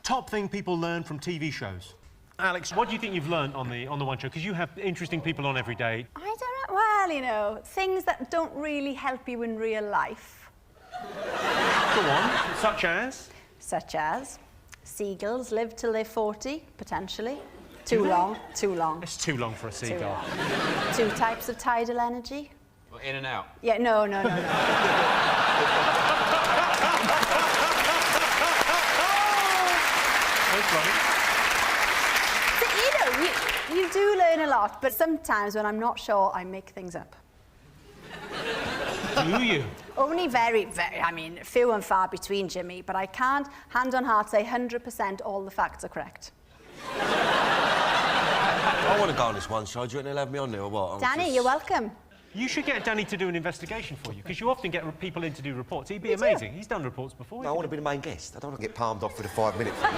Top thing people learn from TV shows. Alex, what do you think you've learned on the One Show? Because you have interesting people on every day. I don't know. Well, you know, things that don't really help you in real life. Go on. Such as? Such as seagulls live till they're 40, potentially. Too long. It's too long for a seagull. 2 types of tidal energy. Well, in and out? Yeah, no. You do learn a lot, but sometimes when I'm not sure, I make things up. Do you? Only very, I mean, few and far between, Jimmy, but I can't, hand on heart, say 100% all the facts are correct. I want to go on this One Show. Do you want to have me on there or what? Danny, you're welcome. You should get Danny to do an investigation for you, because you often get people in to do reports. He'd be amazing. He's done reports before. No, I want to be the main guest. I don't want to get palmed off with a 5-minute thing.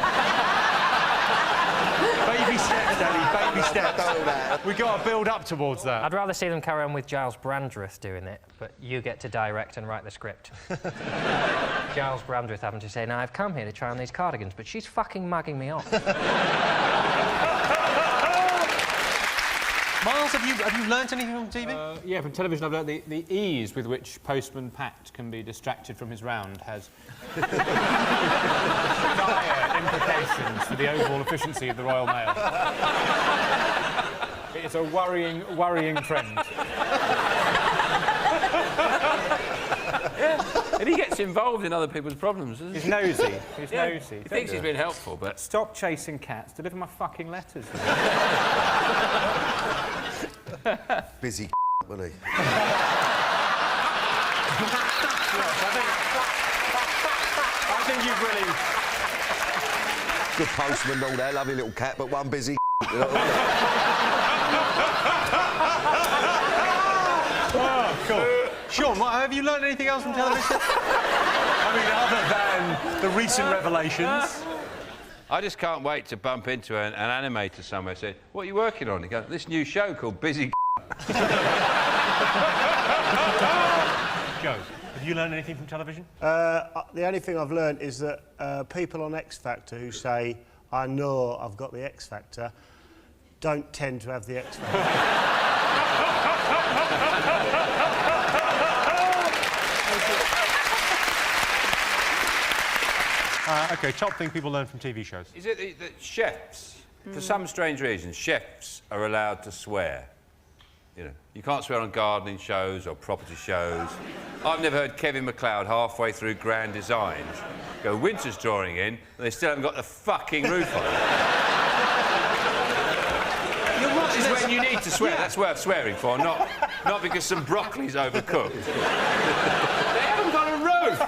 Baby steps, Danny, baby steps. We've got to build up towards that. I'd rather see them carry on with Giles Brandreth doing it, but you get to direct and write the script. Giles Brandreth having to say, now, I've come here to try on these cardigans, but she's fucking mugging me off. Miles, have you learnt anything from TV? Yeah, from television I've learned the ease with which Postman Pat can be distracted from his round has dire implications for the overall efficiency of the Royal Mail. It's a worrying trend. And he gets involved in other people's problems, doesn't he? He's nosy. He's nosy. He thinks he's been helpful, but... Stop chasing cats. Deliver my fucking letters. Busy wasn't he? I think you've really... Good postman and all that, lovely little cat, but one busy Oh, cool. Sean, have you learned anything else from television? I mean, other than the recent revelations. I just can't wait to bump into an animator somewhere saying, what are you working on? He goes, this new show called Busy Joe, have you learned anything from television? The only thing I've learned is that people on X Factor who say, I know I've got the X Factor, don't tend to have the X Factor. OK, top thing people learn from TV shows. Is it that chefs, for some strange reason, chefs are allowed to swear? You know, you can't swear on gardening shows or property shows. I've never heard Kevin MacLeod halfway through Grand Designs go, winter's drawing in, and they still haven't got the fucking roof on. This is when you need to swear. Yeah. That's worth swearing for, not because some broccoli's overcooked. They haven't got a roof.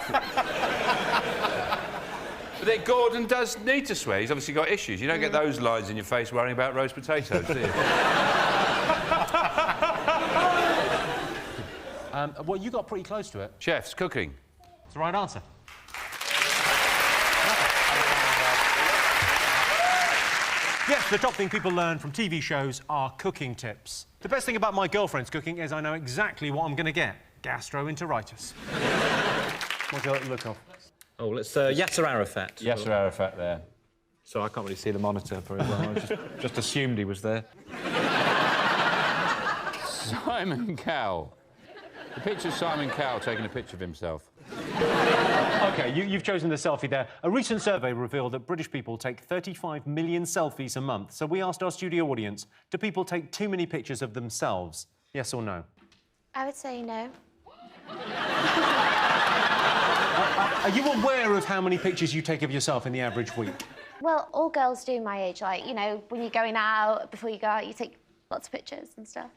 But then Gordon does need to swear. He's obviously got issues. You don't get those lines in your face worrying about roast potatoes, do you? Well, you got pretty close to it. Chefs, cooking. It's the right answer. Yes, the top thing people learn from TV shows are cooking tips. The best thing about my girlfriend's cooking is I know exactly what I'm going to get. Gastroenteritis. What do you like the look of? Oh, let's Yasser Arafat. Yasser Arafat there. So I can't really see the monitor very well. I just assumed he was there. Simon Cowell. The picture's Simon Cowell taking a picture of himself. OK, you've chosen the selfie there. A recent survey revealed that British people take 35 million selfies a month. So we asked our studio audience, do people take too many pictures of themselves? Yes or no? I would say no. Are you aware of how many pictures you take of yourself in the average week? Well, all girls do my age. Like, you know, when you're going out, before you go out, you take lots of pictures and stuff.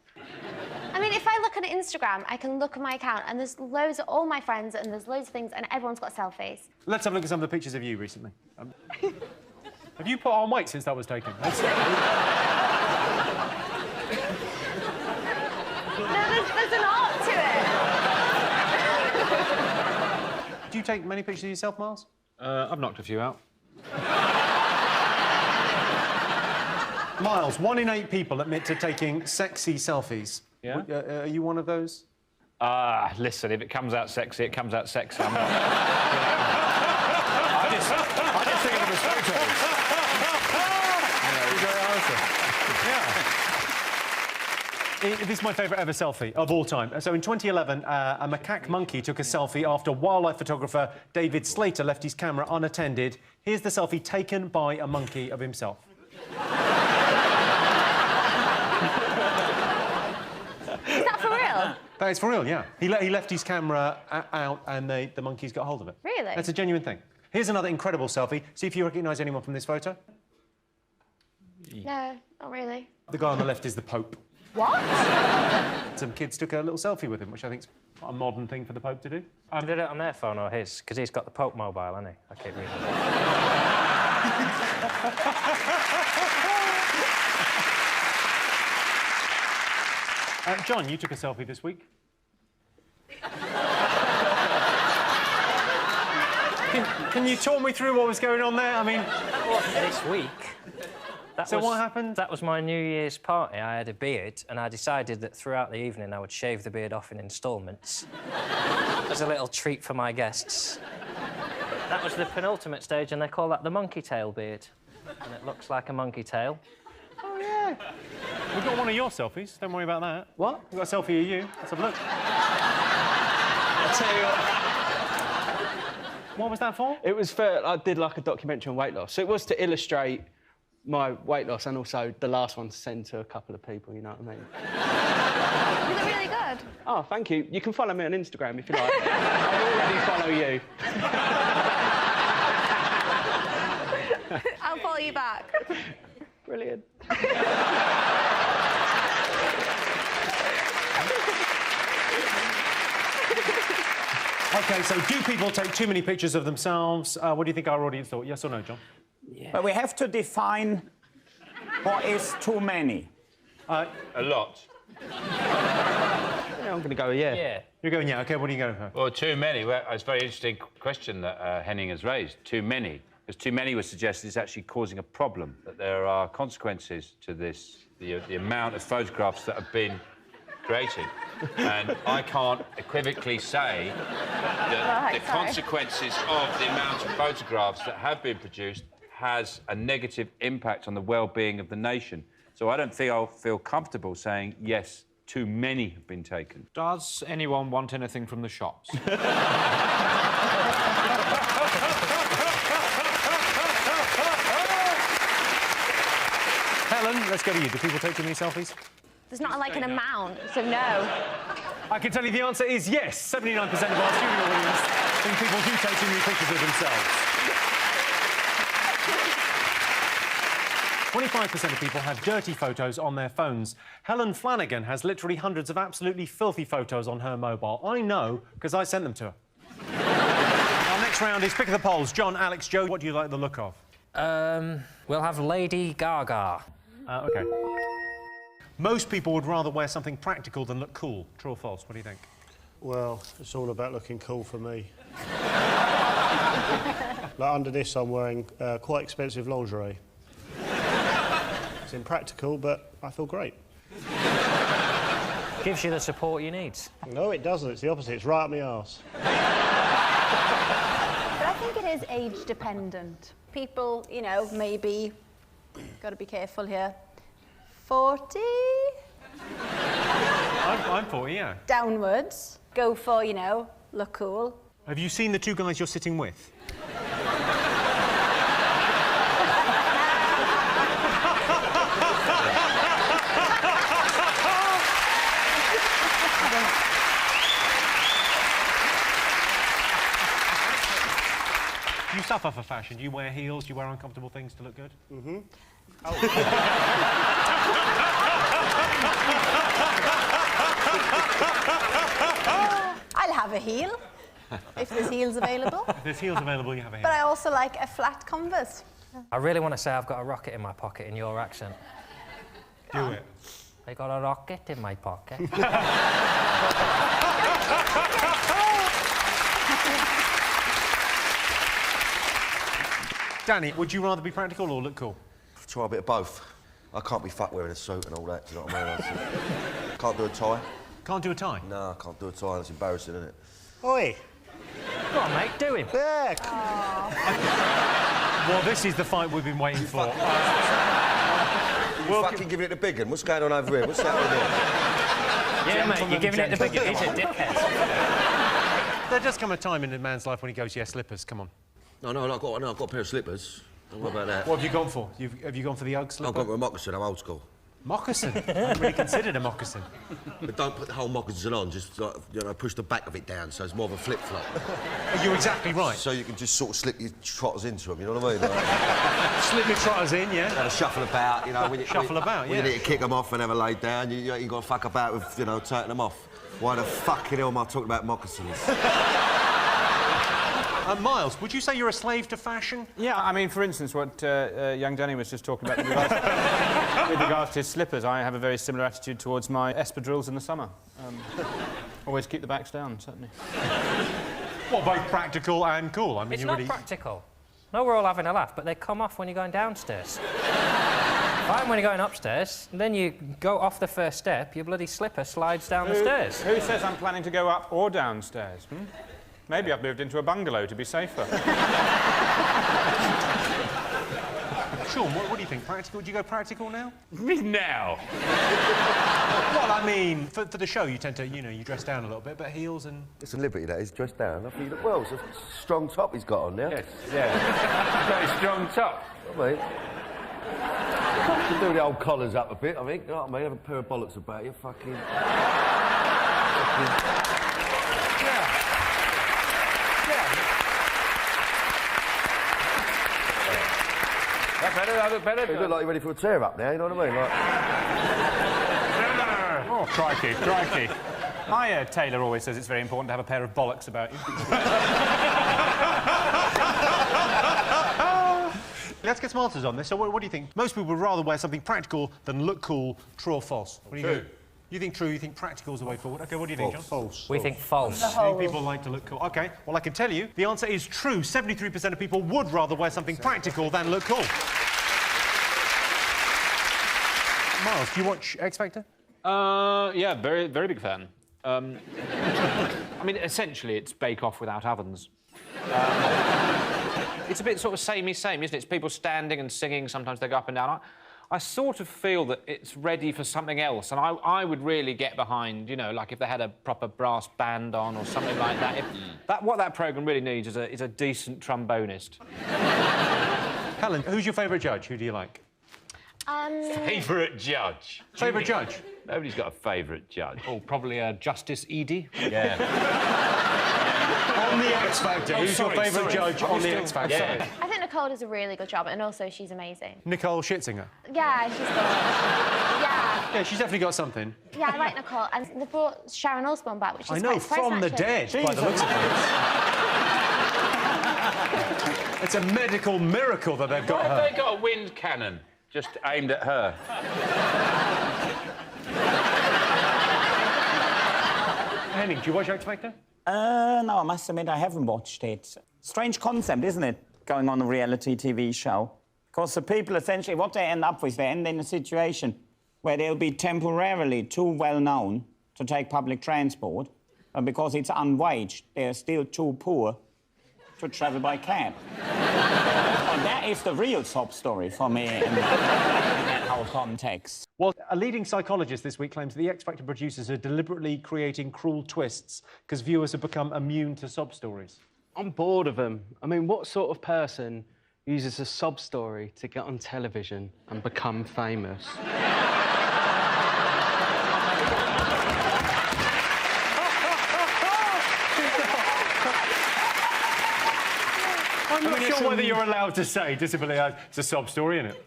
I mean, if I look at Instagram, I can look at my account and there's loads of all my friends and there's loads of things and everyone's got selfies. Let's have a look at some of the pictures of you recently. Have you put on weight since that was taken? No, there's an art to it. Do you take many pictures of yourself, Miles? I've knocked a few out. Miles, 1 in 8 people admit to taking sexy selfies. Yeah? Are you one of those? Listen, if it comes out sexy, it comes out sexy. I'm not... I just think of them as photos. This is my favourite ever selfie of all time. So in 2011, a macaque monkey took a selfie after wildlife photographer David Slater left his camera unattended. Here's the selfie taken by a monkey of himself. Is that for real? That is for real, yeah. He left his camera out and the monkeys got hold of it. Really? That's a genuine thing. Here's another incredible selfie. See if you recognise anyone from this photo. No, not really. The guy on the left is the Pope. What? Some kids took a little selfie with him, which I think is a modern thing for the Pope to do. Did it on their phone or his? Because he's got the Pope mobile, hasn't he? I keep reading it. John, you took a selfie this week. Can you talk me through what was going on there? I mean... This week... What happened? That was my New Year's party. I had a beard, and I decided that throughout the evening I would shave the beard off in instalments as a little treat for my guests. That was the penultimate stage, and they call that the monkey tail beard. And it looks like a monkey tail. Oh, yeah. We've got one of your selfies. Don't worry about that. What? We've got a selfie of you. Let's have a look. I'll tell you what. What was that for? It was for... I did, like, a documentary on weight loss. So it was to illustrate my weight loss and also the last one to send to a couple of people, you know what I mean? Was it really good? Oh, thank you. You can follow me on Instagram if you like. I already follow you. I'll follow you back. Brilliant. OK, so do people take too many pictures of themselves? What do you think our audience thought? Yes or no, John? Yeah. But we have to define what is too many. A lot. Yeah, I'm going to go yeah. Yeah. You're going yeah. OK, what are you going for? Well, too many. Well, it's a very interesting question that Henning has raised. Too many. Because too many would suggest it's actually causing a problem, that there are consequences to this, the amount of photographs that have been created. And I can't equivocally say that the consequences of the amount of photographs that have been produced has a negative impact on the well-being of the nation. So I don't think I'll feel comfortable saying, yes, too many have been taken. Does anyone want anything from the shops? Helen, let's go to you. Do people take too many selfies? There's not like an amount, so no. I can tell you the answer is yes. 79% of our studio audience think people do take too many pictures of themselves. 25% of people have dirty photos on their phones. Helen Flanagan has literally hundreds of absolutely filthy photos on her mobile. I know, because I sent them to her. Our next round is pick of the polls. John, Alex, Joe, what do you like the look of? We'll have Lady Gaga. OK. Most people would rather wear something practical than look cool. True or false? What do you think? Well, it's all about looking cool for me. Like under this, I'm wearing quite expensive lingerie. It's impractical, but I feel great. Gives you the support you need. No, it doesn't. It's the opposite. It's right up my arse. But I think it is age dependent. People, you know, maybe, got to be careful here, 40? I'm 40, yeah. Downwards, go for, you know, look cool. Have you seen the two guys you're sitting with? Do you suffer for fashion? Do you wear heels? Do you wear uncomfortable things to look good? Mm-hmm. I'll have a heel, if there's heels available. If there's heels available, you have a heel. But I also like a flat Converse. I really want to say I've got a rocket in my pocket in your accent. Do it. I got a rocket in my pocket. Danny, would you rather be practical or look cool? Try a bit of both. I can't be fucked wearing a suit and all that, do you know what I mean? Can't do a tie. Can't do a tie? No, I can't do a tie. That's embarrassing, isn't it? Oi! Go on, mate, do him. Yeah! Well, this is the fight we've been waiting for. You fucking giving it the big one? What's going on over here? What's happening here? Yeah, mate, you're giving it the big one. He's a dickhead. There does come a time in a man's life when he goes, yeah, slippers, come on. No, I've got a pair of slippers. Don't worry about that. What have you gone for? Have you gone for the Ugg slipper? I've gone for a moccasin. I'm old school. Moccasin? I hadn't really considered a moccasin. But don't put the whole moccasin on, just, like, you know, push the back of it down so it's more of a flip-flop. You're exactly right. So you can just sort of slip your trotters into them, you know what I mean? Like, slip your trotters in, yeah? Kind of shuffle about, you know. When you need to kick them off and have a lay down, you ain't got to fuck about with, you know, taking them off. Why the fucking hell am I talking about moccasins? Miles, would you say you're a slave to fashion? Yeah, I mean, for instance, what young Danny was just talking about with regards to his slippers, I have a very similar attitude towards my espadrilles in the summer. Always keep the backs down, certainly. Well, both practical and cool. I mean, It's not practical. No, we're all having a laugh, but they come off when you're going downstairs. Fine when you're going upstairs, and then you go off the first step, your bloody slipper slides down the stairs. Who says I'm planning to go up or downstairs? Maybe I've moved into a bungalow to be safer. Sean, what do you think? Practical? Do you go practical now? Now? Well, I mean, for the show, you tend to, you know, you dress down a little bit, but heels and... It's a liberty, that is, dressed down. I think you look well. It's a strong top he's got on now. Yes, yeah. Very strong top. I mean, you can do the old collars up a bit, I think. You know what I mean? Have a pair of bollocks about you, fucking... That look better. You look like you're ready for a tear-up now, you know what I mean? Like... Oh, crikey, crikey. My tailor always says it's very important to have a pair of bollocks about you. Let's get some answers on this. So what do you think? Most people would rather wear something practical than look cool. True or false? What do you True. think? You think true, you think practical is the way forward. OK, what do you think, John? False. We think false. People like to look cool. OK, well, I can tell you, the answer is true. 73% of people would rather wear something practical than look cool. Miles, do you watch X Factor? Yeah, very big fan. I mean, essentially, it's Bake Off without ovens. It's a bit sort of samey, isn't it? It's people standing and singing. Sometimes they go up and down. I sort of feel that it's ready for something else, and I would really get behind, you know, like if they had a proper brass band on or something like that. What that programme really needs is a decent trombonist. Helen, who's your favourite judge? Who do you like? Favourite judge? Favourite judge? Nobody's got a favourite judge. Oh, probably Justice Edie. Yeah. On the X Factor, who's your favourite judge on the X Factor? Yeah. I think Nicole does a really good job, and also she's amazing. Nicole Scherzinger? Yeah, she's good. Yeah. Yeah, she's definitely got something. Yeah, I like Nicole. And they brought Sharon Osbourne back, which is I know, quite surprising, from the actually. dead, by the looks of it. It's a medical miracle that they've got Why her. have they got a wind cannon just aimed at her? Henning, do you watch X Factor? No, I must admit I haven't watched it. Strange concept, isn't it, going on a reality TV show? Because the people, essentially, what they end up with, they end in a situation where they'll be temporarily too well-known to take public transport, but because it's unwaged, they're still too poor to travel by cab. And that is the real sob story for me in that whole context. Well, a leading psychologist this week claims the X Factor producers are deliberately creating cruel twists because viewers have become immune to sob stories. I'm bored of them. I mean, what sort of person uses a sob story to get on television and become famous? I'm not sure whether you're allowed to say, disability, it's a sob story, isn't it?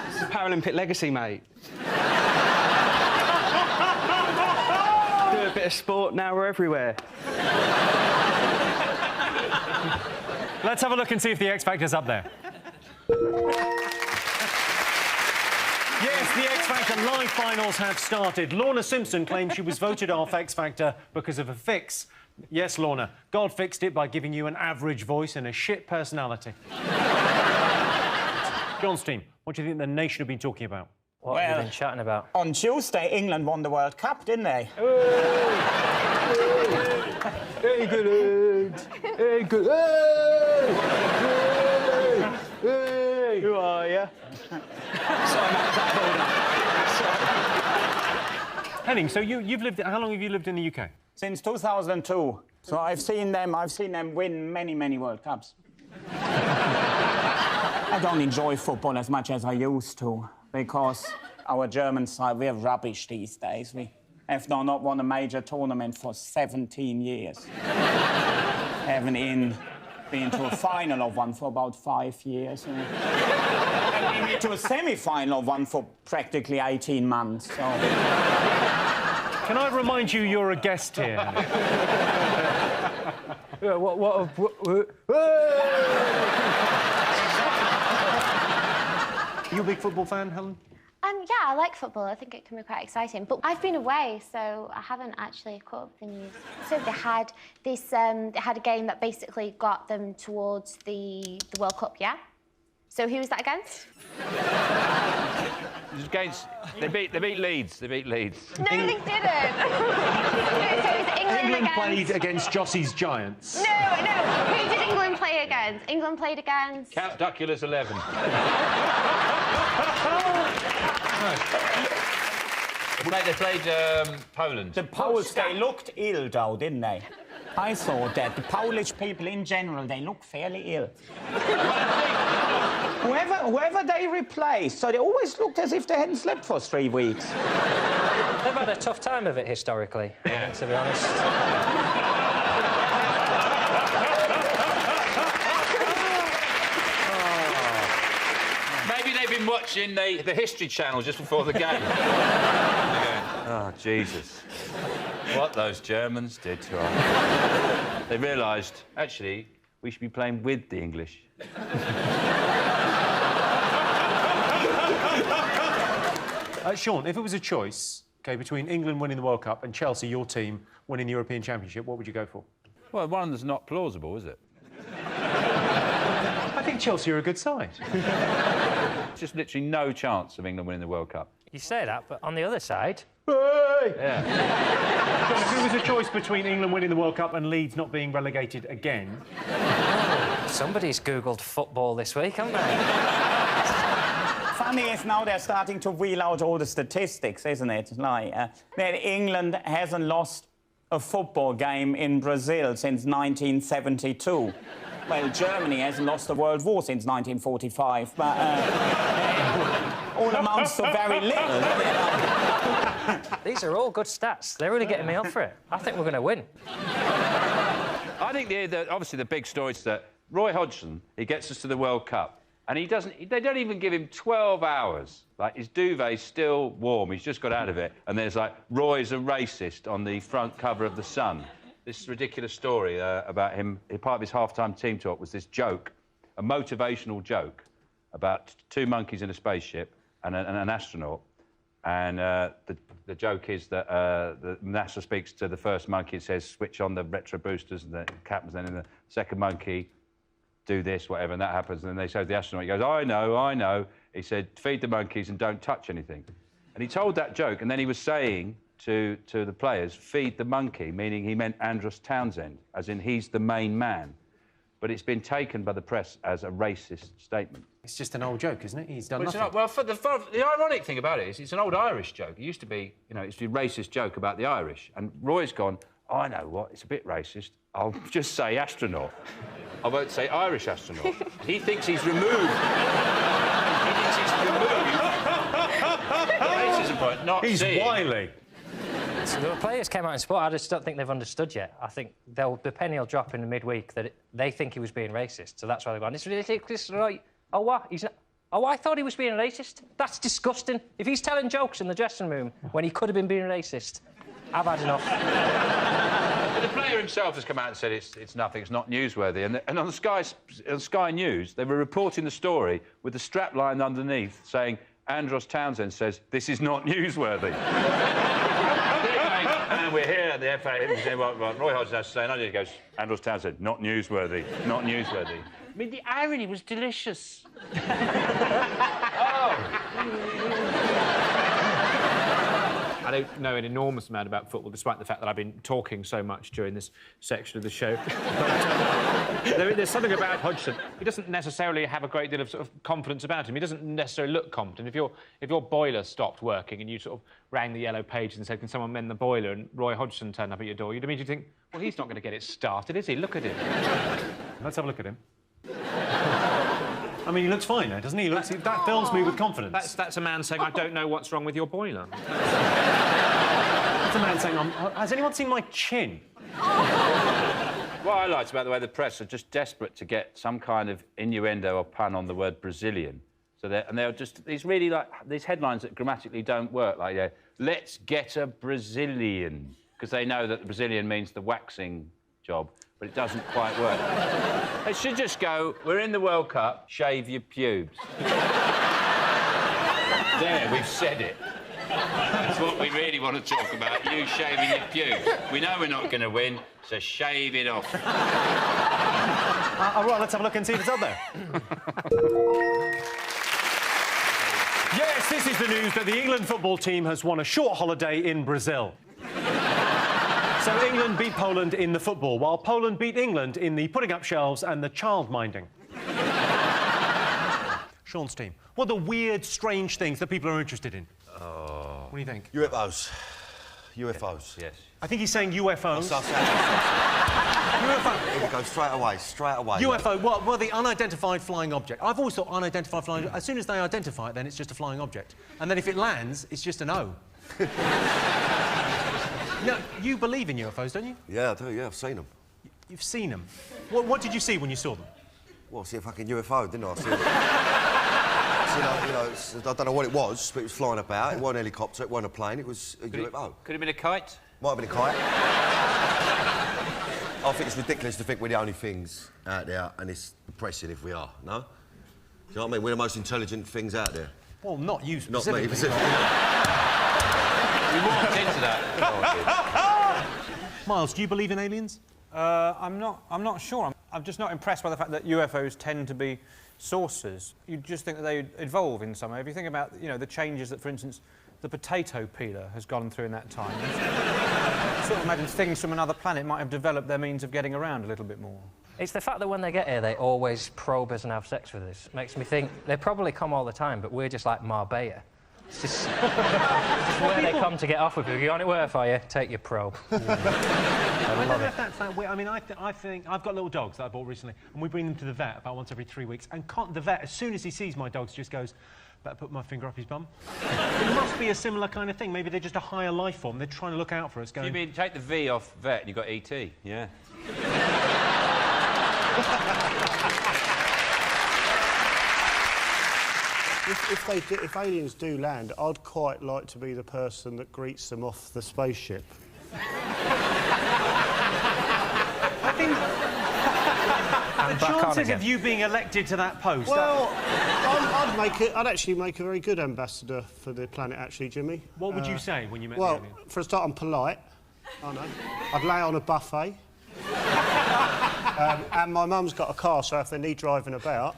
It's a Paralympic legacy, mate. Do a bit of sport, now we're everywhere. Let's have a look and see if the X Factor's up there. Yes, the X Factor live finals have started. Lorna Simpson claims she was voted off X Factor because of a fix. Yes, Lorna, God fixed it by giving you an average voice and a shit personality. John's team, what do you think the nation have been talking about? What have you been chatting about? On Tuesday, England won the World Cup, didn't they? England! England! Hey! Who are you? Henning, so you've lived... How long have you lived in the UK? Since 2002. So I've seen them win many, many World Cups. I don't enjoy football as much as I used to, because our German side, we're rubbish these days. We have not won a major tournament for 17 years. Haven't been to a final of one for about 5 years. And been to a semi-final of one for practically 18 months, so... Can I remind you you're a guest here? Yeah, what Are you a big football fan, Helen? Yeah, I like football. I think it can be quite exciting. But I've been away, so I haven't actually caught up with the news. So they had this. They had a game that basically got them towards the World Cup. Yeah. So who was that against? It was against... They beat Leeds. They beat Leeds. No, they didn't. So it was England played against Jossie's Giants. No. Who did England play against? England played against... Count Duculus 11. They played Poland. The Poles, they looked ill, though, didn't they? I saw that. The Polish people in general, they look fairly ill. whoever they replaced, so they always looked as if they hadn't slept for 3 weeks. They've had a tough time of it historically, to be honest. Maybe they've been watching the History Channel just before the game. Oh, Jesus. What those Germans did to us. They realised, actually, we should be playing with the English. Sean, if it was a choice, OK, between England winning the World Cup and Chelsea, your team, winning the European Championship, what would you go for? Well, one of them's not plausible, is it? I think Chelsea are a good side. Just literally no chance of England winning the World Cup. You say that, but on the other side... Hey! Yeah. John, if it was a choice between England winning the World Cup and Leeds not being relegated again... Somebody's Googled football this week, haven't they? Funny is now they're starting to wheel out all the statistics, isn't it? Like, that England hasn't lost a football game in Brazil since 1972. Well, Germany hasn't lost a world war since 1945, but all amounts to very little. These are all good stats. They're really getting me up for it. I think we're going to win. I think obviously the big story is that Roy Hodgson, he gets us to the World Cup, and they don't even give him 12 hours. Like, his duvet's still warm, he's just got out of it, and there's, like, Roy's a racist on the front cover of The Sun. This ridiculous story about him, part of his half-time team talk was this joke, a motivational joke, about 2 monkeys in a spaceship and an astronaut. And the joke is that the NASA speaks to the first monkey and says, switch on the retro boosters, and the captain's then in the second monkey, do this, whatever, and that happens. And then they show the astronaut, he goes, I know. He said, feed the monkeys and don't touch anything. And he told that joke, and then he was saying to the players, feed the monkey, meaning he meant Andros Townsend, as in he's the main man. But it's been taken by the press as a racist statement. It's just an old joke, isn't it? He's done nothing. The ironic thing about it is it's an old Irish joke. It used to be, it's a racist joke about the Irish. And Roy's gone, I know what, it's a bit racist. I'll just say astronaut. I won't say Irish astronaut. He thinks he's removed. He thinks he's removed. Racism point, not He's wily. So the players came out in sport. I just don't think they've understood yet. I think the penny will drop in the midweek that they think he was being racist, so that's why they're going, it's ridiculous, right? Oh, what? Oh, I thought he was being racist? That's disgusting. If he's telling jokes in the dressing room when he could have been being racist, I've had enough. But the player himself has come out and said it's nothing, it's not newsworthy. And on Sky News, they were reporting the story with the strapline underneath saying, Andros Townsend says, this is not newsworthy. And we're here at the FA, what Roy Hodgson has to say, and he goes, Andros Townsend, not newsworthy, not newsworthy. I mean, the irony was delicious. I don't know an enormous amount about football, despite the fact that I've been talking so much during this section of the show. But, there's something about Hodgson. He doesn't necessarily have a great deal of sort of confidence about him. He doesn't necessarily look confident. If your boiler stopped working and you sort of rang the Yellow Pages and said, "Can someone mend the boiler?" and Roy Hodgson turned up at your door, you'd immediately think, well, he's not going to get it started, is he? Look at him. Let's have a look at him. I mean, he looks fine now, doesn't he? That fills me with confidence. That's a man saying, "I don't know what's wrong with your boiler." That's a man saying, has anyone seen my chin? What I liked about the way the press are just desperate to get some kind of innuendo or pun on the word Brazilian. So they're just these really these headlines that grammatically don't work, like let's get a Brazilian, because they know that the Brazilian means the waxing job, but it doesn't quite work. It should just go, we're in the World Cup, shave your pubes. There, we've said it. That's what we really want to talk about, you shaving your pubes. We know we're not going to win, so shave it off. All right, let's have a look and see if it's up there. Yes, this is the news that the England football team has won a short holiday in Brazil. So England beat Poland in the football, while Poland beat England in the putting up shelves and the child-minding. Sean's team. What are the weird, strange things that people are interested in? Oh. What do you think? UFOs. UFOs. Yes. I think he's saying UFOs. UFO. Here we go, straight away. UFO, well, the unidentified flying object. I've always thought unidentified flying object, as soon as they identify it, then it's just a flying object. And then if it lands, it's just an O. No, you believe in UFOs, don't you? Yeah, I do, yeah, I've seen them. You've seen them? What did you see when you saw them? Well, I see a fucking UFO, didn't I? I don't know what it was, but it was flying about. It wasn't a helicopter, it wasn't a plane, it was a UFO. Could it have been a kite? Might have been a kite. I think it's ridiculous to think we're the only things out there, and it's depressing if we are, no? Do you know what I mean? We're the most intelligent things out there. Well, not you specifically. Not me, specifically. We walked into that. Miles, do you believe in aliens? I'm not sure. I'm just not impressed by the fact that UFOs tend to be saucers. You just think that they evolve in some way. If you think about, the changes that, for instance, the potato peeler has gone through in that time. I sort of imagine things from another planet might have developed their means of getting around a little bit more. It's the fact that when they get here, they always probe us and have sex with us. Makes me think they probably come all the time, but we're just like Marbella. It's just where they come to get off with you. You want it work for you? Take your probe. I love it. That's that weird. I mean, I think I've got little dogs that I bought recently, and we bring them to the vet about once every 3 weeks. And the vet, as soon as he sees my dogs, just goes, "Better put my finger up his bum." It must be a similar kind of thing. Maybe they're just a higher life form. They're trying to look out for us. Going, You mean take the V off vet and you've got E.T. Yeah. If aliens do land, I'd quite like to be the person that greets them off the spaceship. I think the chances of you being elected to that post. Well, I'd actually make a very good ambassador for the planet, actually, Jimmy. What would you say when you met the Well, alien? for a start, I'm polite. I know. I'd lay on a buffet. And my mum's got a car, so if they need driving about,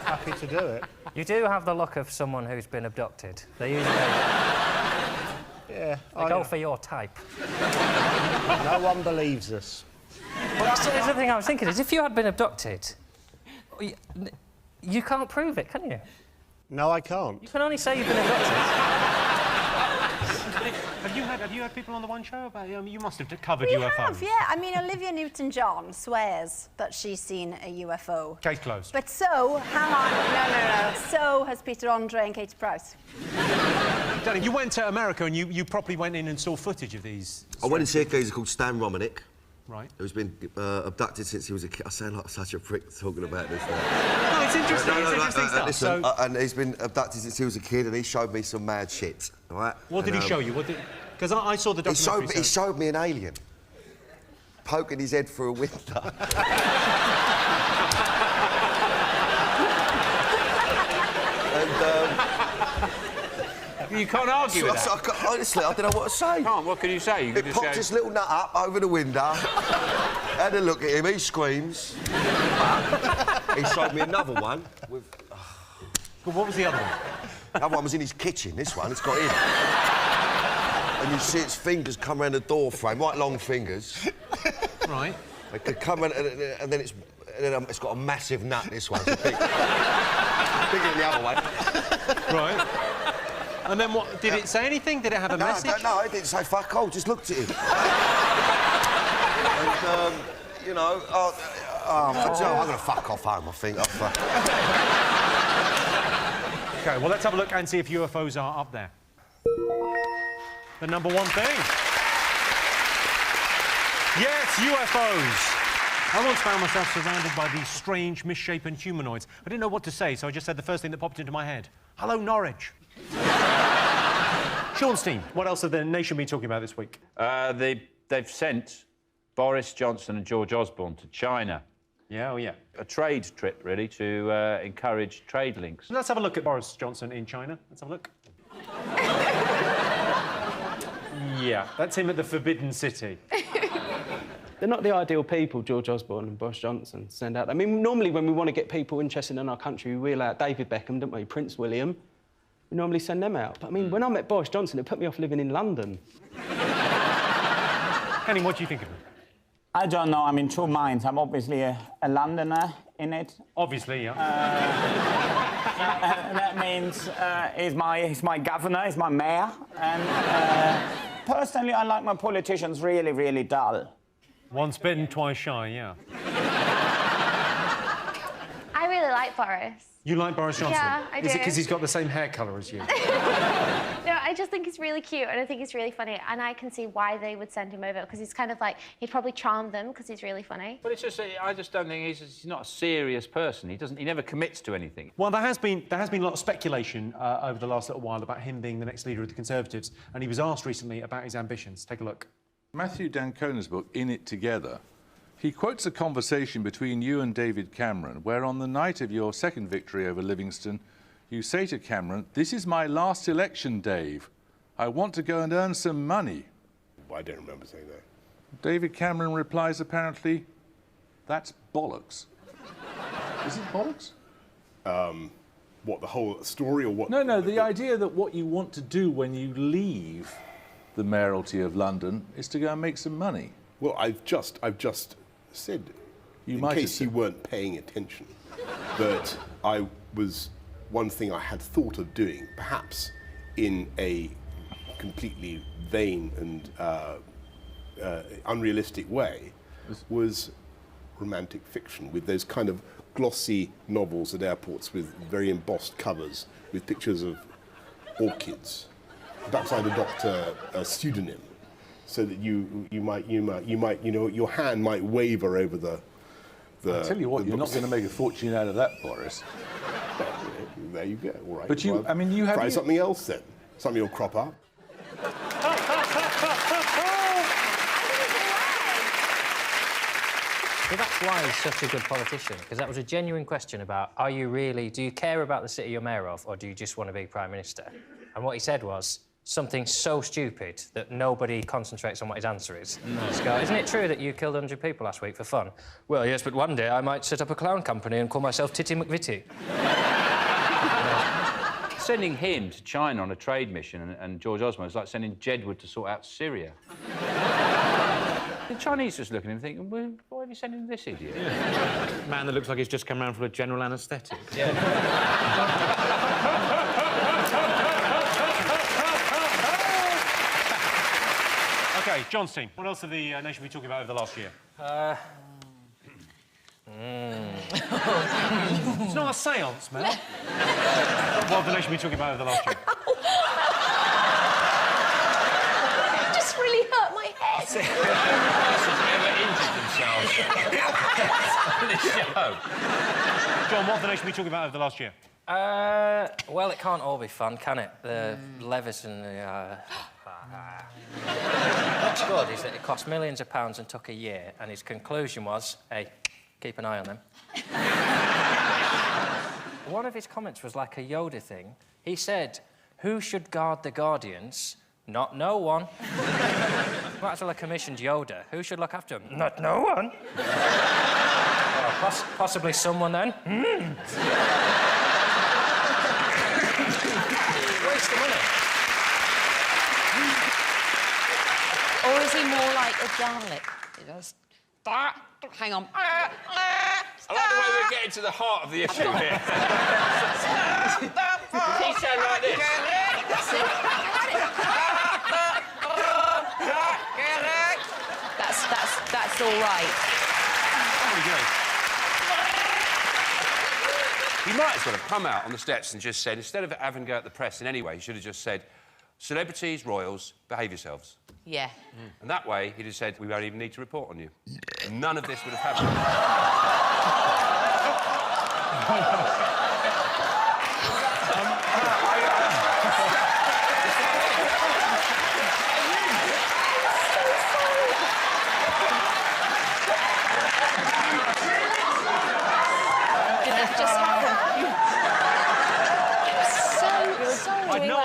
happy to do it. You do have the look of someone who's been abducted. They usually go for your type. No one believes us. Well, that's the thing I was thinking is if you had been abducted, you can't prove it, can you? No, I can't. You can only say you've been abducted. Have you had people on the One Show about? You must have covered We UFOs. have, yeah. I mean, Olivia Newton-John swears that she's seen a UFO. Case closed. But so, hang on, no. So has Peter Andre and Katie Price. Danny, you went to America and you properly went in and saw footage of these. I went and see a geezer called Stan Romanek. Right. Who's been abducted since he was a kid. I sound like such a prick talking about this now. No, it's interesting. It's interesting stuff. Listen, and he's been abducted since he was a kid, and he showed me some mad shit. All right. What did he show you? Because I saw the documentary. He showed me an alien poking his head through a window. You can't argue with that. Honestly, I don't know what to say. Can't. What can you say? You It popped his little nut up over the window. Had a look at him. He screams. He showed me another one with. But what was the other one? The other one was in his kitchen, this one. It's got in. And you see its fingers come around the door frame, right long fingers. Right. They could come in, and then it's got a massive nut, this one. It's big, bigger than the other one. Right. And then what? Did it say anything? Did it have a message? No, it didn't say fuck all, just looked at him. And, you know, I'm going to fuck off home, I think. OK, well, let's have a look and see if UFOs are up there. The number one thing. Yes, UFOs. I once found myself surrounded by these strange, misshapen humanoids. I didn't know what to say, so I just said the first thing that popped into my head. Hello, Norwich. Sean Steen, what else have the nation been talking about this week? They've sent Boris Johnson and George Osborne to China. Yeah, oh yeah. A trade trip, really, to encourage trade links. Let's have a look at Boris Johnson in China. Let's have a look. Yeah, that's him at the Forbidden City. They're not the ideal people, George Osborne and Boris Johnson, to send out. I mean, normally when we want to get people interested in our country, we wheel out David Beckham, don't we? Prince William. We normally send them out. But, I mean, when I met Boris Johnson, it put me off living in London. Henning, what do you think of him? I don't know. I'm in two minds. I'm obviously a Londoner in it. Obviously, yeah. That means he's my governor, he's my mayor. And personally, I like my politicians really, really dull. Once bitten, twice shy, yeah. I really like Boris. You like Boris Johnson? Yeah, I do. Is it because he's got the same hair colour as you? No, I just think he's really cute and I think he's really funny and I can see why they would send him over because he's kind of like, he'd probably charm them because he's really funny. But it's just, I just don't think he's not a serious person. He never commits to anything. Well, there has been a lot of speculation over the last little while about him being the next leader of the Conservatives, and he was asked recently about his ambitions. Take a look. Matthew Dancona's book, In It Together, he quotes a conversation between you and David Cameron, where on the night of your second victory over Livingston, you say to Cameron, "This is my last election, Dave. I want to go and earn some money." I don't remember saying that. David Cameron replies, apparently, "That's bollocks." Is it bollocks? What, the whole story or what? No, the idea that what you want to do when you leave the mayoralty of London is to go and make some money. Well, I've just said, in case you weren't paying attention, that one thing I had thought of doing, perhaps in a completely vain and unrealistic way, was romantic fiction with those kind of glossy novels at airports with very embossed covers with pictures of orchids. Perhaps I'd adopt a pseudonym so that you might, your hand might waver over the I'll tell you what, you're not going to make a fortune out of that, Boris. Well, there you go, all right. But you, well, I mean, you have... Try something else then. Something will crop up. Well, that's why he's such a good politician, because that was a genuine question about, do you care about the city you're mayor of, or do you just want to be Prime Minister? And what he said was something so stupid that nobody concentrates on what his answer is. Just go, isn't it true that you killed 100 people last week for fun? Well, yes, but one day I might set up a clown company and call myself Titty McVitty. Sending him to China on a trade mission and George Osborne is like sending Jedward to sort out Syria. The Chinese just looking at him thinking, well, why are you sending this idiot? Yeah. Man that looks like he's just come round for a general anaesthetic. Yeah. OK, John Steen, what else have the nation been talking about over the last year? It's not a séance, man. What have the nation been talking about over the last year? It just really hurt my head. Never injured themselves. John, what have the nation been talking about over the last year? Well, it can't all be fun, can it? The levies and the... What's good is that it cost millions of pounds and took a year, and his conclusion was, hey, keep an eye on them. One of his comments was like a Yoda thing. He said, who should guard the Guardians? Not no one. Might as well have commissioned Yoda. Who should look after him? Not no one. Well, possibly someone then. Dalek. It does. Hang on. I like the way we're getting to the heart of the issue here. He sound like this. That's all right. Very good. He might as well have come out on the steps and just said, instead of having to go at the press in any way, he should have just said, celebrities, royals, behave yourselves. Yeah. And that way, he'd have said, we won't even need to report on you. And none of this would have happened.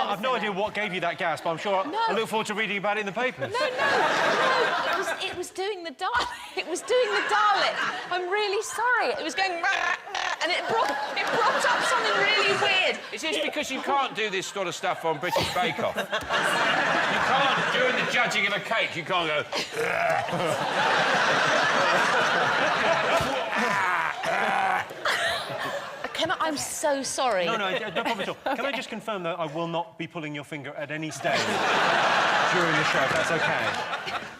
I've no idea what gave you that gasp. I'm sure I look forward to reading about it in the papers. No. It was doing the Dalek. It was doing the Dalek. I'm really sorry. It was going... and it brought up something really weird. Is this because you can't do this sort of stuff on British Bake Off? You can't, during the judging of a cake, you can't go... I'm so sorry. No problem at all. Can I just confirm that I will not be pulling your finger at any stage during the show, if that's OK?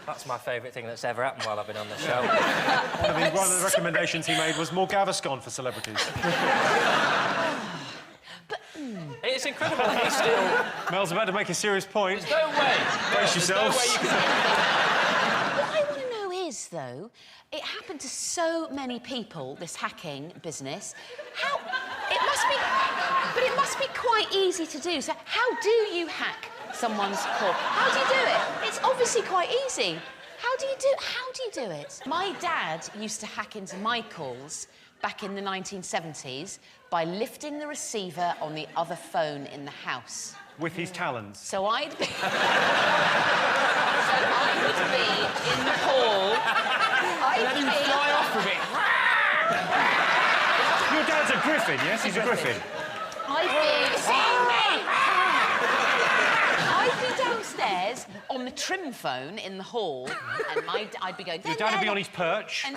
That's my favourite thing that's ever happened while I've been on the show. One of the recommendations he made was more Gaviscon for celebrities. It's incredible that he's still... Mel's about to make a serious point. There's no way. Brace yourselves. What I want to know is, though, it happened to so many people, this hacking business. How... It must be quite easy to do. So how do you hack someone's call? How do you do it? It's obviously quite easy. How do you do it? My dad used to hack into my calls back in the 1970s by lifting the receiver on the other phone in the house. With his talons? So I'd be... in the hall... Let him fly off with it. Your dad's a griffin, yes? He's a griffin. I'd be downstairs on the trim phone in the hall, and I'd be going... Your dad would be on his perch. And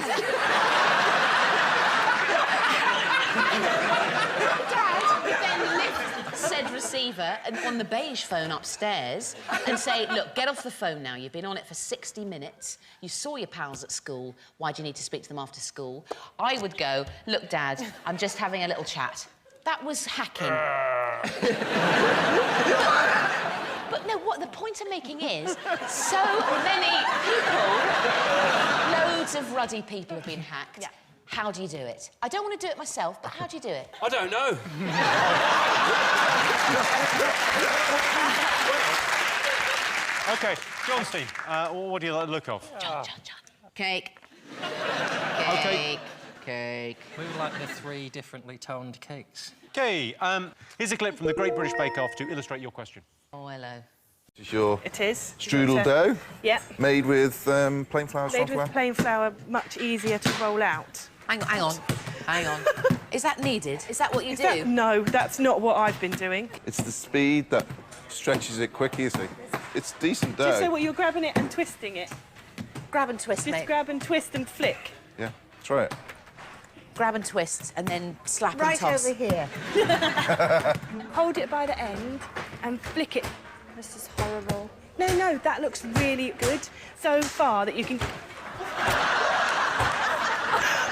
Dad then lift said receiver and on the beige phone upstairs and say, look, get off the phone now. You've been on it for 60 minutes. You saw your pals at school. Why do you need to speak to them after school? I would go, look, Dad, I'm just having a little chat. That was hacking. But no, what the point I'm making is, so many people, loads of ruddy people have been hacked. Yeah. How do you do it? I don't want to do it myself, but how do you do it? I don't know. OK, John Steve, what do you like the look of? John. Cake. OK. Cake. We would like the 3 differently toned cakes. OK, here's a clip from the Great British Bake Off to illustrate your question. Oh, hello. This is your strudel dough. Yeah. Made with plain flour, Made with plain flour, much easier to roll out. Hang on. Is that needed? Is that what you do? No, that's not what I've been doing. It's the speed that stretches it quicker, you see. It's decent dough. Just so what you're grabbing it and twisting it. Grab and twist, Just grab and twist and flick. Yeah, try it. Grab and twist and then slap and Right toss. over here. Hold it by the end and flick it. This is horrible. No, that looks really good so far that you can...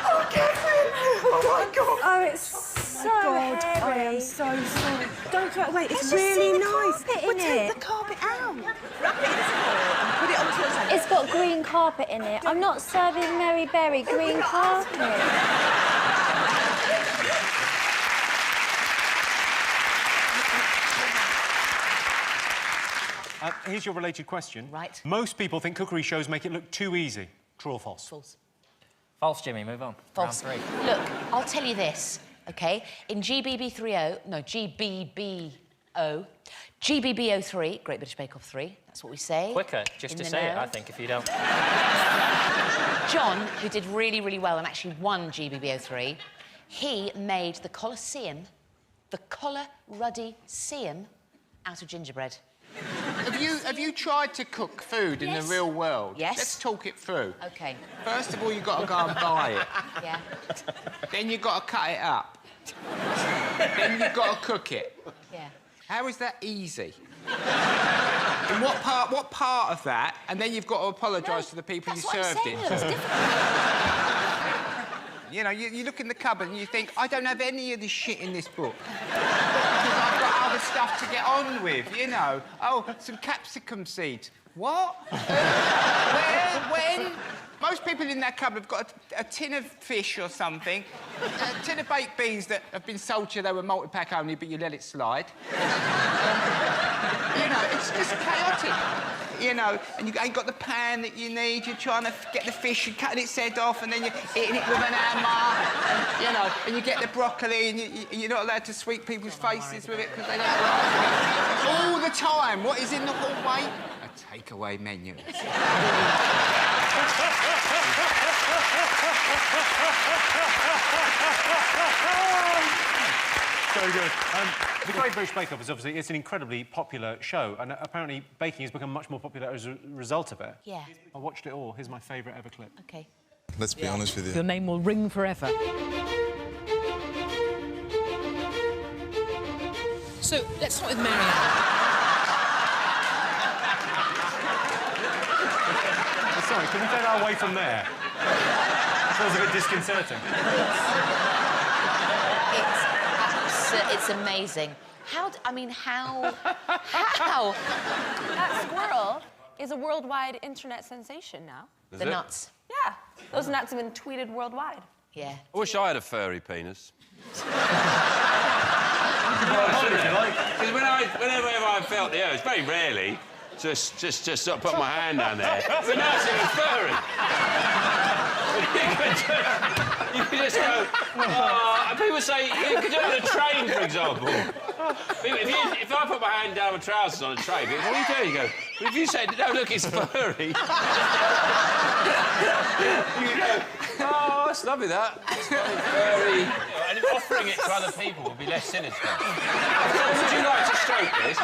Oh, Catherine! Oh, my God! Oh, it's so hairy. I am so sorry. Don't throw it away. It's really nice. Well, take the carpet out. Wrap it in foil and put it on the... It's got green carpet in it. I'm not serving Mary Berry green carpet. Here's your related question. Right. Most people think cookery shows make it look too easy. True or false? False. False, Jimmy. Move on. False. Round 3. Look, I'll tell you this, OK? In GBB03, Great British Bake Off 3, that's what we say. Quicker, just to say it, I think, if you don't. John, who did really, really well and actually won GBB03, he made the Colosseum, the Ruddy Seum, out of gingerbread. Have you tried to cook food in the real world? Yes. Let's talk it through. OK. First of all, you've got to go and buy it. Yeah. Then you've got to cut it up. Then you've got to cook it. Yeah. How is that easy? And what part of that? And then you've got to apologise to the people you served it. It's difficult. You know, you look in the cupboard and you think, I don't have any of this shit in this book. Because I've got other stuff to get on with, you know. Oh, some capsicum seeds. What? Where? When? Most people in that cupboard have got a tin of fish or something, a tin of baked beans that have been sold to you, they were multi-pack only, but you let it slide. You know, it's just chaotic. You know, and you ain't got the pan that you need, you're trying to get the fish and cutting its head off, and then you're eating it with an hammer, and, you know, and you get the broccoli, and you're not allowed to sweep people's faces with it because they don't like it. All the time. What is in the hallway? A takeaway menu. Very good. The Great British Bake Off is obviously it's an incredibly popular show, and apparently baking has become much more popular as a result of it. Yeah. I watched it all. Here's my favourite ever clip. OK. Let's be honest with you. Your name will ring forever. So, let's start with Marianne. Sorry, can we take that away from there? It feels a bit disconcerting. It's amazing. How? How? That squirrel is a worldwide internet sensation now. Is the it? nuts. Yeah, those nuts have been tweeted worldwide. Yeah. I wish I had a furry penis. Because whenever I felt the urge, very rarely, just sort of put my hand down there. It'd be nice if it was furry. You could just go, oh, and people say, you could do it on a train, for example. If I put my hand down my trousers on a train, people, what are you doing? You go, but if you say, no, look, it's furry. You go, oh, that's lovely, that. It's furry. And offering it to other people would be less sinister. Would you like to stroke this?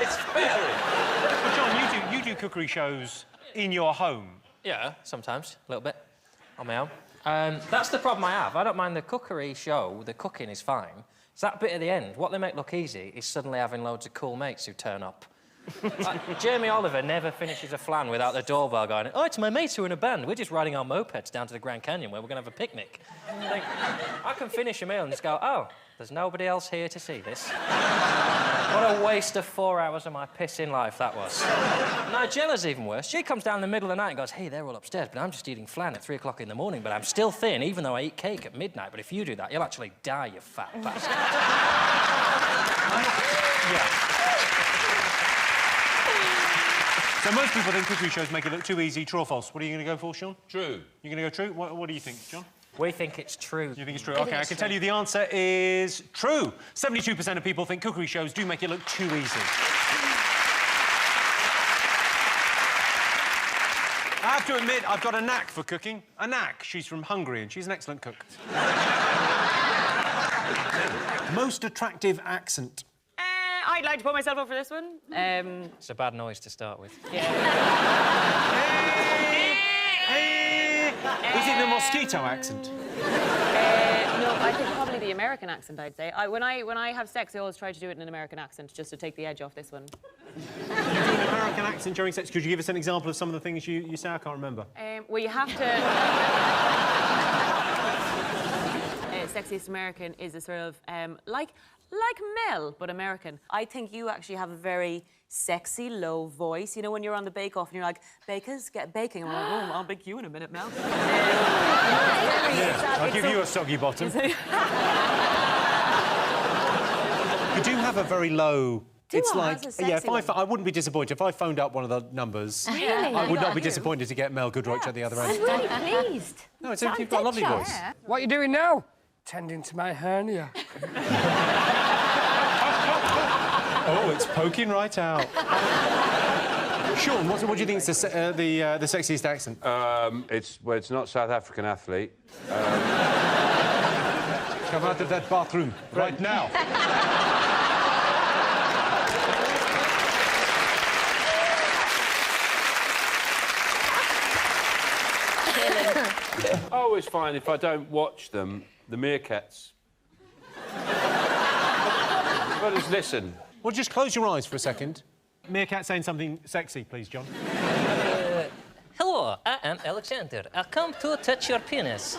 It's furry. Well, John, you do cookery shows in your home. Yeah, sometimes, a little bit, on my own. That's the problem I have. I don't mind the cookery show, the cooking is fine. It's that bit at the end. What they make look easy is suddenly having loads of cool mates who turn up. Like, Jamie Oliver never finishes a flan without the doorbell going, oh, it's my mates who are in a band. We're just riding our mopeds down to the Grand Canyon where we're going to have a picnic. I can finish a meal and just go, oh, there's nobody else here to see this. What a waste of 4 hours of my pissing life that was. Nigella's even worse. She comes down in the middle of the night and goes, hey, they're all upstairs, but I'm just eating flan at 3 o'clock in the morning, but I'm still thin, even though I eat cake at midnight. But if you do that, you'll actually die, you fat bastard. Yeah. So most people think cookery shows make it look too easy. True or false? What are you going to go for, Sean? True. You're going to go true? What do you think, John? We think it's true. You think it's true? OK, I can tell you the answer is true. 72% of people think cookery shows do make it look too easy. I have to admit, I've got a knack for cooking. A knack. She's from Hungary and she's an excellent cook. Most attractive accent. I'd like to put myself up for this one. It's a bad noise to start with. Is it the mosquito accent? No, I think probably the American accent, I'd say. When I have sex, I always try to do it in an American accent, just to take the edge off this one. You do an American accent during sex? Could you give us an example of some of the things you say? I can't remember. Well, you have to... Sexiest American is a sort of, like Mel, but American. I think you actually have a very sexy, low voice. You know, when you're on the Bake Off and you're like, bakers, get baking. I'm like, oh, I'll bake you in a minute, Mel. I'll give you a soggy bottom. You do have a very low... It's like, yeah, I wouldn't be disappointed if I phoned up one of the numbers. Really? I would not be disappointed to get Mel Goodroach at the other end. I'm really pleased. No, you've got a lovely voice. What are you doing now? Tending to my hernia. Oh, it's poking right out. Sean, what do you think is the sexiest accent? It's not South African athlete. Come out of that bathroom right now. I always find if I don't watch them, the meerkats. Well, just listen. Well, just close your eyes for a second. Meerkat saying something sexy, please, John. Hello, I am Alexander. I come to touch your penis.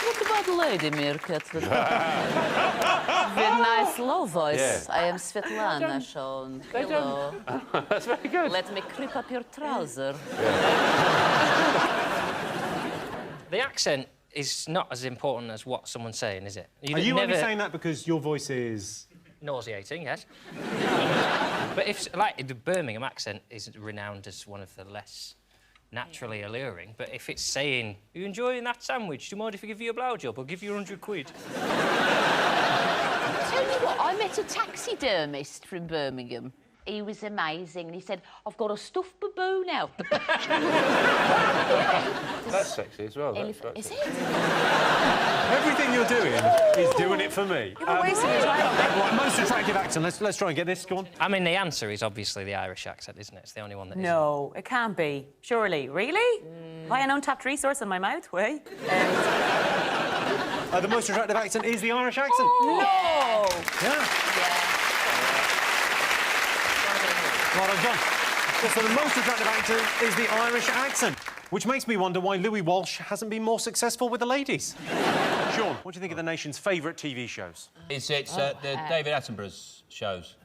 What about lady meerkat with very nice low voice? Yeah. I am Svetlana Sean. Hello. That's very good. Let me creep up your trouser. The accent is not as important as what someone's saying, is it? Are you only saying that because your voice is... nauseating, yes. But if, like, the Birmingham accent is renowned as one of the less naturally alluring, but if it's saying, are you enjoying that sandwich? Do you mind if I give you a blowjob? I'll give you 100 quid. Tell you what, I met a taxidermist from Birmingham. He was amazing, and he said, I've got a stuffed baboon now. That's sexy as well. Is it? Everything you're doing is doing it for me. You're wasting your time. Right, most attractive accent. Let's try and get this. Go on. I mean, the answer is obviously the Irish accent, isn't it? It's the only one that isn't. No, it can't be. Surely. Really? Have I an untapped resource in my mouth? Wait. The most attractive accent is the Irish accent. No! Yeah. Well done. So the most attractive accent is the Irish accent, which makes me wonder why Louis Walsh hasn't been more successful with the ladies. Sean, what do you think of the nation's favourite TV shows? It's the David Attenborough's shows.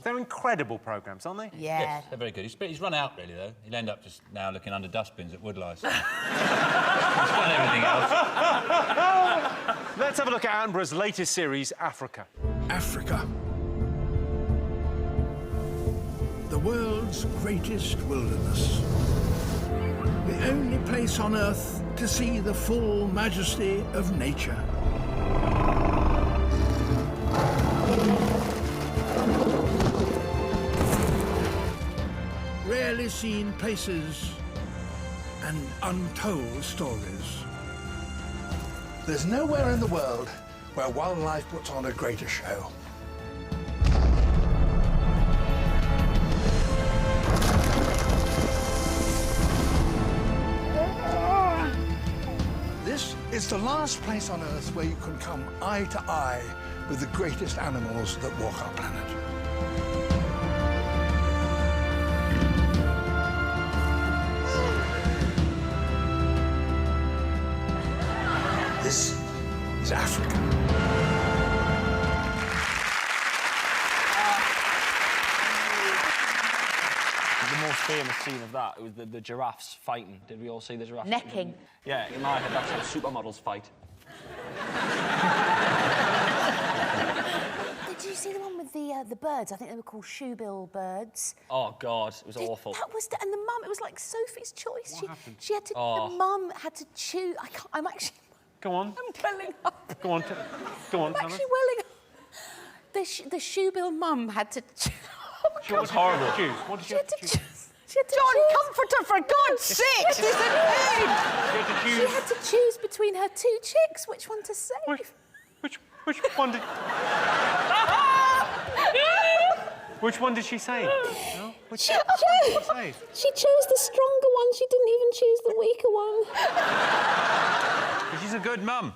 They're incredible programmes, aren't they? Yes, they're very good. He's run out, really, though. He'll end up just now looking under dustbins at woodlice. He's done everything else. Let's have a look at Attenborough's latest series, Africa. Africa. The world's greatest wilderness. The only place on Earth to see the full majesty of nature. Rarely seen places and untold stories. There's nowhere in the world where wildlife puts on a greater show. This is the last place on Earth where you can come eye to eye with the greatest animals that walk our planet. This is Africa. The most famous scene of that was the giraffes fighting. Did we all see the giraffes? Necking. Yeah, in my head, that's how supermodels fight. Did you see the one with the birds? I think they were called shoebill birds. Oh, God, it was awful. That was and the mum. It was like Sophie's choice. What happened? She had to. Oh. The mum had to choose. I'm actually. Go on. I'm welling up. Go on. Go on. I'm actually welling up. The shoebill mum had to. She was horrible. What did she have to choose? She had to John, choose. comforter, for God's sake! She had to choose between her two chicks. Which one to save? Which one did? Which one did she save? No? Which She one did she save? She chose the stronger one. She didn't even choose the weaker one. She's a good mum.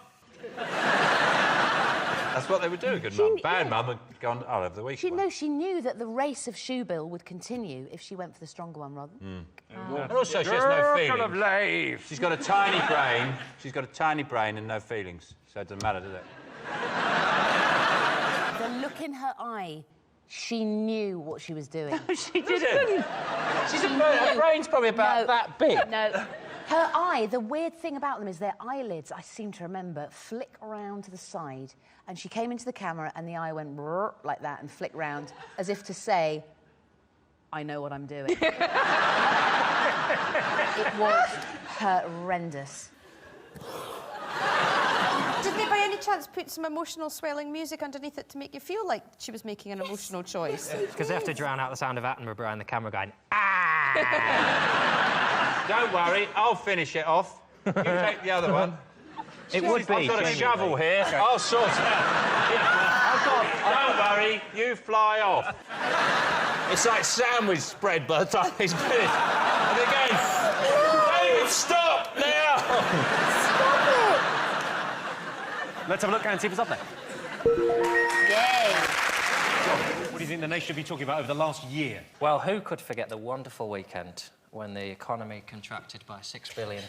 That's what they would do, a good mum. Bad mum would go on, I'll have the weak one. She knew that the race of shoebill would continue if she went for the stronger one, rather. And also, she has no feelings. She's got a tiny brain. She's got a tiny brain and no feelings, so it doesn't matter, does it? The look in her eye, she knew what she was doing. No, she didn't. Her brain's probably about that big. No. Her eye, the weird thing about them is their eyelids, I seem to remember, flick around to the side, and she came into the camera and the eye went brrr, like that and flicked round, as if to say, I know what I'm doing. It was horrendous. Did they by any chance put some emotional swelling music underneath it to make you feel like she was making an emotional choice? Because they have to drown out the sound of Attenborough behind the camera going, Don't worry, I'll finish it off. You take the other one. It would be. I've got a genuinely. shovel here. Okay. I'll sort it out. Don't worry, you fly off. It's like sandwich spread by the time he's finished. And they're going, David, stop now! Let's have a look and see if it's up there. Yay! What do you think the nation should be talking about over the last year? Well, who could forget the wonderful weekend when the economy contracted by £6 billion?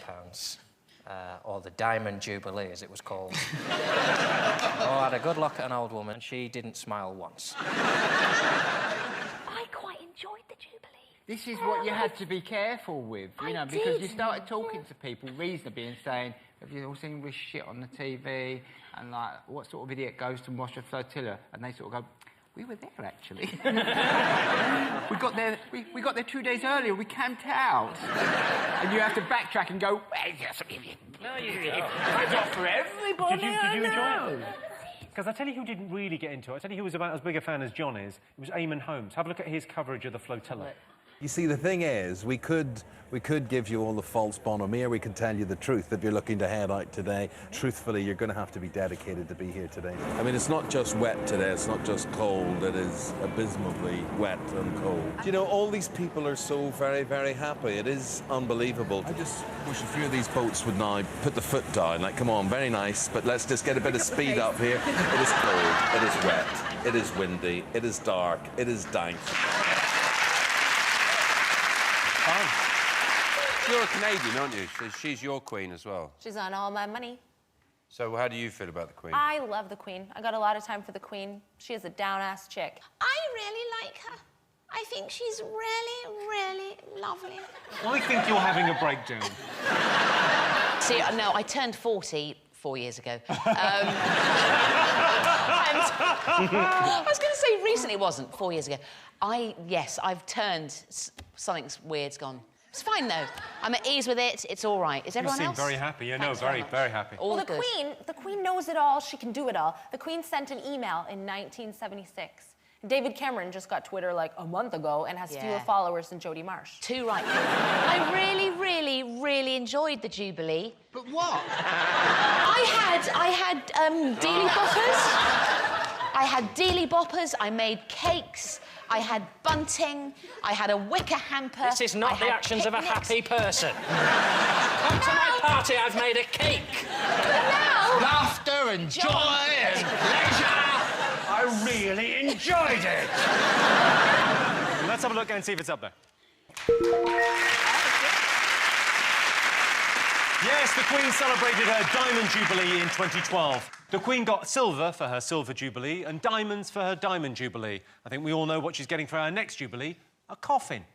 Or the Diamond Jubilee, as it was called. Oh, I had a good look at an old woman. She didn't smile once. I quite enjoyed the Jubilee. This is what you had to be careful with, you know, because you started talking to people reasonably and saying, have you all seen this shit on the TV? And, like, what sort of idiot goes to watch a flotilla? And they sort of go, we were there, actually. we got there 2 days earlier. We camped out. And you have to backtrack and go, it's not for everybody. Did you enjoy it? Because I tell you who didn't really get into it. I tell you who was about as big a fan as John is. It was Eamon Holmes. Have a look at his coverage of the flotilla. You see, the thing is, we could give you all the false bonhomie, we could tell you the truth if you're looking to head out today. Truthfully, you're going to have to be dedicated to be here today. I mean, it's not just wet today, it's not just cold, it is abysmally wet and cold. You know, all these people are so very, very happy. It is unbelievable. I just wish a few of these boats would now put the foot down, like, come on, very nice, but let's just get a bit of speed up here. It is cold, it is wet, it is windy, it is dark, it is dank. You're a Canadian, aren't you? So she's your queen as well. She's on all my money. So how do you feel about the queen? I love the Queen. I got a lot of time for the Queen. She is a down-ass chick. I really like her. I think she's really, really lovely. I think you're having a breakdown. See, no, I turned 40 4 years ago. And I was going to say recently, it wasn't 4 years ago. Yes, I've turned. Something's weird's gone. It's fine though. I'm at ease with it. It's all right. Is everyone You seem else? very happy. Yeah, Thanks no, very, very happy. Well, the Queen knows it all. She can do it all. The Queen sent an email in 1976. David Cameron just got Twitter like a month ago and has fewer followers than Jodie Marsh. Too right. I really, really, really enjoyed the Jubilee. But what? I had dealy boppers. I had dealy boppers. I made cakes. I had bunting. I had a wicker hamper. This is not the actions of a happy person. Come to my party, I've made a cake. Laughter and joy and pleasure. I really enjoyed it. Let's have a look and see if it's up there. Yes, the Queen celebrated her Diamond Jubilee in 2012. The Queen got silver for her Silver Jubilee and diamonds for her Diamond Jubilee. I think we all know what she's getting for her next Jubilee, a coffin.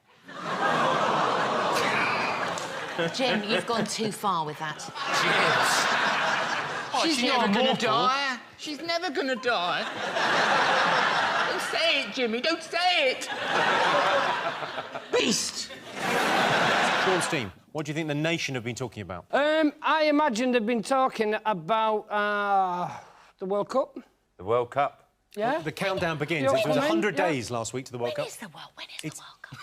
Jim, you've gone too far with that. She's never gonna die. She's never gonna die. Don't say it, Jimmy. Don't say it. Beast. Sean's team, what do you think the nation have been talking about? I imagine they've been talking about the World Cup. The World Cup? Yeah. The countdown begins. You know It was what I mean? 100 days last week to the World Cup. When is the World Cup?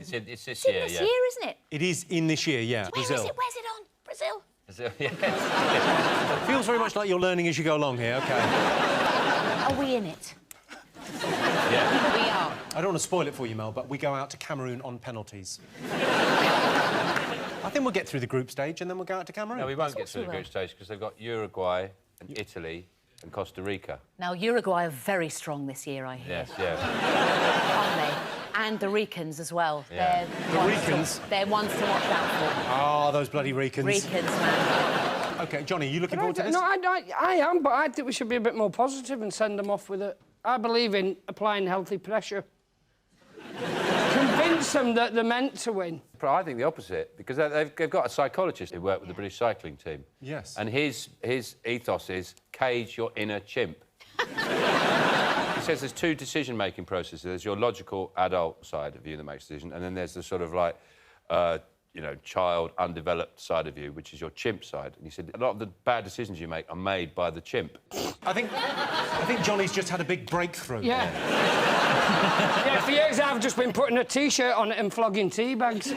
It's this It's year, in this yeah. year, isn't it? It is in this year, yeah. Where is Brazil. it? Where's it on? Brazil? Yeah. Feels very much like you're learning as you go along here, OK. Are we in it? Yeah. We are. I don't want to spoil it for you, Mel, but we go out to Cameroon on penalties. I think we'll get through the group stage and then we'll go out to Cameroon. No, we won't get through the group stage because they've got Uruguay and Italy and Costa Rica. Now, Uruguay are very strong this year, I hear. Yes, yeah. Aren't they? And the Ricans as well. Yeah. They're ones to watch out for. Oh, those bloody Ricans. Ricans, man. OK, Johnny, you looking forward to this? No, I am, but I think we should be a bit more positive and send them off with it. I believe in applying healthy pressure. Convince them that they're meant to win. I think the opposite, because they've got a psychologist who worked with the British cycling team. Yes. And his ethos is cage your inner chimp. He says there's two decision-making processes. There's your logical adult side of you that makes a decision, and then there's the sort of like, you know, child, undeveloped side of you, which is your chimp side. And he said a lot of the bad decisions you make are made by the chimp. I think Johnny's just had a big breakthrough. Yeah. Yeah, for years I've just been putting a T-shirt on it and flogging tea bags.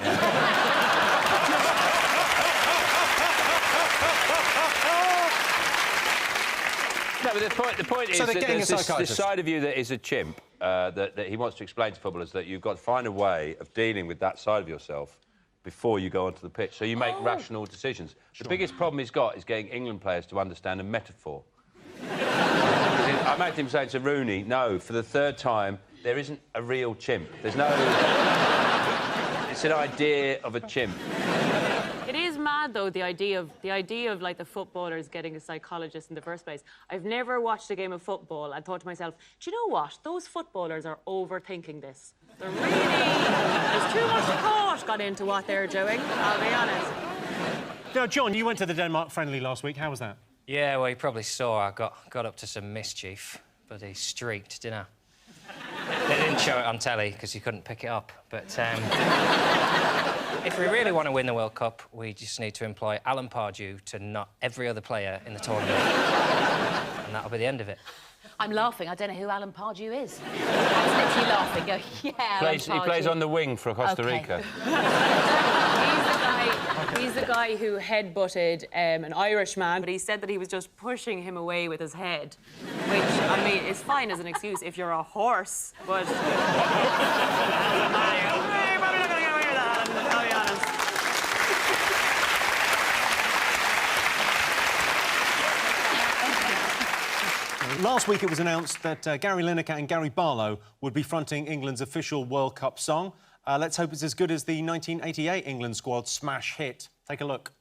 but the point is So they're that getting there's a this psychiatrist. side of you that is a chimp that he wants to explain to footballers that you've got to find a way of dealing with that side of yourself before you go onto the pitch, so you make rational decisions. The biggest problem he's got is getting England players to understand a metaphor. I imagine him saying to Rooney, no, for the third time, there isn't a real chimp. There's no... It's an idea of a chimp. It is mad, though, the idea of like the footballers getting a psychologist in the first place. I've never watched a game of football and thought to myself, do you know what? Those footballers are overthinking this. They're really... There's too much thought got into what they're doing, I'll be honest. Now, John, you went to the Denmark friendly last week. How was that? Yeah, well, you probably saw I got up to some mischief, but he streaked, didn't I? They didn't show it on telly because you couldn't pick it up, but if we really want to win the World Cup, we just need to employ Alan Pardew to knot every other player in the tournament. And that'll be the end of it. I'm laughing. I don't know who Alan Pardew is. I was literally laughing, going, yeah, Alan Pardew. He plays on the wing for Costa Rica. He's the guy who headbutted an Irish man, but he said that he was just pushing him away with his head, which, I mean, is fine as an excuse if you're a horse, but... I'll be honest. Last week it was announced that Gary Lineker and Gary Barlow would be fronting England's official World Cup song. Let's hope it's as good as the 1988 England squad smash hit. Take a look.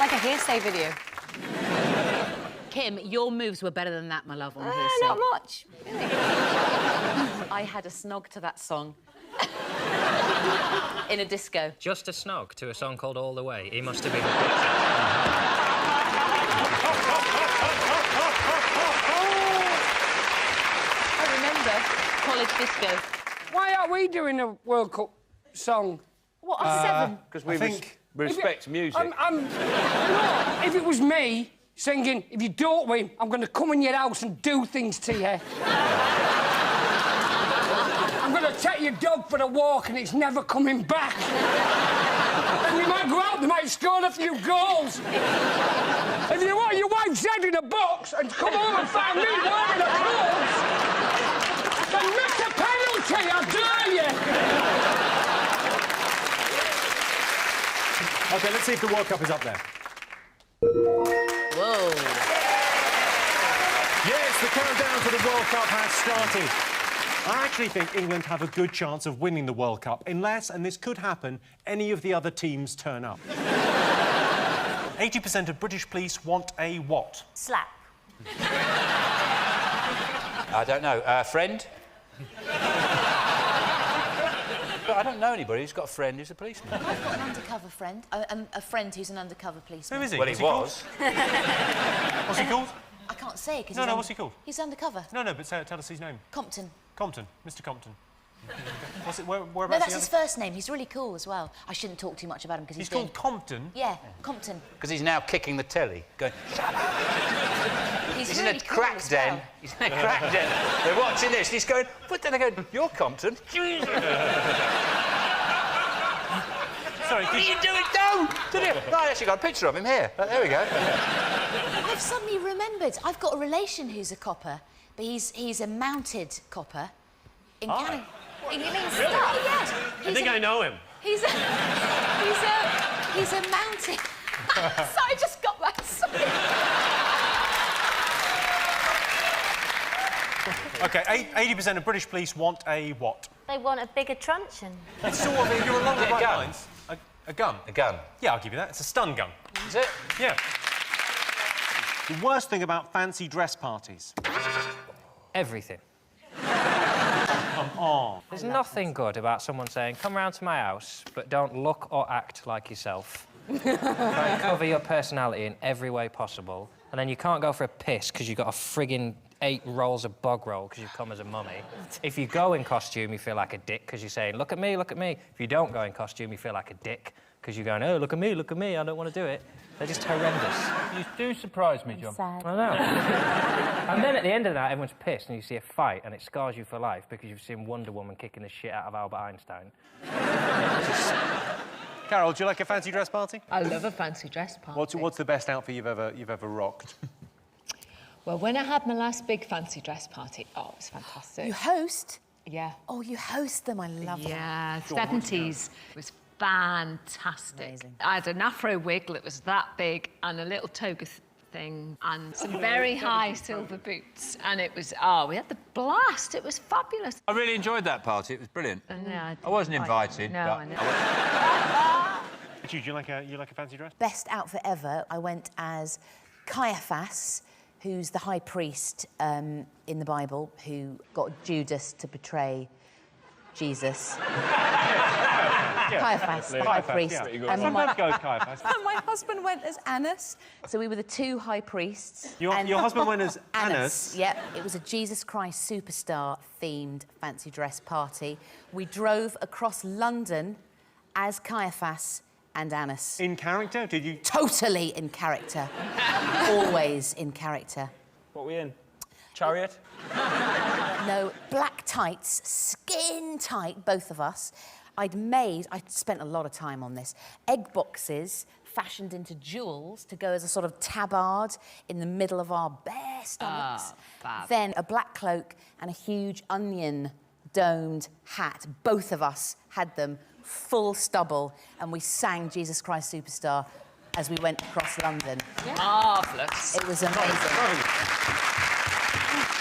Like a Hearsay video. Kim, your moves were better than that, my love, on Hearsay. Not much. Really. I had a snog to that song. In a disco. Just a snog to a song called All the Way. He must have been... I remember college disco. Why aren't we doing a World Cup song? What, a seven? Because we respect music. You know, if it was me singing, if you don't win, I'm going to come in your house and do things to you. I'm going to take your dog for a walk and it's never coming back. And we might go out, they might score a few goals. If you want your wife's head in a box and come home and find me wearing a clothes, then miss a penalty, I dare you! OK, let's see if the World Cup is up there. Whoa. Yes, the countdown to the World Cup has started. I actually think England have a good chance of winning the World Cup, unless, and this could happen, any of the other teams turn up. 80% of British police want a what? Slap. I don't know. Friend? But I don't know anybody who's got a friend who's a policeman. I've got an undercover friend. A friend who's an undercover policeman. Who is he? Well, he was. What's he called? I can't say because No, what's he called? He's undercover. No, but tell us his name. Compton. Compton. Mr. Compton. What's it? Whereabouts? No, that's his first name. He's really cool as well. I shouldn't talk too much about him because He's called Compton? Yeah, Compton. Because he's now kicking the telly, going, shut up! He's really in a cool crack as den. well. He's in a crack den. They're watching this, and he's going, but then they go, you're Compton. Sorry, what are you doing? No! I actually got a picture of him here. There we go. I've suddenly remembered. I've got a relation who's a copper, but he's a mounted copper in Canada. Really? Yeah. I think I know him. He's a mounted. Sorry, I just got that. Sorry. OK, 80% of British police want a what? They want a bigger truncheon. It's sort of, you're along the right lines. A gun? A gun. Yeah, I'll give you that. It's a stun gun. Is it? Yeah. The worst thing about fancy dress parties? Everything. Come on. There's nothing good about someone saying, come round to my house, but don't look or act like yourself. Try and cover your personality in every way possible, and then you can't go for a piss because you've got a friggin' 8 rolls of bog roll because you've come as a mummy. If you go in costume, you feel like a dick because you're saying, look at me, look at me. If you don't go in costume, you feel like a dick because you're going, oh, look at me, I don't want to do it. They're just horrendous. You do surprise me, John. I know. And then at the end of that, everyone's pissed and you see a fight and it scars you for life because you've seen Wonder Woman kicking the shit out of Albert Einstein. Carol, do you like a fancy dress party? I love a fancy dress party. What's the best outfit you've ever rocked? Well, when I had my last big fancy dress party, oh, it was fantastic. You host? Yeah. Oh, you host them. I love that. Yeah, 70s. It was fantastic. Amazing. I had an afro wig that was that big and a little toga thing and some very high silver boots. And it was, oh, we had the blast. It was fabulous. I really enjoyed that party. It was brilliant. I wasn't invited. No, but I know. Do you like a fancy dress? Best outfit ever. I went as Caiaphas, who's the high priest in the Bible, who got Judas to betray Jesus. Caiaphas, the high priest. Yeah. Sometimes goes Caiaphas. And my husband went as Annas. So we were the 2 high priests. Your husband went as Annas? Yep. It was a Jesus Christ Superstar-themed fancy dress party. We drove across London as Caiaphas and Annas. In character? Did you...? Totally in character. Always in character. What were we in? Chariot? No, black tights, skin tight, both of us. I spent a lot of time on this, egg boxes fashioned into jewels to go as a sort of tabard in the middle of our bare stomachs. Fab. Then a black cloak and a huge onion-domed hat. Both of us had them, full stubble, and we sang Jesus Christ Superstar as we went across London. Yeah. Marvellous. It was amazing.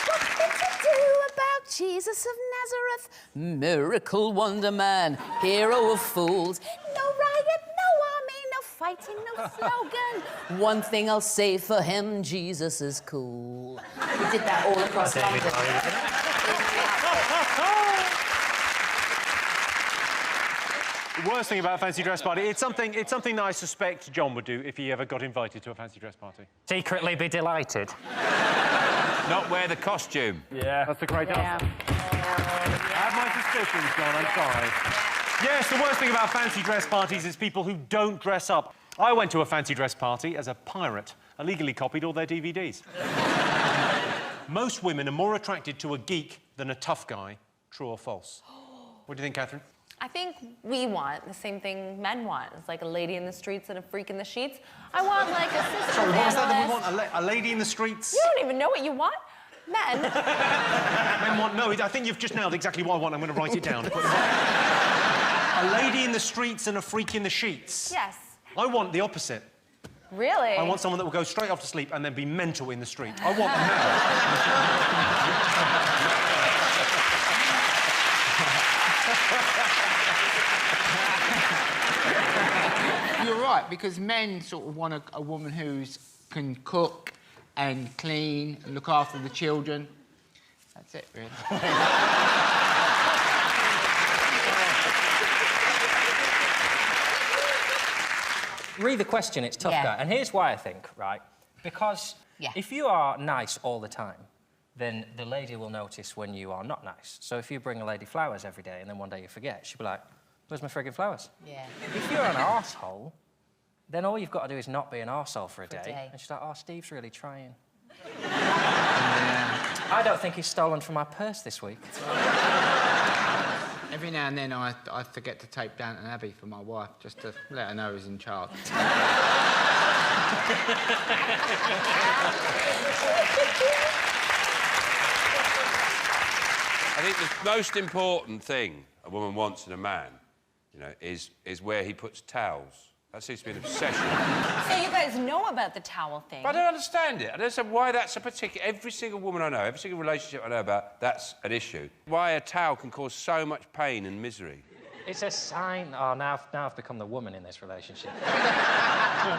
What did you do about Jesus of Nazareth? Miracle wonder man, hero of fools. No riot, no army, no fighting, no slogan. One thing I'll say for him, Jesus is cool. We did that all across London. The worst thing about a fancy dress party, it's something that I suspect John would do if he ever got invited to a fancy dress party. Secretly be delighted. Not wear the costume. Yeah. That's the great answer. I have my suspicions, John, I'm sorry. Yes, the worst thing about fancy dress parties is people who don't dress up. I went to a fancy dress party as a pirate, illegally copied all their DVDs. Most women are more attracted to a geek than a tough guy. True or false? What do you think, Catherine? I think we want the same thing men want. It's like a lady in the streets and a freak in the sheets. I want, like, a sister. Sorry, what was that we want? A lady in the streets? You don't even know what you want. Men. Men want... No, I think you've just nailed exactly what I want. I'm going to write it down. A lady in the streets and a freak in the sheets. Yes. I want the opposite. Really? I want someone that will go straight off to sleep and then be mental in the street. I want You're right, because men sort of want a woman who can cook and clean and look after the children. That's it, really. Read the question, it's tough, guy. And here's why I think, right? Because if you are nice all the time, then the lady will notice when you are not nice. So if you bring a lady flowers every day and then one day you forget, she'll be like, where's my friggin' flowers? Yeah. If you're an arsehole, then all you've got to do is not be an arsehole for a day. And she's like, oh, Steve's really trying. I don't think he's stolen from my purse this week. Every now and then I forget to tape Downton Abbey for my wife, just to let her know who's in charge. I think the most important thing a woman wants in a man, you know, is where he puts towels. That seems to be an obsession. So you guys know about the towel thing. But I don't understand it. I don't understand why that's a particular... Every single woman I know, every single relationship I know about, that's an issue. Why a towel can cause so much pain and misery. It's a sign. Oh, now I've become the woman in this relationship.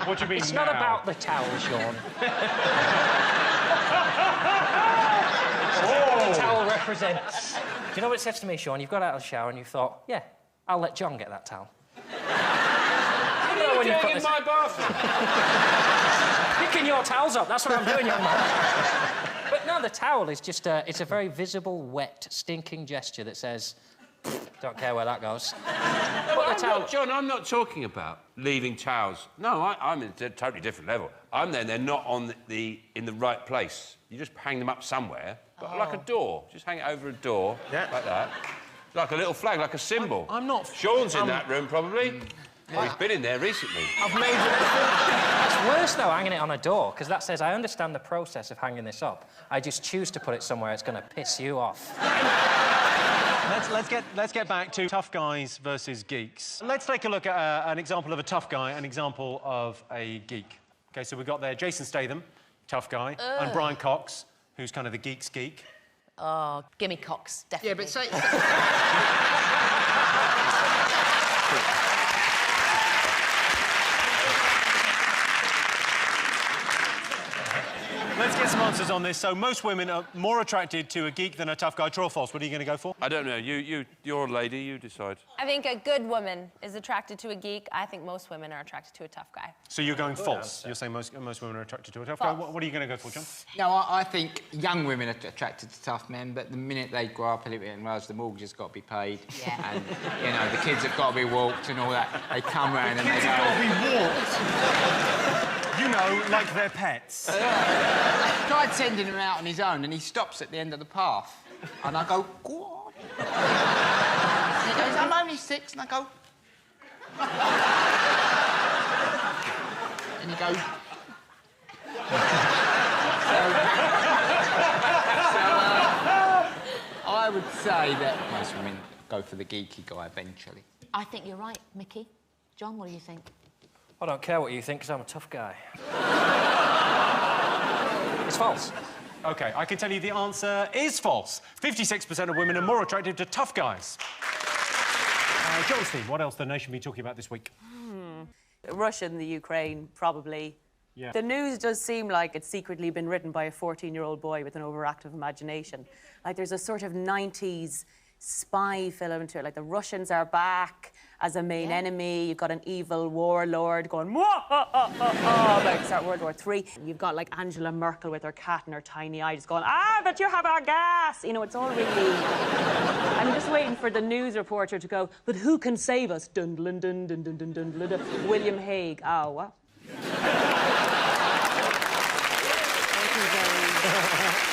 What do you mean It's now? not about the towel, Sean. The towel represents. Do you know what it says to me, Sean? You've got out of the shower and you thought, yeah, I'll let John get that towel. What are you doing in my bathroom? Picking your towels up, that's what I'm doing, young man. But no, the towel is just it's a very visible, wet, stinking gesture that says, don't care where that goes. John, I'm not talking about leaving towels. No, I'm at a totally different level. I'm there, they're not in the right place. You just hang them up somewhere, but like a door. Just hang it over a door, like that. Like a little flag, like a symbol. I'm not... Sean's in that room, probably. Oh, he's been in there recently. I've made it. It's worse, though, hanging it on a door, because that says, I understand the process of hanging this up. I just choose to put it somewhere it's going to piss you off. Let's get back to tough guys versus geeks. Let's take a look at an example of a tough guy, an example of a geek. OK, so we've got there Jason Statham, tough guy, and Brian Cox, who's kind of the geek's geek. Oh, gimme Cox, definitely. Yeah, but say... Let's get some answers on this. So most women are more attracted to a geek than a tough guy. True or false? What are you going to go for? I don't know. You're a lady. You decide. I think a good woman is attracted to a geek. I think most women are attracted to a tough guy. So you're going false? You're saying most women are attracted to a tough guy? What are you going to go for, John? No, I think young women are attracted to tough men, but the minute they grow up a little bit and realise the mortgage has got to be paid, and, you know, the kids have got to be walked and all that, they come round and they go... got to be walked? You know, like their pets. Tried sending him out on his own, and he stops at the end of the path. And I go, go on. And he goes, I'm only 6, and I go... And he goes... I would say that most women go for the geeky guy eventually. I think you're right, Mickey. John, what do you think? I don't care what you think, because I'm a tough guy. It's false. OK, I can tell you the answer is false. 56% of women are more attracted to tough guys. John Steve, what else the nation be talking about this week? Russia and the Ukraine, probably. Yeah. The news does seem like it's secretly been written by a 14-year-old boy with an overactive imagination. Like, there's a sort of 90s spy film to it, like the Russians are back as a main enemy. You've got an evil warlord going, like start World War III. You've got like Angela Merkel with her cat and her tiny eye just going, but you have our gas. You know, it's all really... I'm just waiting for the news reporter to go, but who can save us? Dun dun dun dun dun dun dun dun. William Hague. Oh, what? Thank you very much.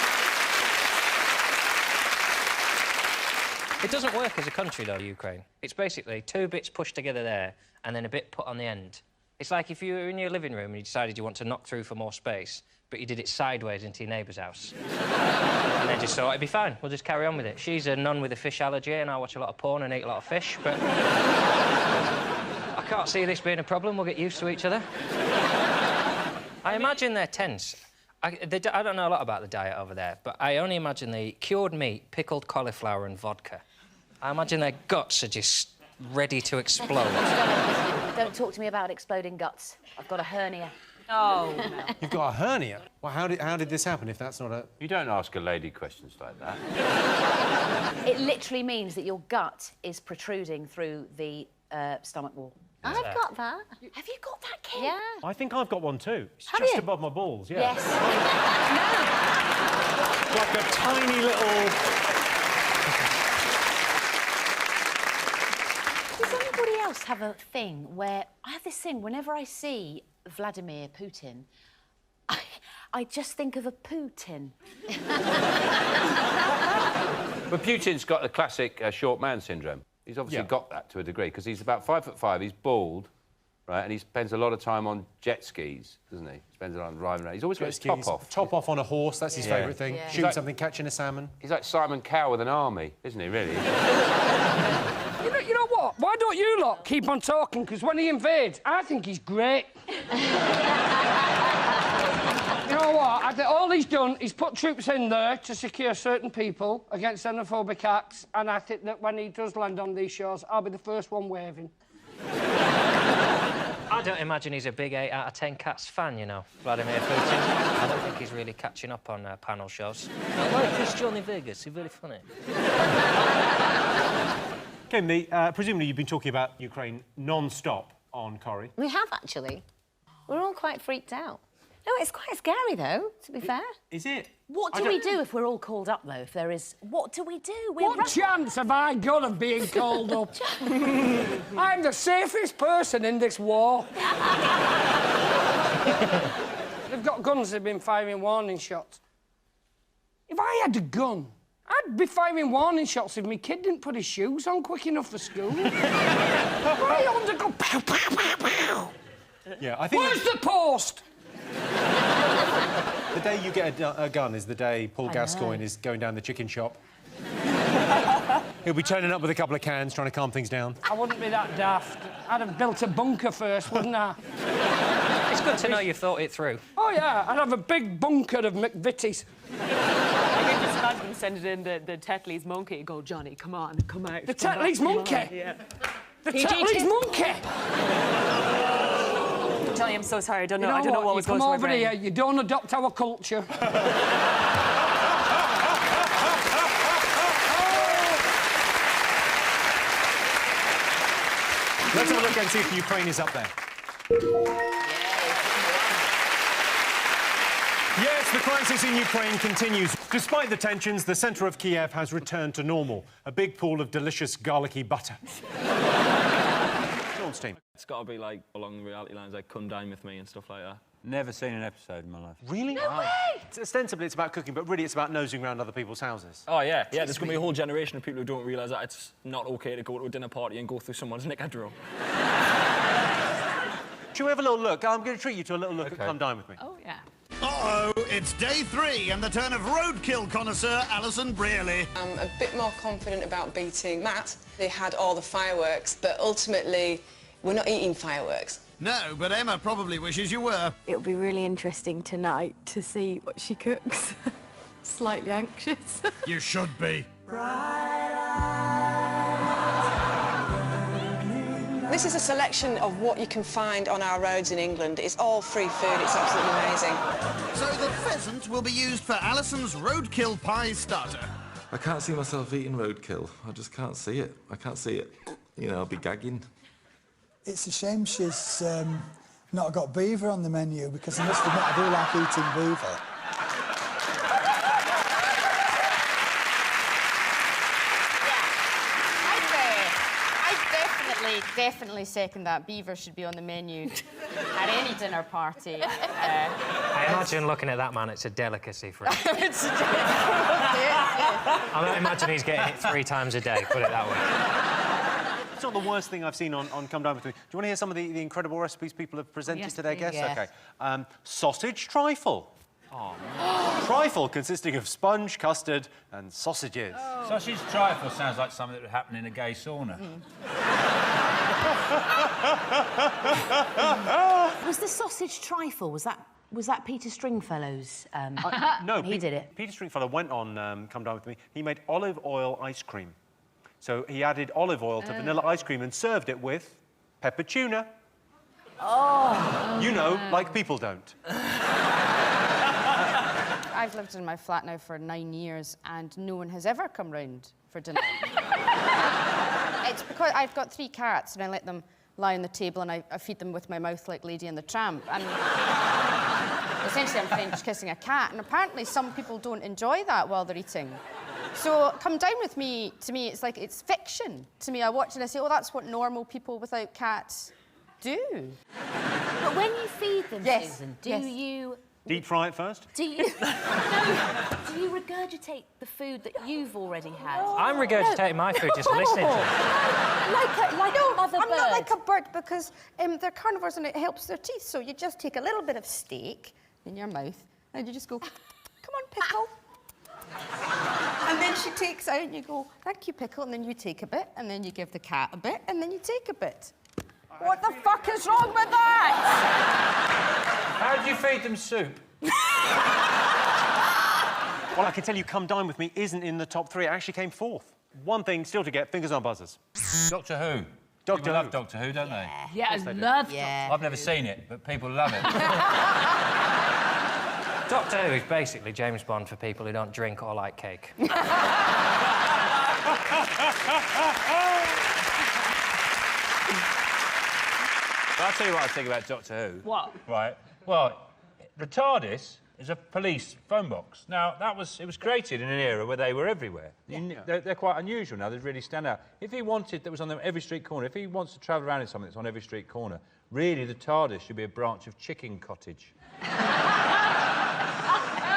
It doesn't work as a country, though, Ukraine. It's basically 2 bits pushed together there and then a bit put on the end. It's like if you were in your living room and you decided you want to knock through for more space, but you did it sideways into your neighbour's house. And they just thought, it'd be fine, we'll just carry on with it. She's a nun with a fish allergy and I watch a lot of porn and eat a lot of fish, but... I can't see this being a problem, we'll get used to each other. I imagine they're tense. I don't know a lot about the diet over there, but I only imagine they eat cured meat, pickled cauliflower and vodka. I imagine their guts are just ready to explode. Don't talk to me about exploding guts. I've got a hernia. Oh, no. You've got a hernia? Well, how did this happen if that's not a... You don't ask a lady questions like that. It literally means that your gut is protruding through the stomach wall. I've got that. Have you got that, Kim? Yeah. I think I've got one too. It's Have just you? above my balls, yeah. Yes. Like a tiny little... Does anybody else have a thing where... I have this thing, whenever I see Vladimir Putin, I just think of a Putin. But Putin's got the classic short man syndrome. He's obviously got that to a degree, because he's about 5'5", he's bald, right, and he spends a lot of time on jet skis, doesn't he? Spends a lot of driving around. He's always got his top off. Top off on a horse, that's his favourite thing. Yeah. Shooting something, catching a salmon. He's like Simon Cowell with an army, isn't he, really? You know what? Why don't you lot keep on talking? Because when he invades, I think he's great. You know what? All he's done is put troops in there to secure certain people against xenophobic acts, and I think that when he does land on these shores, I'll be the first one waving. I don't imagine he's a big 8 out of 10 Cats fan, you know, Vladimir Putin. I don't think he's really catching up on panel shows. I like this Johnny Vegas, he's very funny. Kim, presumably you've been talking about Ukraine non-stop on Corrie. We have, actually. We're all quite freaked out. No, it's quite scary, though, to be fair. Is it? What do we do if we're all called up, though? If there is... What do we do? What chance have I got of being called up? I'm the safest person in this war. They've got guns, they've been firing warning shots. If I had a gun, I'd be firing warning shots if my kid didn't put his shoes on quick enough for school. Why on to go pow, pow, pow, pow? Yeah, I think... Where's the post? The day you get a gun is the day Paul Gascoigne is going down the chicken shop. He'll be turning up with a couple of cans, trying to calm things down. I wouldn't be that daft. I'd have built a bunker first, wouldn't I? It's good to know you've thought it through. Oh, yeah, I'd have a big bunker of McVitie's. I can just imagine them sending in the Tetley's monkey and go, Johnny, come on, come out. The Tetley's monkey? Yeah. The Tetley's monkey? Johnny, I'm so sorry. I don't know what was going on. through my Come over brain. here. You don't adopt our culture. Let's have a look and see if Ukraine is up there. Yes, the crisis in Ukraine continues. Despite the tensions, the centre of Kiev has returned to normal. A big pool of delicious garlicky butter. Sean's team. It's got to be, like, along the reality lines, like, come dine with me and stuff like that. Never seen an episode in my life. Really? No way! Ostensibly, it's about cooking, but really it's about nosing around other people's houses. Oh, yeah. Yeah, there's going to be a whole generation of people who don't realise that it's not OK to go to a dinner party and go through someone's knicker drawer. Shall we have a little look? I'm going to treat you to a little look at Come Dine With Me. Oh, yeah. Uh-oh, it's day 3 and the turn of roadkill connoisseur Alison Brearley. I'm a bit more confident about beating Matt. They had all the fireworks, but ultimately, we're not eating fireworks. No, but Emma probably wishes you were. It'll be really interesting tonight to see what she cooks. Slightly anxious. You should be. This is a selection of what you can find on our roads in England. It's all free food. It's absolutely amazing. So the pheasant will be used for Alison's roadkill pie starter. I can't see myself eating roadkill. I just can't see it. I can't see it. You know, I'll be gagging. It's a shame she's not got beaver on the menu, because I must admit I do like eating beaver. Definitely second that. Beaver should be on the menu at any dinner party. I imagine looking at that man, it's a delicacy for him. It's a I don't imagine he's getting it 3 times a day, put it that way. It's not the worst thing I've seen on Come Dine With Me. Do you want to hear some of the incredible recipes people have presented to their guests? Yes. OK. Sausage trifle. Oh, trifle consisting of sponge, custard and sausages. Oh. Sausage trifle sounds like something that would happen in a gay sauna. Was the sausage trifle, was that Peter Stringfellow's? No, he did it. Peter Stringfellow went on Come Dine With Me. He made olive oil ice cream. So he added olive oil to vanilla ice cream and served it with pepper tuna. Oh. You know, like people don't. I've lived in my flat now for 9 years and no one has ever come round for dinner. It's because I've got 3 cats and I let them lie on the table and I feed them with my mouth like Lady and the Tramp. And essentially I'm French kissing a cat, and apparently some people don't enjoy that while they're eating. So Come Dine With Me, to me, it's like, it's fiction. To me, I watch and I say, oh, that's what normal people without cats do. But when you feed them, Susan, do you... Deep fry it first? Do you... no, do you regurgitate the food that you've already had? I'm regurgitating my food just listening to it. Like a mother bird. I'm not like a bird because they're carnivores and it helps their teeth. So you just take a little bit of steak in your mouth and you just go, come on, Pickle. And then she takes out and you go, thank you, Pickle. And then you take a bit and then you give the cat a bit and then you take a bit. What the fuck is wrong with that? How do you feed them soup? Well, I can tell you Come Dine With Me isn't in the top 3. It actually came 4th. One thing still to get, fingers on buzzers. Doctor Who. Doctor People Who. love Doctor Who, don't they? Yeah, I love I've never seen it, but people love it. Doctor Who is basically James Bond for people who don't drink or like cake. I'll tell you what I think about Doctor Who. What? Right. Well, the TARDIS is a police phone box. Now, it was created in an era where they were everywhere. They're quite unusual now. They really stand out. If he wanted, that was on every street corner. If he wants to travel around in something that's on every street corner, really, the TARDIS should be a branch of Chicken Cottage.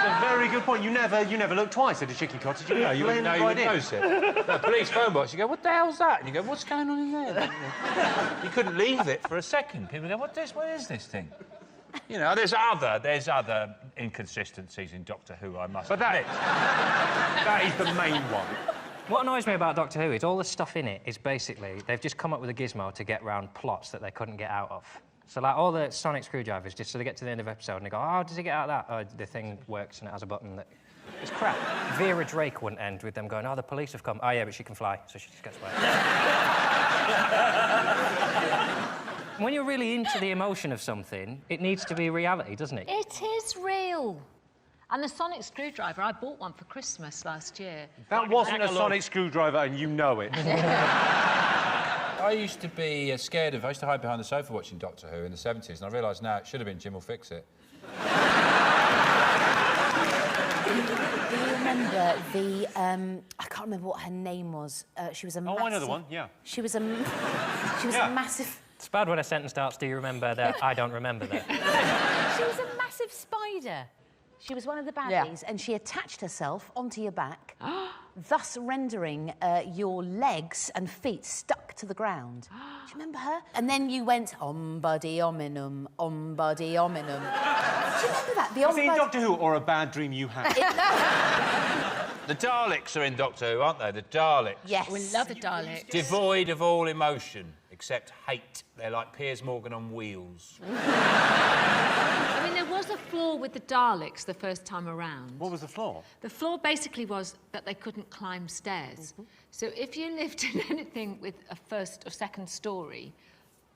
That's a very good point. You never look twice at a chicken cottage. You wouldn't notice it. The police phone box, you go, what the hell's that? And you go, what's going on in there? You couldn't leave it for a second. People go, what is this thing? You know, there's other inconsistencies in Doctor Who, I must admit. That is the main one. What annoys me about Doctor Who is all the stuff in it is basically they've just come up with a gizmo to get round plots that they couldn't get out of. So, like, all the sonic screwdrivers, just so they get to the end of the episode and they go, oh, how does he get out of that? Oh, the thing works and it has a button that... It's crap. Vera Drake wouldn't end with them going, oh, the police have come. Oh, yeah, but she can fly, so she just gets away. When you're really into the emotion of something, it needs to be reality, doesn't it? It is real. And the sonic screwdriver, I bought one for Christmas last year. That wasn't a sonic screwdriver, and you know it. I used to be scared of... I used to hide behind the sofa watching Doctor Who in the 70s, and I realise now it should have been Jim Will Fix It. Do you remember the... I can't remember what her name was. She was a massive... Oh, I know the one, yeah. She was a massive... It's bad when a sentence starts, do you remember that? I don't remember that. She was a massive spider. She was one of the baddies, and she attached herself onto your back, thus rendering your legs and feet stuck to the ground. Do you remember her? And then you went, buddy ominum, buddy ominum. Do you remember that? Was it in Doctor Who or a bad dream you had? The Daleks are in Doctor Who, aren't they? The Daleks. Yes. We love the Daleks. Devoid of all emotion, except hate. They're like Piers Morgan on wheels. I mean, there was a flaw with the Daleks the first time around. What was the flaw? The flaw basically was that they couldn't climb stairs. So if you lived in anything with a first or second story,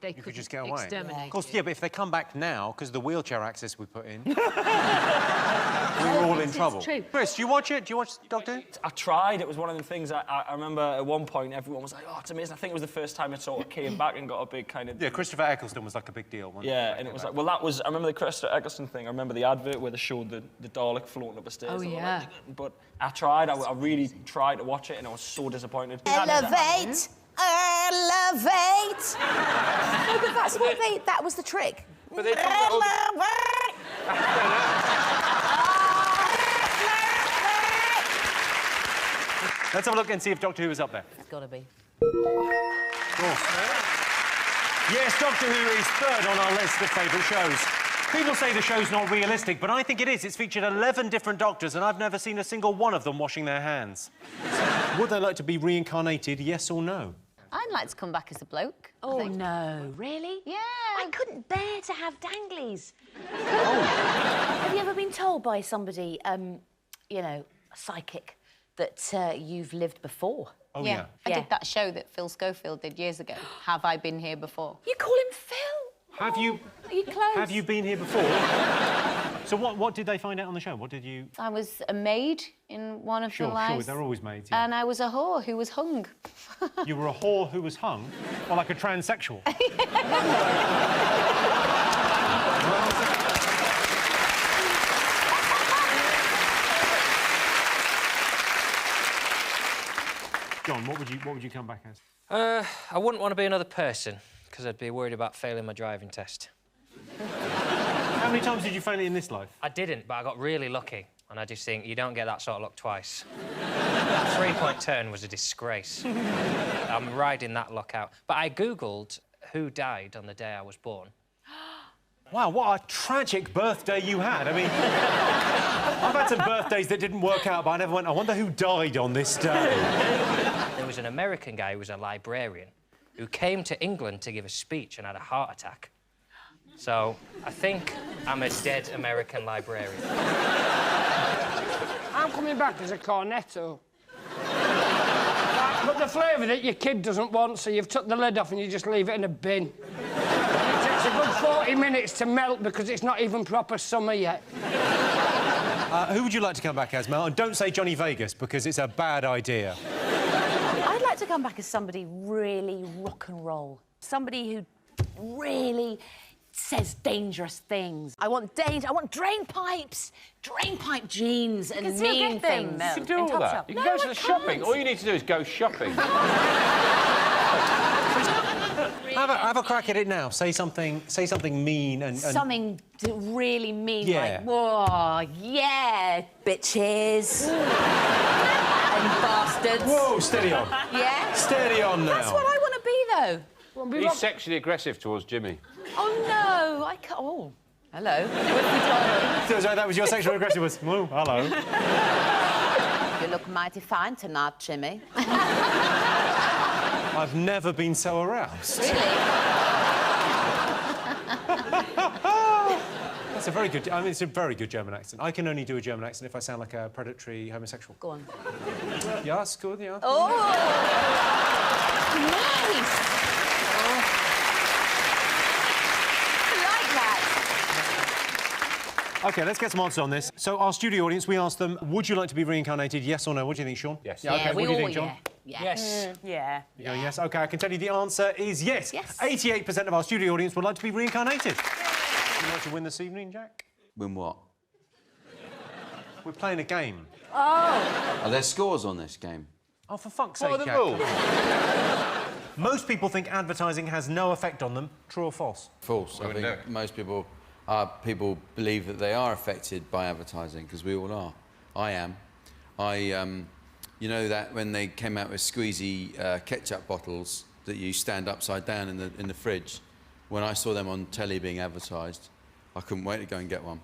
they could just get away. Exterminate Of course, you. yeah, but if they come back now, because of the wheelchair access we put in, we're all in trouble. True. Chris, do you watch it? Do you watch Doctor Who? I tried. It was one of the things I remember at one point everyone was like, oh, it's amazing. I think it was the first time it sort of came back and got a big kind of... Yeah, Christopher Eccleston was like a big deal. Yeah, and it was like, well, that was... I remember the Christopher Eccleston thing. I remember the advert where they showed the Dalek floating up the stairs. Oh, yeah. But I tried. I really tried to watch it and I was so disappointed. Elevate! Elevate! No, but that's what they... That was the trick. But they Let's have a look and see if Doctor Who is up there. It's got to be. Yes, Doctor Who is third on our list of favourite shows. People say the show's not realistic, but I think it is. It's featured 11 different doctors, and I've never seen a single one of them washing their hands. Would they like to be reincarnated, yes or no? I'd like to come back as a bloke. Oh, no. Really? Yeah. I couldn't bear to have danglies. Have you ever been told by somebody, you know, a psychic, that you've lived before? Oh, yeah. I did that show that Phil Schofield did years ago. Have I been here before? You call him Phil? Have you... Are you close? Have you been here before? So what did they find out on the show? What did you... I was a maid in one of the lives. Sure, they're always maids, yeah. And I was a whore who was hung. You were a whore who was hung? Or like a transsexual? John, what would you come back as? I wouldn't want to be another person, because I'd be worried about failing my driving test. How many times did you fail it in this life? I didn't, but I got really lucky. And I just think you don't get that sort of luck twice. That three-point turn was a disgrace. I'm riding that luck out. But I Googled who died on the day I was born. Wow, what a tragic birthday you had. I mean, I've had some birthdays that didn't work out, but I never went, I wonder who died on this day. There was an American guy who was a librarian who came to England to give a speech and had a heart attack. So I think I'm a dead American librarian. I'm coming back as a cornetto. But the flavour that your kid doesn't want, so you've took the lid off and you just leave it in a bin. It takes a good 40 minutes to melt because it's not even proper summer yet. Who would you like to come back as, Mel? And don't say Johnny Vegas, because it's a bad idea. I'd like to come back as somebody really rock and roll. Somebody who really says dangerous things. I want danger. I want drain pipes, drain pipe jeans, and mean things. You can do all that. You can go to the shopping. All you need to do is go shopping. Have a crack at it now. Say something mean and... Something really mean, Yeah. like, whoa, yeah, bitches. And bastards. Whoa, steady on. Yeah? Steady on now. That's what I want to be, though. He's sexually aggressive towards Jimmy. Oh, no, I can't... Oh, hello. So that was your sexual aggressiveness. Oh, hello. You look mighty fine tonight, Jimmy. I've never been so aroused. Really? That's a very good... I mean, it's a very good German accent. I can only do a German accent if I sound like a predatory homosexual. Go on. Yeah, it's good, yeah. Oh! Nice! OK, let's get some answers on this. So, our studio audience, we asked them, would you like to be reincarnated, yes or no? What do you think, Sean? Yes. Yeah, OK, what do you think, John? Yeah. Yes. Yeah. You go, yes. OK, I can tell you the answer is yes. 88% of our studio audience would like to be reincarnated. Would you like to win this evening, Jack? Win what? We're playing a game. Oh. Are there scores on this game? Oh, for fuck's sake, What are the Jack. rules? Most people think advertising has no effect on them. True or false? False. I think most people believe that they are affected by advertising, because we all are. I am. You know that when they came out with squeezy ketchup bottles that you stand upside down in the fridge, when I saw them on telly being advertised, I couldn't wait to go and get one.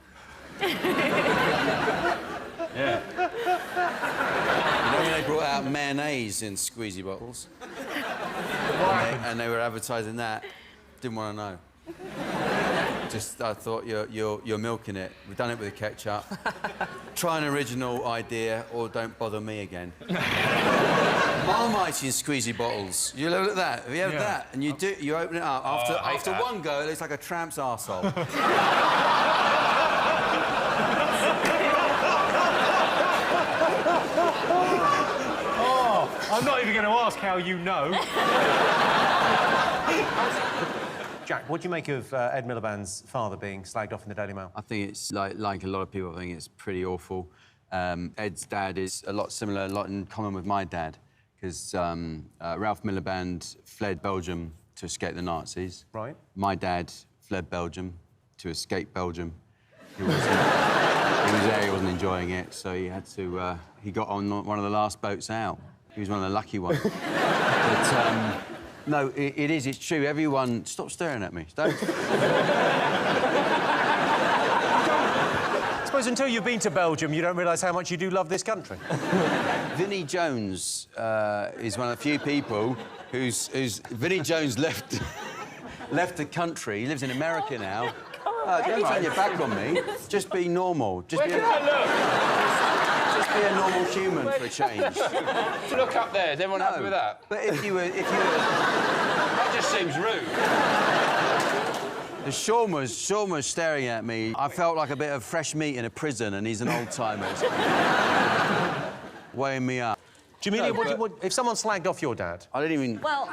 Yeah. You know when they brought out mayonnaise in squeezy bottles? And they were advertising that. Didn't want to know. I thought, you're milking it. We've done it with the ketchup. Try an original idea or don't bother me again. Marmite in squeezy bottles. You look at that. Have you had that? And you open it up. After one go, it looks like a tramp's arsehole. Oh, I'm not even going to ask how you know. Jack, what do you make of Ed Miliband's father being slagged off in the Daily Mail? I think it's like a lot of people. I think it's pretty awful. Ed's dad is a lot in common with my dad, because Ralph Miliband fled Belgium to escape the Nazis. Right. My dad fled Belgium to escape Belgium. He was there, he wasn't enjoying it, so he had to... he got on one of the last boats out. He was one of the lucky ones. But, no, it's true. Everyone... Stop staring at me. Don't... I suppose until you've been to Belgium, you don't realise how much you do love this country. Vinnie Jones is one of the few people who's Vinnie Jones left the country. He lives in America now. Don't turn your back on me. Just be normal. Just be a normal human for a change. Look up there. Is everyone happy with that? But if you were... That just seems rude. Sean was staring at me. I felt like a bit of fresh meat in a prison, and he's an old-timer. Weighing me up. Jamelia, if someone slagged off your dad... I didn't even... Well,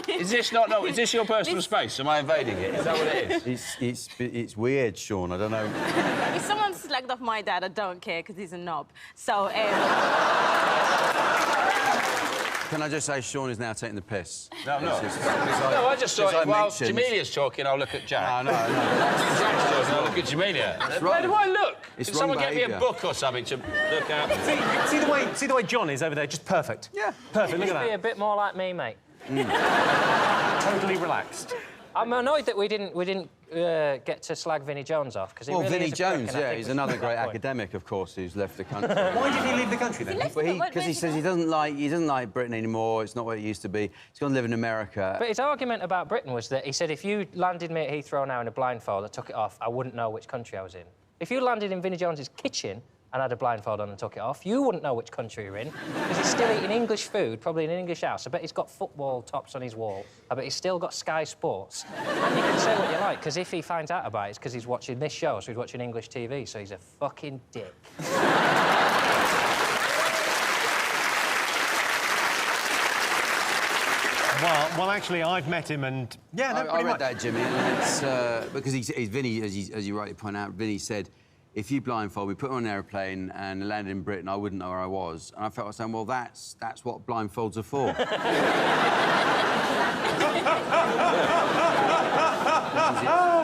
Is this your personal space? Am I invading it? Is that what it is? It's weird, Sean. I don't know. if someone slagged off my dad, I don't care, because he's a knob. So, Can I just say Sean is now taking the piss? No, I'm not. No, I just thought, while Jamelia's talking, I'll look at Jack. No. Jack's talking, I'll look at Jamelia. Where do I look? It's Can someone get me a behaviour. book or something to look at? See the way John is over there? Just perfect. Yeah. Perfect, look at Just be that. a bit more like me, mate. Totally relaxed. I'm annoyed that we didn't get to slag Vinnie Jones off because Well, really Vinnie is a prick, Jones, and I yeah, think he's we another should great make that point. academic, of course, who's left the country. Why did he leave the country then? Because he says he doesn't like Britain anymore. It's not what it used to be. He's gone to live in America. But his argument about Britain was that he said if you landed me at Heathrow now in a blindfold, I took it off, I wouldn't know which country I was in. If you landed in Vinnie Jones's kitchen and had a blindfold on and took it off, you wouldn't know which country you're in, because he's still eating English food, probably in an English house. I bet he's got football tops on his wall. I bet he's still got Sky Sports. And you can say what you like, because if he finds out about it, it's because he's watching this show, so he's watching English TV, so he's a fucking dick. Well, actually, I've met him, and yeah, no, I read that, Jimmy, and it's because he's Vinny, as you rightly point out, Vinny said, if you blindfold me, put me on an airplane and landed in Britain, I wouldn't know where I was. And I felt like saying, well, that's what blindfolds are for.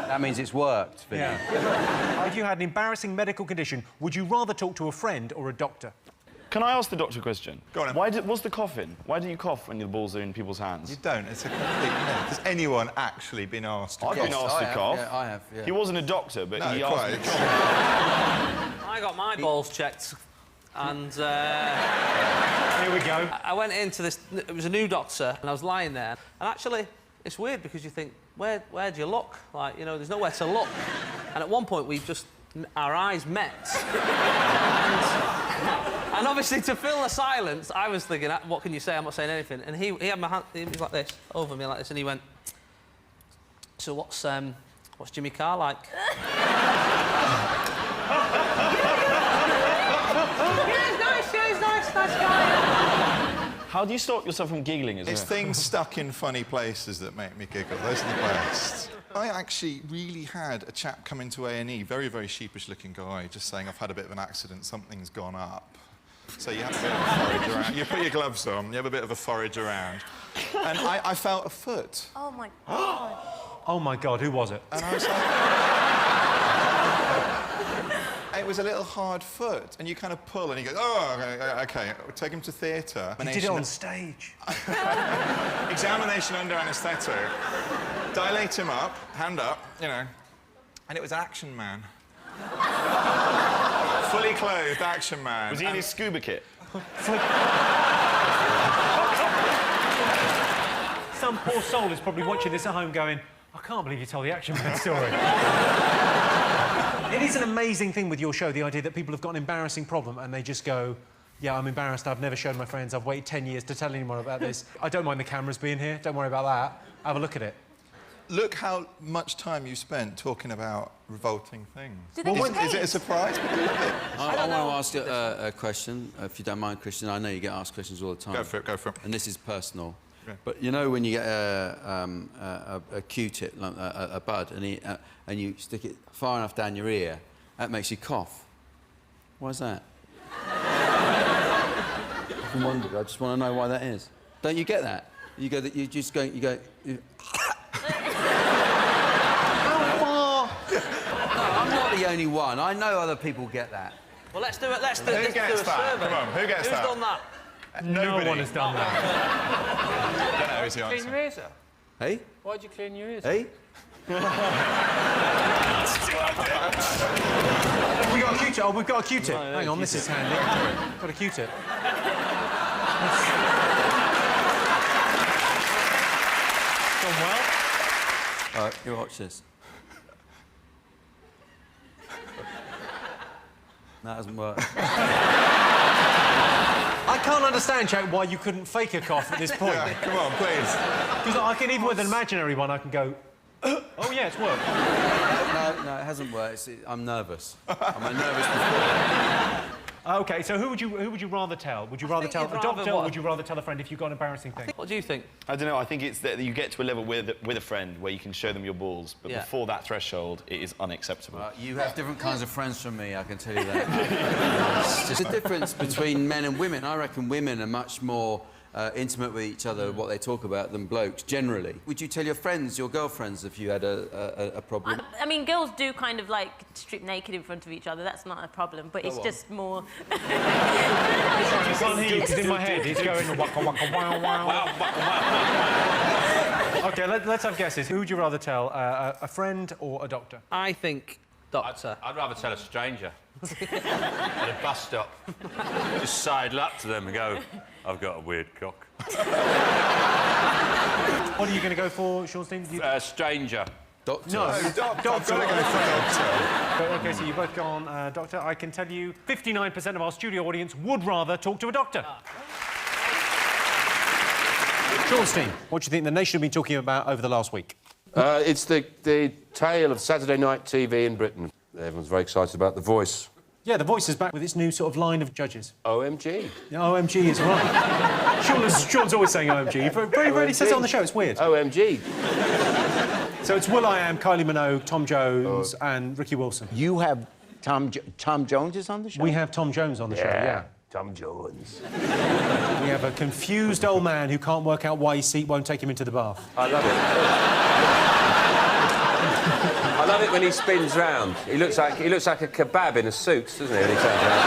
That means it's worked, Vinny. Yeah. If you had an embarrassing medical condition, would you rather talk to a friend or a doctor? Can I ask the doctor a question? Go on, then. What's the coughing? Why do you cough when the balls are in people's hands? You don't. It's a complete myth. Has anyone actually been asked to I've been asked to cough. Yeah, I have, yeah. He wasn't a doctor, but he asked me to cough. I got my balls checked, and... Here we go. I went into this... It was a new doctor, and I was lying there. And actually, it's weird, because you think, where do you look? Like, you know, there's nowhere to look. And at one point, our eyes met. And obviously, to fill the silence, I was thinking, what can you say? I'm not saying anything. And he had my hand, he was like this, over me like this, and he went, so what's Jimmy Carr like? He's nice guy. How do you stop yourself from giggling as well? It's things stuck in funny places that make me giggle. Those are the best. I actually really had a chap come into A&E, very, very sheepish-looking guy, just saying, I've had a bit of an accident, something's gone up. So you have a bit of a forage around. You put your gloves on, you have a bit of a forage around. And I felt a foot. Oh, my God. Oh, my God, who was it? And I was like... It was a little hard foot, and you kind of pull, and he goes, oh, OK, take him to theatre. You did it on stage. Examination under anaesthetic. Dilate him up, hand up, you know. And it was Action Man. Fully clothed Action Man. Was he in his scuba kit? Some poor soul is probably watching this at home going, I can't believe you told the Action Man story. It is an amazing thing with your show, the idea that people have got an embarrassing problem and they just go, yeah, I'm embarrassed, I've never shown my friends, I've waited 10 years to tell anyone about this. I don't mind the cameras being here, don't worry about that. Have a look at it. Look how much time you spent talking about revolting things. Is it a surprise? I want to ask a question, if you don't mind, Christian. I know you get asked questions all the time. Go for it, go for it. And this is personal. Yeah. But you know when you get a Q-tip, like a bud, and you stick it far enough down your ear, that makes you cough. Why is that? I wondered. I just want to know why that is. Don't you get that? You go. You just go. You go. I'm not the only one. I know other people get that. Well, let's do it. Let's do Who a gets that? survey. Come on, who gets that? Who's done that? Nobody. No one has done that. I don't know who's the Clean answer. your ears out. Hey? Why'd you clean your ears? Hey? We got a Q-tip. Oh, we've got a Q-tip. No, Hang on, this is handy. Got a Q-tip. Gone well. All right, you watch this. That hasn't worked. I can't understand, Jack, why you couldn't fake a cough at this point. Yeah, come on, please. Because I can, even with an imaginary one, I can go, oh, yeah, it's worked. No, it hasn't worked. I'm nervous. I'm a nervous performer. OK, so who would you rather tell? Would you rather tell a doctor or would you rather tell a friend if you've got an embarrassing thing? What do you think? I don't know. I think it's that you get to a level with a friend where you can show them your balls, but before that threshold, it is unacceptable. You have different kinds of friends from me, I can tell you that. There's a difference between men and women. I reckon women are much more intimate with each other, what they talk about, than blokes, generally. Would you tell your friends, your girlfriends, if you had a problem? I mean, girls do kind of, like, strip naked in front of each other. That's not a problem, but it's just more... I can't hear you, because in my head, he's going waka waka wow wow. OK, let's have guesses. Who would you rather tell, a friend or a doctor? I think doctor. I'd rather tell a stranger. At a bus stop. Just sidle up to them and go, I've got a weird cock. What are you going to go for, Sean Steen? Stranger. Doctor. No, Doctor. OK, so you both go on doctor. I can tell you 59% of our studio audience would rather talk to a doctor. Sean Steen, what do you think the nation have been talking about over the last week? It's the tale of Saturday night TV in Britain. Everyone's very excited about The Voice. Yeah, The Voice is back with its new sort of line of judges. OMG. Yeah, OMG is right. Sean's always saying OMG. Very rarely says it on the show. It's weird. OMG. So it's will.i.am, Kylie Minogue, Tom Jones and Ricky Wilson. You have Tom Jones is on the show? We have Tom Jones on the show, yeah. Tom Jones. We have a confused old man who can't work out why his seat won't take him into the bath. I love it. I love it when he spins round. He looks like a kebab in a suit, doesn't he, when he turns round?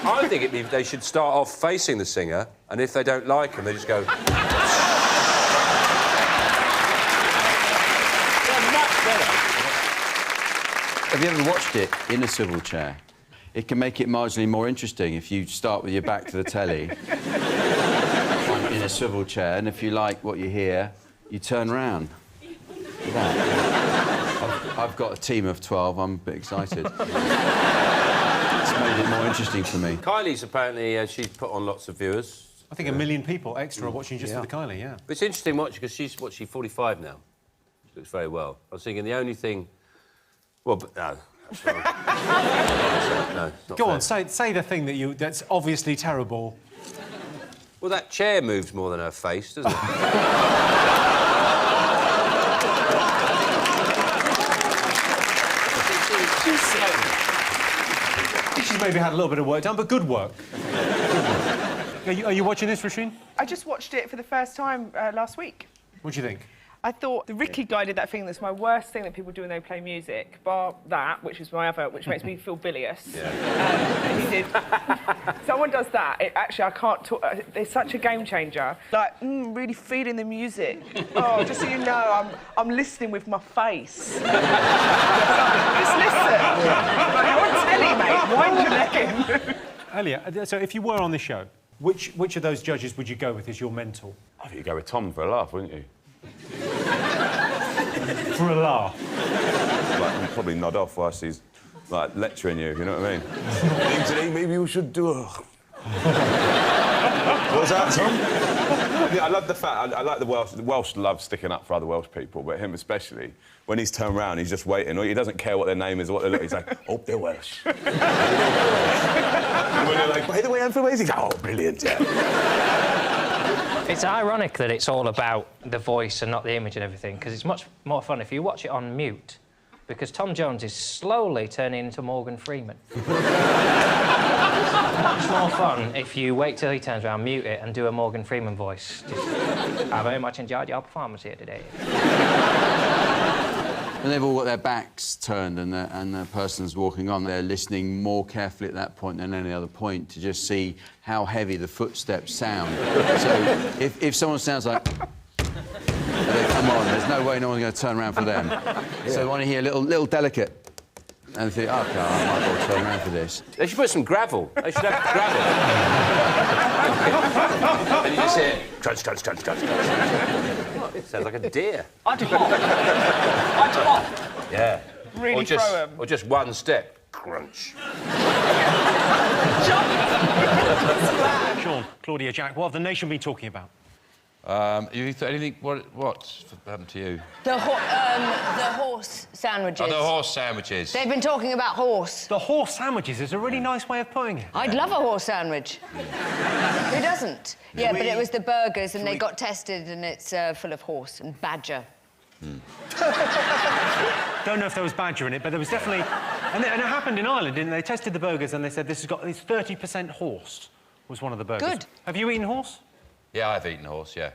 I think they should start off facing the singer, and if they don't like him, they just go... Have you ever watched it in a swivel chair? It can make it marginally more interesting if you start with your back to the telly in a swivel chair, and if you like what you hear, you turn round. I've got a team of 12. I'm a bit excited. It's made it more interesting for me. Kylie's apparently she's put on lots of viewers. I think 1 million people extra are watching just for the Kylie, yeah. But it's interesting watching because she's 45 now. She looks very well. I was thinking the only thing. Well, but no. No, not Go fair. on, say the thing that's obviously terrible. Well, that chair moves more than her face, doesn't it? She's maybe had a little bit of work done, but good work. Are you watching this, Roisin? I just watched it for the first time last week. What do you think? I thought the Ricky guy did that thing that's my worst thing that people do when they play music, bar that, which is my other, which makes me feel bilious. Yeah. He did. Someone does that. Actually, I can't talk. It's such a game changer. Like, really feeling the music. Oh, just so you know, I'm listening with my face. Just listen. Like, you're on telly, mate. Wind your neck in. Elliot, so if you were on the show, which of those judges would you go with as your mentor? I think you'd go with Tom for a laugh, wouldn't you? For a laugh? Like, you'd probably nod off whilst he's, like, lecturing you, you know what I mean? Today, maybe we should do a... What was that, Tom? Yeah, I love the fact... I like the Welsh. The Welsh love sticking up for other Welsh people, but him especially. When he's turned round, he's just waiting. He doesn't care what their name is or what they look. He's like, oh, they're Welsh. And when they're like, by the way, I'm from Wales, he's like, oh, brilliant, yeah. It's ironic that it's all about the voice and not the image and everything, because it's much more fun if you watch it on mute, because Tom Jones is slowly turning into Morgan Freeman. It's much more fun if you wait till he turns around, mute it, and do a Morgan Freeman voice. I very much enjoyed your performance here today. When they've all got their backs turned and the person's walking on, they're listening more carefully at that point than any other point to just see how heavy the footsteps sound. So if someone sounds like... come on, there's no way no one's going to turn around for them. Yeah. So they want to hear a little delicate. And think, OK, I might as well turn around for this. They should put some gravel. They should have gravel. And you just hear crunch, crunch, crunch, crunch, crunch. It sounds like a deer. I'd hop. I'd hop. Yeah. Really throw 'em. Or just one step. Crunch. Sean, Claudia, Jack, what have the nation been talking about? Anything? What's happened to you? The horse sandwiches. Oh, the horse sandwiches. They've been talking about horse. The horse sandwiches is a really nice way of putting it. I'd love a horse sandwich. Who doesn't? Yeah, but it was the burgers, and they got tested, and it's full of horse and badger. Don't know if there was badger in it, but there was definitely... And it happened in Ireland, didn't they? They tested the burgers, and they said this 30% horse was one of the burgers. Good. Have you eaten horse? Yeah, I've eaten horse, yeah.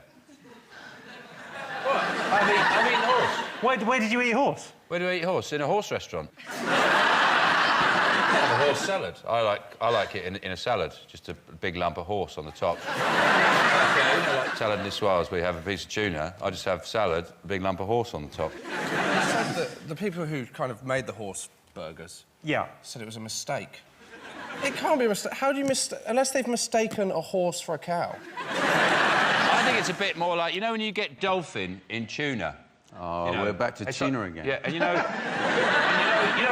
What? I've eaten horse. Where did you eat horse? Where do I eat horse? In a horse restaurant. horse salad. I like it in a salad, just a big lump of horse on the top. I like salad niçoise, where you have a piece of tuna. I just have salad, a big lump of horse on the top. You said that the people who kind of made the horse burgers said it was a mistake. It can't be a mistake. How do you unless they've mistaken a horse for a cow? I think it's a bit more like, you know when you get dolphin in tuna? Oh, we're back to tuna again. Yeah, and you know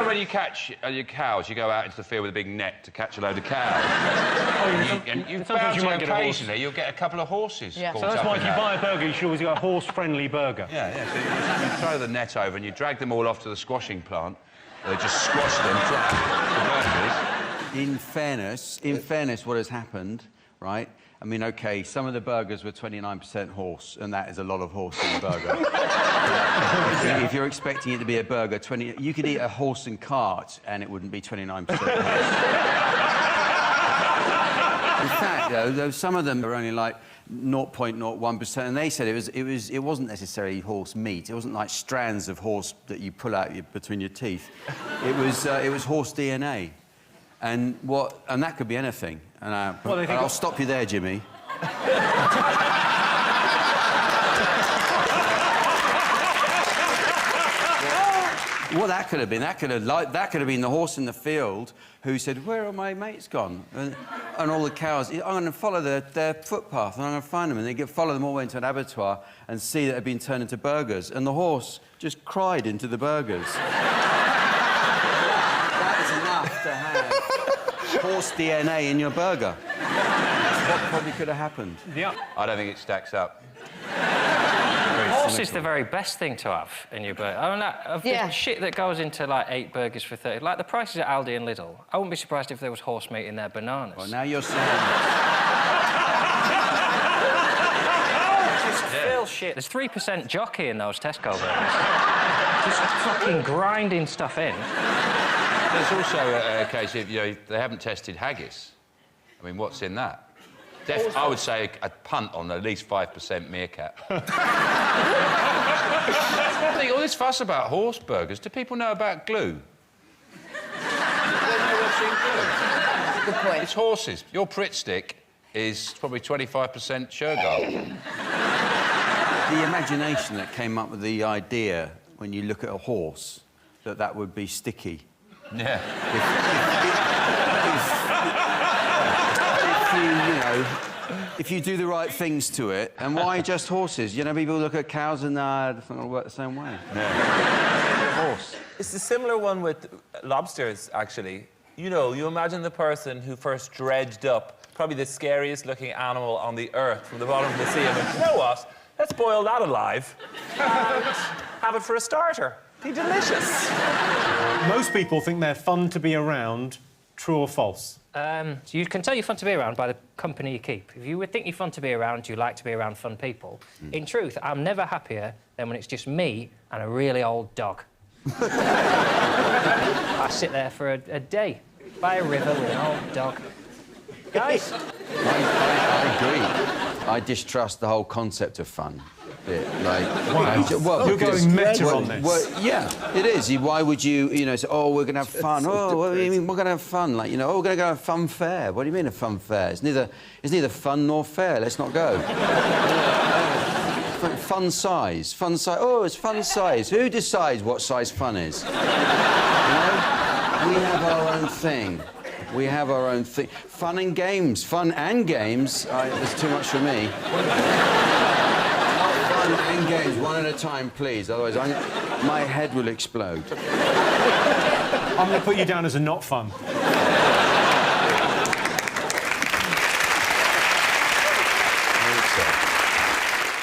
when you catch your cows, you go out into the field with a big net to catch a load of cows. Sometimes you might get occasionally, you'll get a couple of horses. Yeah. So that's why if you buy a burger, you should always get a horse-friendly burger. Yeah. So you throw the net over and you drag them all off to the squashing plant. They just squash them flat. In fairness, what has happened, right? I mean, OK, some of the burgers were 29% horse, and that is a lot of horse in a burger. If you're expecting it to be a burger, you could eat a horse and cart, and it wouldn't be 29% horse. In fact, though, some of them are only like 0.01%, and they said it wasn't necessarily horse meat. It wasn't like strands of horse that you pull out between your teeth. It was horse DNA. And that could be anything. And I'll stop you there, Jimmy. What that could have been, that could have been the horse in the field who said, "Where are my mates gone?" And all the cows, I'm going to follow their footpath and I'm going to find them. And they follow them all the way into an abattoir and see that they've been turned into burgers. And the horse just cried into the burgers. That is enough to have horse DNA in your burger. What probably could have happened? Yeah. I don't think it stacks up. Horse is the very best thing to have in your burger. I mean, the shit that goes into, like, 8 burgers for 30... Like, the prices at Aldi and Lidl, I wouldn't be surprised if there was horse meat in their bananas. Well, now you're saying... Just Phil shit. There's 3% jockey in those Tesco burgers. Just fucking grinding stuff in. There's also a case of, they haven't tested haggis. I mean, what's in that? I would say a punt on at least 5% meerkat. I think all this fuss about horse burgers, do people know about glue? Do they know what's in glue? Good point. It's horses. Your Pritt stick is probably 25% Shergar. The imagination that came up with the idea when you look at a horse, that would be sticky. Yeah. If you do the right things to it, and why just horses? People look at cows and it's not going to work the same way. Yeah. Horse. It's a similar one with lobsters, actually. You imagine the person who first dredged up probably the scariest looking animal on the earth from the bottom of the sea and went, you know what? Let's boil that alive and have it for a starter. Be delicious. Most people think they're fun to be around. True or false? You can tell you're fun to be around by the company you keep. If you would think you're fun to be around, you like to be around fun people. In truth, I'm never happier than when it's just me and a really old dog. I sit there for a day by a river with an old dog. Guys? I agree. I distrust the whole concept of fun. You're going meta on this. Well, yeah, it is. Why would you, say, oh, we're going to have fun. Oh, what do you mean we're going to have fun? Like, oh, we're going to go to a fun fair. What do you mean a fun fair? It's neither fun nor fair. Let's not go. Fun size. Fun size. Oh, it's fun size. Who decides what size fun is? We have our own thing. We have our own thing. Fun and games. Fun and games. It's too much for me. And games, one at a time, please. Otherwise, my head will explode. I'm going to put you down as a not fun.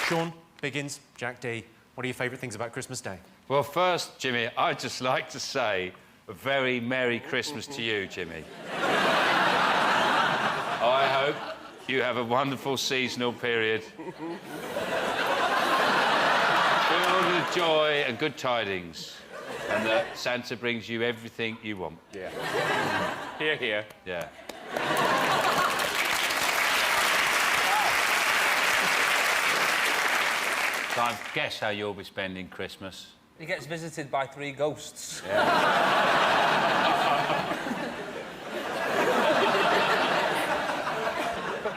Sean, Biggins, Jack D, what are your favourite things about Christmas Day? Well, first, Jimmy, I'd just like to say a very Merry Christmas to you, Jimmy. I hope you have a wonderful seasonal period. Filled with joy and good tidings. And that Santa brings you everything you want. Yeah. Hear, hear. Yeah. So I guess how you'll be spending Christmas. He gets visited by 3 ghosts. Yeah.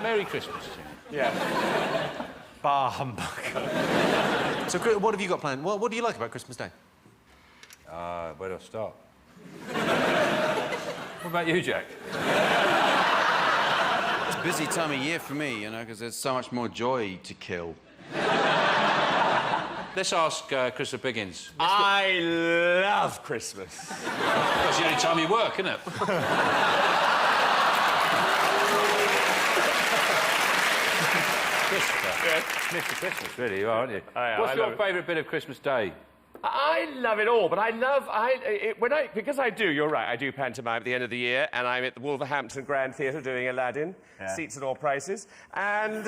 Merry Christmas. Yeah. Bah humbug. So, what have you got planned? What do you like about Christmas Day? Where do I start? What about you, Jack? It's a busy time of year for me, you know, because there's so much more joy to kill. Let's ask Christopher Biggins. I love Christmas. That's the only time you work, isn't it? Christopher. Yeah. It's Mr. Christmas, really, you are, aren't you? I What's your love it. favourite bit of Christmas Day? I love it all, but I love... because I do, you're right, I do pantomime at the end of the year, and I'm at the Wolverhampton Grand Theatre doing Aladdin, seats at all prices, and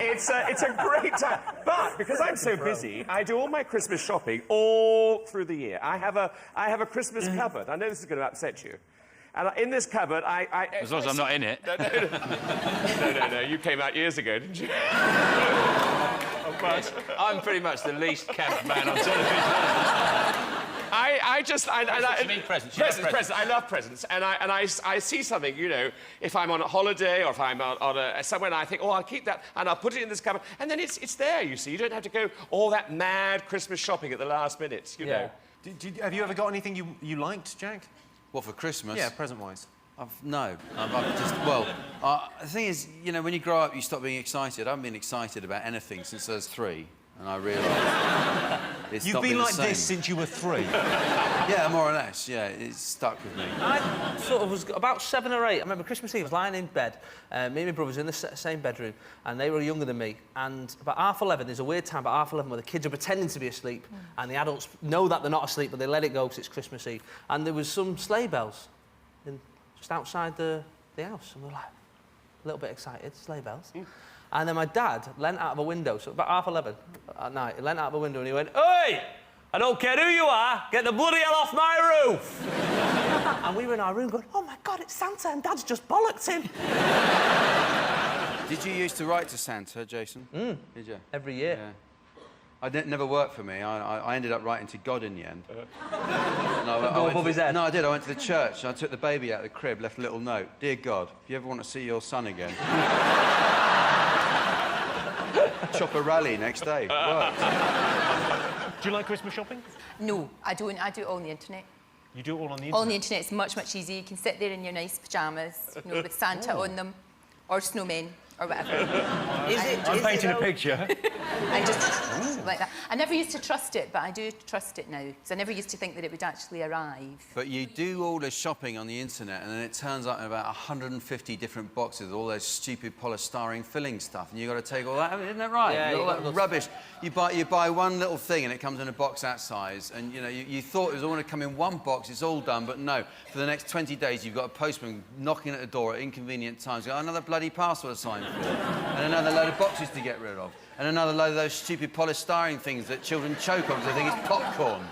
it's a great time. But because I'm so busy, I do all my Christmas shopping all through the year. I have a Christmas cupboard. I know this is going to upset you. And in this cupboard, As long as I'm not in it. No, you came out years ago, didn't you? Yes, I'm pretty much the least camp man on television. I You mean presents? Presents. I love presents, and I see something, you know, if I'm on a holiday or if I'm on somewhere, and I think, oh, I'll keep that, and I'll put it in this cupboard, and then it's there. You see, you don't have to go all that mad Christmas shopping at the last minute. You know. Have you ever got anything you liked, Jack? What, for Christmas? Yeah, present-wise. No. I've just... Well, the thing is, you know, when you grow up, you stop being excited. I haven't been excited about anything since I was 3, and I realised it's You've been like this since you were 3? Yeah, more or less, yeah. It's stuck with me. I sort of was about 7 or 8. I remember Christmas Eve, I was lying in bed. Me and my brothers in the same bedroom, and they were younger than me. And about 11:30, there's a weird time about 11:30 where the kids are pretending to be asleep, and the adults know that they're not asleep, but they let it go because it's Christmas Eve. And there was some sleigh bells just outside the house, and we were like, a little bit excited, sleigh bells. And then my dad leant out of a window, so about 11:30 at night, he leant out of a window and he went, "Oi! I don't care who you are, get the bloody hell off my roof!" And we were in our room going, "Oh my God, it's Santa," and Dad's just bollocked him. Did you used to write to Santa, Jason? Did you? Every year. Yeah. It never worked for me. I ended up writing to God in the end. Above his head? No, I did. I went to the church. I took the baby out of the crib, left a little note. "Dear God, if you ever want to see your son again..." Chopper rally next day. Worked. Do you like Christmas shopping? No, I don't. I do it all on the internet. You do it all on the internet? All on the internet. It's much, much easier. You can sit there in your nice pyjamas, you know, with Santa on them, or snowmen, or whatever. I'm painting a picture. I just like that. I never used to trust it, but I do trust it now, because I never used to think that it would actually arrive. But you do all the shopping on the internet, and then it turns up in about 150 different boxes with all those stupid polystyrene filling stuff, and you've got to take all that. I mean, isn't that right? Yeah, all that rubbish. You buy one little thing, and it comes in a box that size, and you know you thought it was all going to come in one box. It's all done, but no. For the next 20 days, you've got a postman knocking at the door at inconvenient times. You've got another bloody parcel to sign for, and another load of boxes to get rid of. And another load of those stupid polystyrene things that children choke on because they think it's popcorn.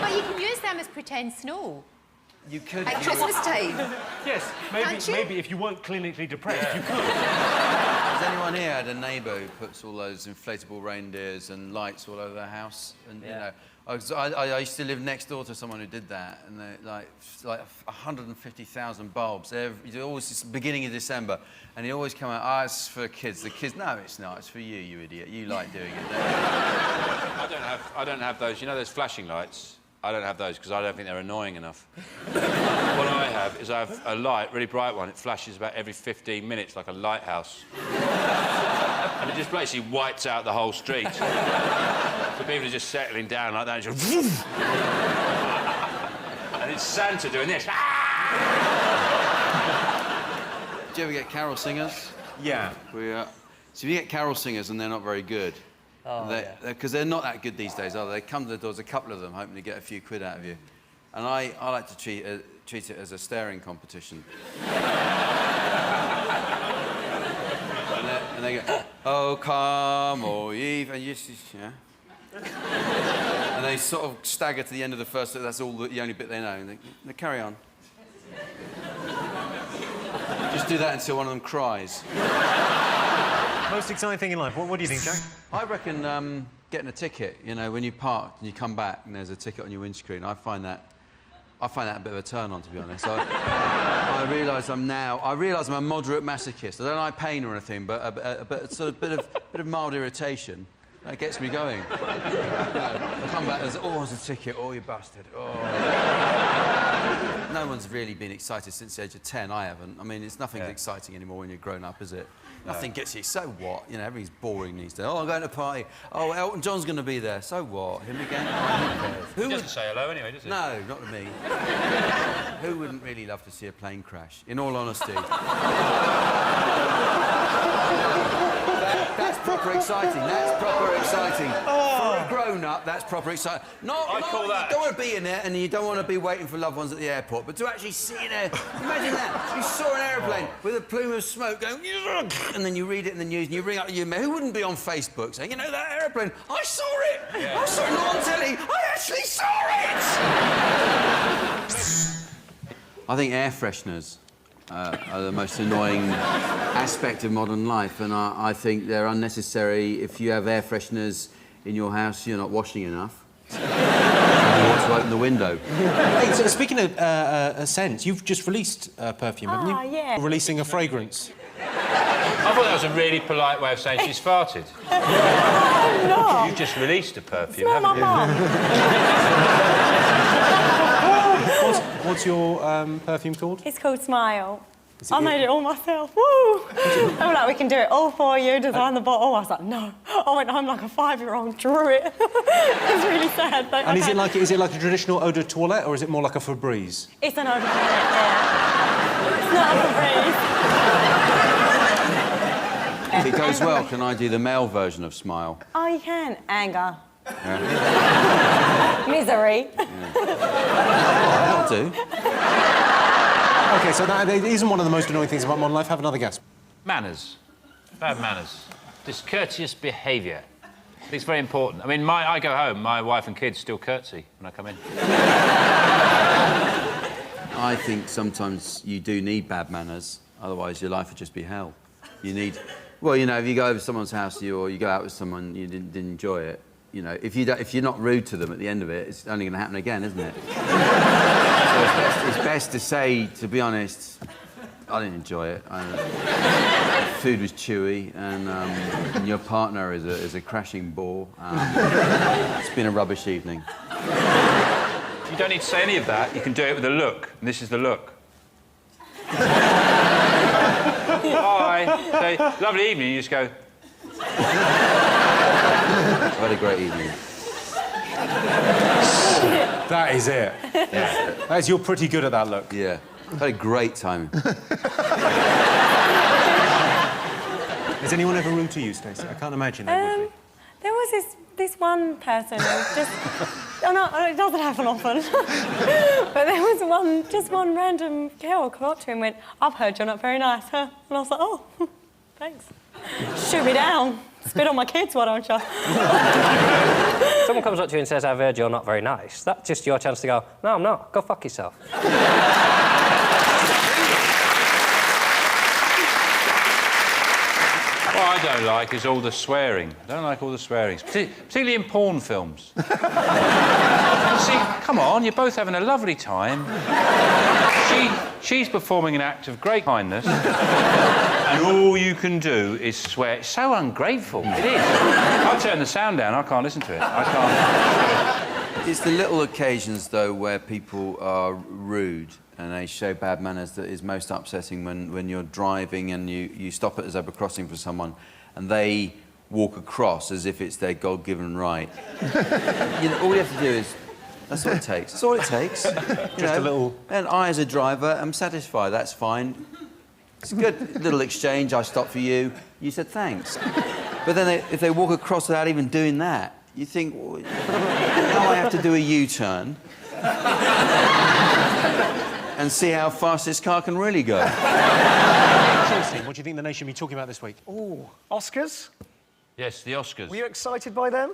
But you can use them as pretend snow. You could. At Christmas time. Yes, maybe if you weren't clinically depressed, you could. Has anyone here had a neighbour who puts all those inflatable reindeers and lights all over their house? And you know, I used to live next door to someone who did that, and they like 150,000 bulbs. Always it's the beginning of December, and he always come out. "Ah, it's for kids." The kids, "No, it's not. It's for you, you idiot. You like doing it." Don't you? I don't have those. You know those flashing lights? I don't have those because I don't think they're annoying enough. What I have is I have a light, really bright one. It flashes about every 15 minutes like a lighthouse. And it just basically whites out the whole street. So people are just settling down like that and just... And it's Santa doing this. Do you ever get carol singers? Yeah. So you get carol singers and they're not very good. Because they're not that good these days, are they? They come to the doors, a couple of them, hoping to get a few quid out of you. And I like to treat it as a staring competition. and they go, "Oh, come, oh, Eve," and you just, yeah. And they sort of stagger to the end of the first, that's all the only bit they know. And they carry on. Just do that until one of them cries. Most exciting thing in life. What do you think, Jack? I reckon getting a ticket. You know, when you park and you come back and there's a ticket on your windscreen. I find that a bit of a turn on, to be honest. I I realise I'm a moderate masochist. I don't like pain or anything, but a sort of bit of mild irritation. That gets me going. I come back as, oh, there's a ticket, oh, you bastard, oh. No one's really been excited since the age of 10, I haven't. I mean, it's nothing's exciting anymore when you're grown up, is it? No. Nothing gets you, so what? You know, everything's boring these days. Oh, I'm going to a party. Oh, Elton John's going to be there, so what? Him again? He doesn't say hello anyway, does he? No, not to me. Who wouldn't really love to see a plane crash, in all honesty? That's proper exciting. That's proper exciting. For a grown-up, that's proper exciting. You don't want to be in there and you don't want to be waiting for loved ones at the airport, but to actually see in there, imagine that. You saw an aeroplane with a plume of smoke going, and then you read it in the news and you ring up your mate. Who wouldn't be on Facebook saying, you know, that aeroplane, I saw it. Yeah. I saw it not on telly. I actually saw it. I think air fresheners are the most annoying aspect of modern life, and I think they're unnecessary. If you have air fresheners in your house, you're not washing enough. You want to open the window. Hey, so speaking of scent, you've just released perfume, haven't you? Yeah. Releasing a fragrance. I thought that was a really polite way of saying she's farted. No. You've just released a perfume, Smell haven't my you? What's your perfume called? It's called Smile. I made it all myself. Woo! I'm like, we can do it all for you, design the bottle. I was like, no. I went home like a 5-year-old, drew it. It's really sad. But, and is it like a traditional eau de toilette, or is it more like a Febreze? It's an eau de toilette, yeah. It's not a Febreze. If it goes well, can I do the male version of Smile? Oh, you can. Anger. Yeah. Misery. That'll do. OK, so that isn't one of the most annoying things about modern life. Have another guess. Manners. Bad manners. Discourteous behaviour. I think it's very important. I mean, I go home, my wife and kids still curtsy when I come in. I think sometimes you do need bad manners, otherwise your life would just be hell. You need... Well, you know, if you go over to someone's house or you go out with someone you didn't enjoy it, you know, if you're not rude to them at the end of it, it's only going to happen again, isn't it? So it's best to say, to be honest, I didn't enjoy it. Food was chewy, and your partner is a crashing bore. It's been a rubbish evening. You don't need to say any of that. You can do it with a look, and this is the look. Bye. Say, lovely evening. You just go. I've had a great evening. That is it. Yeah. You're pretty good at that look. Yeah. I've had a great time. Has anyone ever roomed to you, Stacey? I can't imagine they would be. There was this one person who just... Oh, no, it doesn't happen often. But there was one random girl come up to him and went, I've heard you're not very nice, huh? And I was like, oh, thanks. Shoot me down. Spit on my kids, why don't you? Someone comes up to you and says, I've heard you're not very nice. That's just your chance to go, no, I'm not. Go fuck yourself. What I don't like is all the swearing. I don't like all the swearing, particularly in porn films. See, come on, you're both having a lovely time. She's performing an act of great kindness, and all you can do is swear. It's so ungrateful. It is. I'll turn the sound down. I can't listen to it. I can't. It's the little occasions, though, where people are rude and they show bad manners that is most upsetting when you're driving and you stop at a zebra crossing for someone and they walk across as if it's their God-given right. You know, all you have to do is... That's all it takes. That's all it takes. Just a little... And I, as a driver, am satisfied. That's fine. It's a good little exchange. I stopped for you. You said thanks. But then if they walk across without even doing that, you think, well, now I have to do a U-turn and see how fast this car can really go. What do you think the nation will be talking about this week? Oh, Oscars? Yes, the Oscars. Were you excited by them?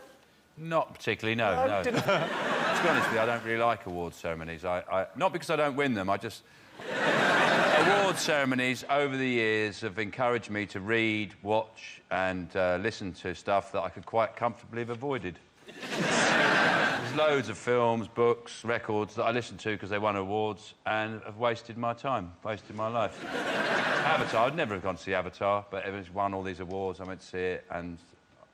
Not particularly, no. To be honest with you, I don't really like award ceremonies. Not because I don't win them, I just... Award ceremonies over the years have encouraged me to read, watch and listen to stuff that I could quite comfortably have avoided. There's loads of films, books, records that I listen to because they won awards and have wasted my time, wasted my life. Avatar, I'd never have gone to see Avatar, but it's won all these awards. I went to see it and...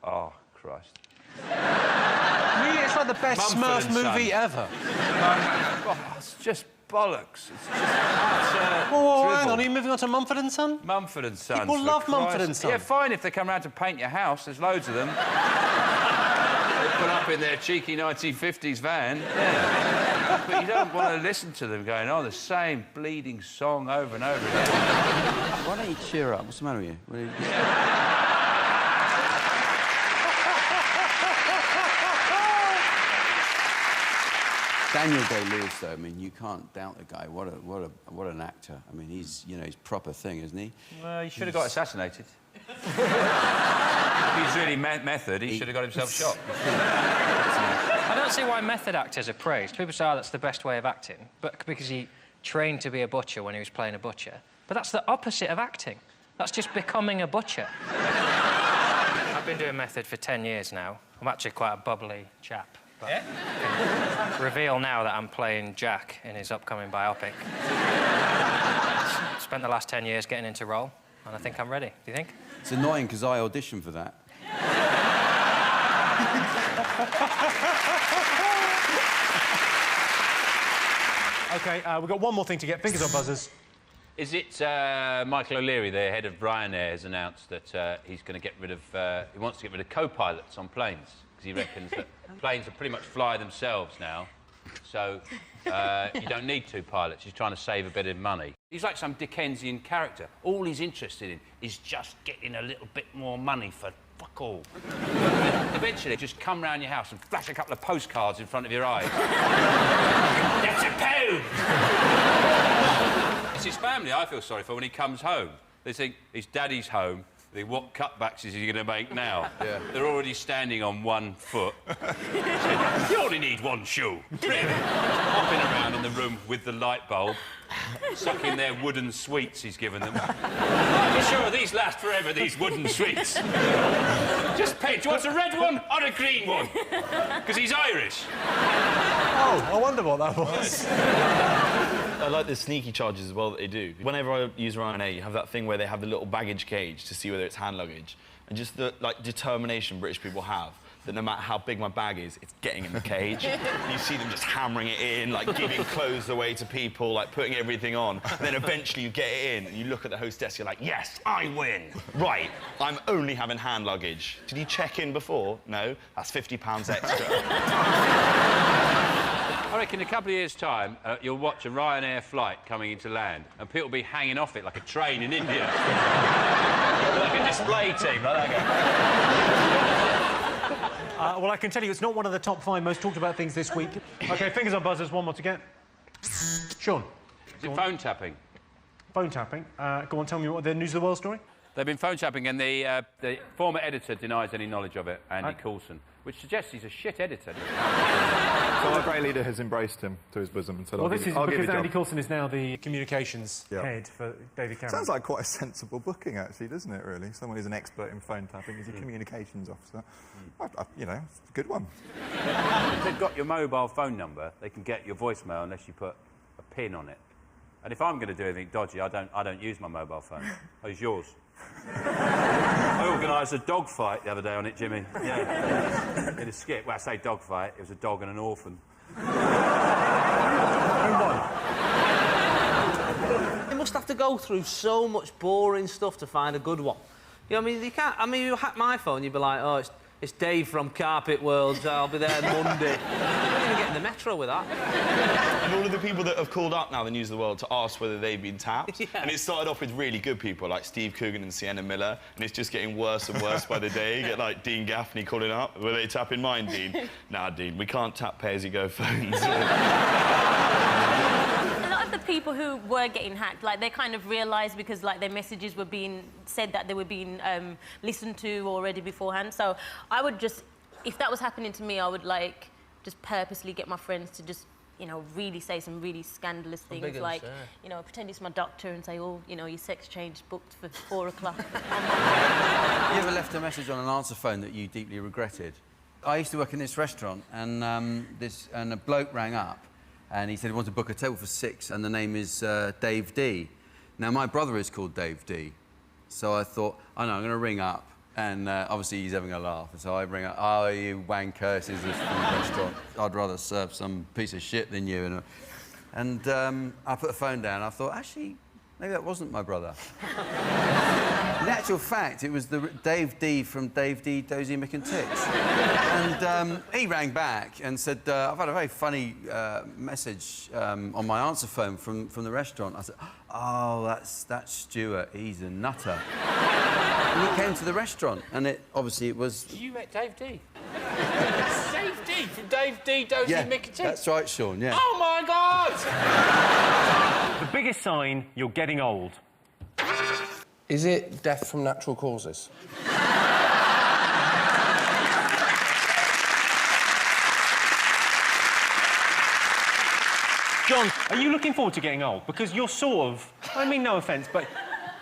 oh, Christ. Really? It's like the best Smurf movie ever. Oh, it's just bollocks. It's just... hang on, are you moving on to Mumford & Son? Mumford & Son. People love Mumford & Son. Yeah, fine if they come round to paint your house. There's loads of them. They put up in their cheeky 1950s van. Yeah. But you don't want to listen to them going, oh, the same bleeding song over and over again. Why don't you cheer up? What's the matter with you? Daniel Day-Lewis, though, I mean, you can't doubt the guy. What an actor. I mean, he's, you know, he's proper thing, isn't he? Well, he should have got assassinated. If he's really method, he should have got himself shot. I don't see why method actors are praised. People say, oh, that's the best way of acting, but because he trained to be a butcher when he was playing a butcher. But that's the opposite of acting. That's just becoming a butcher. I've been doing method for 10 years now. I'm actually quite a bubbly chap. But I can reveal now that I'm playing Jack in his upcoming biopic. Spent the last 10 years getting into role, and I think I'm ready. Do you think? It's annoying because I auditioned for that. OK, we've got one more thing to get. Fingers on buzzers. Is it Michael O'Leary, the head of Ryanair, has announced that he's going to get rid of... he wants to get rid of co-pilots on planes, because he reckons that planes will pretty much fly themselves now, so you don't need two pilots. He's trying to save a bit of money. He's like some Dickensian character. All he's interested in is just getting a little bit more money for fuck all. Eventually, just come round your house and flash a couple of postcards in front of your eyes. That's a pound! It's his family I feel sorry for when he comes home. They think his daddy's home. They think, what cutbacks is he going to make now? Yeah. They're already standing on one foot. You only need one shoe. Really? Hopping around in the room with the light bulb, sucking their wooden sweets he's given them. I'm sure these last forever, these wooden sweets. Just pick. Do you want a red one or a green one? Because he's Irish. Oh, I wonder what that was. I like the sneaky charges as well that they do. Whenever I use Ryanair, you have that thing where they have the little baggage cage to see whether it's hand luggage. And just the, like, determination British people have, that no matter how big my bag is, it's getting in the cage. You see them just hammering it in, like, giving clothes away to people, like, putting everything on. And then eventually you get it in, and you look at the hostess, you're like, yes, I win! Right, I'm only having hand luggage. Did you check in before? No? That's £50 extra. I reckon in a couple of years' time, you'll watch a Ryanair flight coming into land, and people will be hanging off it like a train in India. Like a display team, like that. Well, I can tell you it's not one of the top 5 most talked about things this week. OK, fingers on buzzers, one more to get. Sean. Is it phone tapping? Phone tapping. Go on, tell me what the News of the World story? They've been phone tapping, and the former editor denies any knowledge of it, Andy Coulson, which suggests he's a shit editor. So our great leader has embraced him to his bosom and said, well, I'll this is because Andy Coulson is now the communications head for David Cameron. Sounds like quite a sensible booking, actually, doesn't it, really? Someone who's an expert in phone tapping is a communications officer. You know, it's a good one. If they've got your mobile phone number, they can get your voicemail unless you put a pin on it. And if I'm going to do anything dodgy, I don't use my mobile phone. I use yours. I organised a dog fight the other day on it, Jimmy. Yeah. In a skit. Well, I say dog fight, it was a dog and an orphan. Who won? They must have to go through so much boring stuff to find a good one. You know what I mean? You can't... I mean, you hack my phone, you'd be like, oh, it's Dave from Carpet World, so I'll be there Monday. You don't even get in the metro with that. And all of the people that have called up now, the News of the World, to ask whether they've been tapped. Yeah. And it started off with really good people, like Steve Coogan and Sienna Miller, and it's just getting worse and worse by the day. You get, like, Dean Gaffney calling up. Were they tapping mine, Dean? Nah, Dean, we can't tap pay-as-you-go phones. The people who were getting hacked, like, they kind of realised because, like, their messages were being said that they were being listened to already beforehand. So I would just, if that was happening to me, I would, like, just purposely get my friends to just, you know, really say some really scandalous things, like, you know, pretend it's my doctor and say, oh, you know, your sex change booked for 4 o'clock. You ever left a message on an answer phone that you deeply regretted? I used to work in this restaurant, and a bloke rang up, and he said he wanted to book a table for 6, and the name is Dave D. Now, my brother is called Dave D, so I thought, I know, I'm going to ring up, and obviously he's having a laugh, and so I ring up, oh, you wanker, this is a restaurant. I'd rather serve some piece of shit than you. And I put the phone down, and I thought, actually, maybe that wasn't my brother. In actual fact, it was the Dave D from Dave D, Dozy McIntitch. And he rang back and said, I've had a very funny message on my answer phone from the restaurant. I said, oh, that's Stuart, he's a nutter. And he came to the restaurant, and obviously it was... You met Dave D? Dave D from Dave D, Dozy McIntitch? That's right, Sean, yeah. Oh, my God! The biggest sign you're getting old. Is it death from natural causes? John, are you looking forward to getting old? Because you're sort of, I mean no offence, but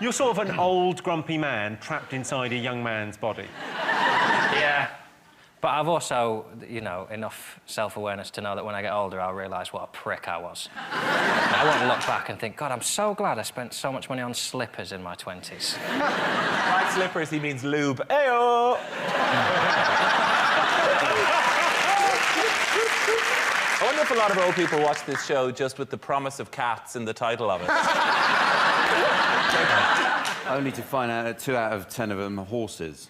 you're sort of an old, grumpy man trapped inside a young man's body. Yeah. But I've also, you know, enough self-awareness to know that when I get older, I'll realise what a prick I was. I won't look back and think, God, I'm so glad I spent so much money on slippers in my 20s. By slippers, he means lube. Ayo! I wonder if a lot of old people watch this show just with the promise of cats in the title of it. Only to find out that 2 out of 10 of them are horses.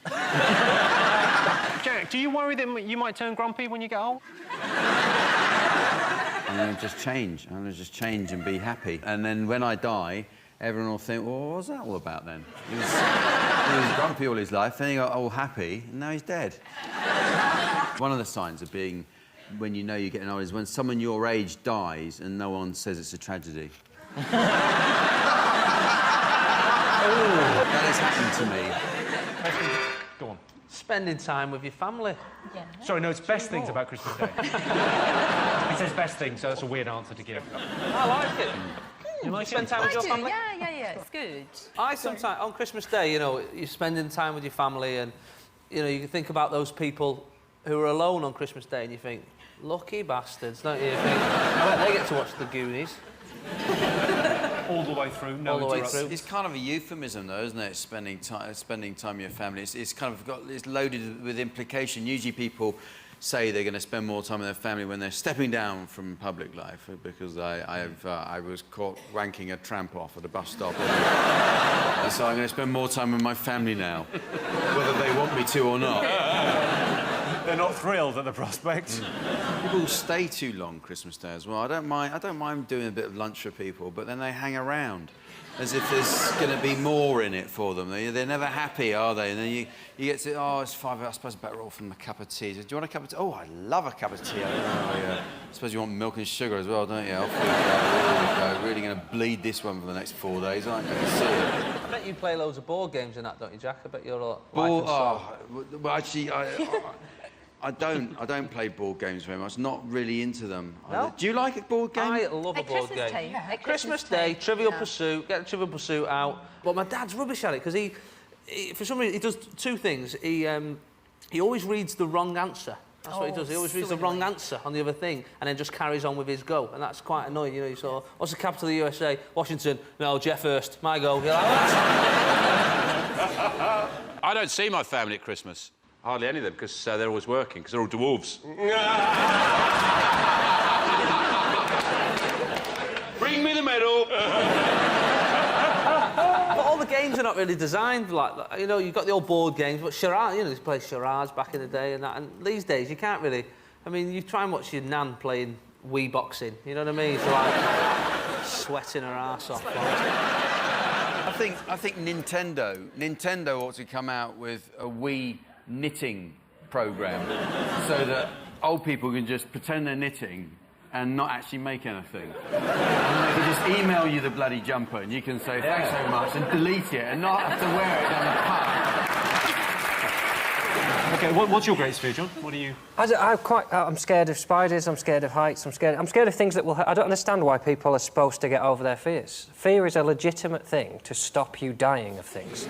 Jack, do you worry that you might turn grumpy when you get old? I'm going to just change. I'm going to just change and be happy. And then when I die, everyone will think, well, what was that all about then? He was grumpy all his life, then he got all happy, and now he's dead. One of the signs of being, when you know you're getting old, is when someone your age dies and no one says it's a tragedy. That has happened to me. Go on. Spending time with your family. Yeah. Sorry, no, it's best things about Christmas Day. It says best things, so that's a weird answer to give. I like it. You like spend time with your family? Yeah, it's good. I sometimes, on Christmas Day, you know, you're spending time with your family and, you know, you can think about those people who are alone on Christmas Day and you think, lucky bastards, don't you? You think, I bet they get to watch the Goonies. All the way through, no interruptions. It's kind of a euphemism, though, isn't it? Spending time with your family. It's kind of it's loaded with implication. Usually, people say they're going to spend more time with their family when they're stepping down from public life. Because I was caught wanking a tramp off at a bus stop, and so I'm going to spend more time with my family now, whether they want me to or not. They're not thrilled at the prospect. People stay too long Christmas Day as well. I don't mind doing a bit of lunch for people, but then they hang around as if there's going to be more in it for them. They're never happy, are they? And then you get to, oh, it's 5, I suppose better off from a cup of tea. Do you want a cup of tea? Oh, I love a cup of tea. I suppose you want milk and sugar as well, don't you? I'm really going to bleed this one for the next 4 days, aren't you? I bet you play loads of board games and that, don't you, Jack? I bet you're a lot... Well, actually, I don't play board games very much. Not really into them. No? Do you like a board game? I love a board game. Yeah, Christmas Day, Trivial Pursuit, get Trivial Pursuit out. But my dad's rubbish at it because he, for some reason, he does 2 things. He always reads the wrong answer. That's what he does. He always reads the wrong answer on the other thing and then just carries on with his go. And that's quite annoying, you know. You saw, what's the capital of the USA? Washington. No, Jeff Hurst. My go. You're like, what? I don't see my family at Christmas. Hardly any of them, because they're always working, because they're all dwarves. Bring me the medal! But all the games are not really designed like that. You know, you've got the old board games, but charades, you know, they play charades back in the day and that. And these days, you can't really... I mean, you try and watch your nan playing Wii boxing, you know what I mean? It's like sweating her arse off. I think Nintendo ought to come out with a Wii knitting program so that old people can just pretend they're knitting and not actually make anything. And they can just email you the bloody jumper and you can say thanks so much and delete it and not have to wear it down the pub. OK, what's your greatest fear, John? What are you... I'm scared of spiders, I'm scared of heights, I'm scared of things that will... I don't understand why people are supposed to get over their fears. Fear is a legitimate thing to stop you dying of things.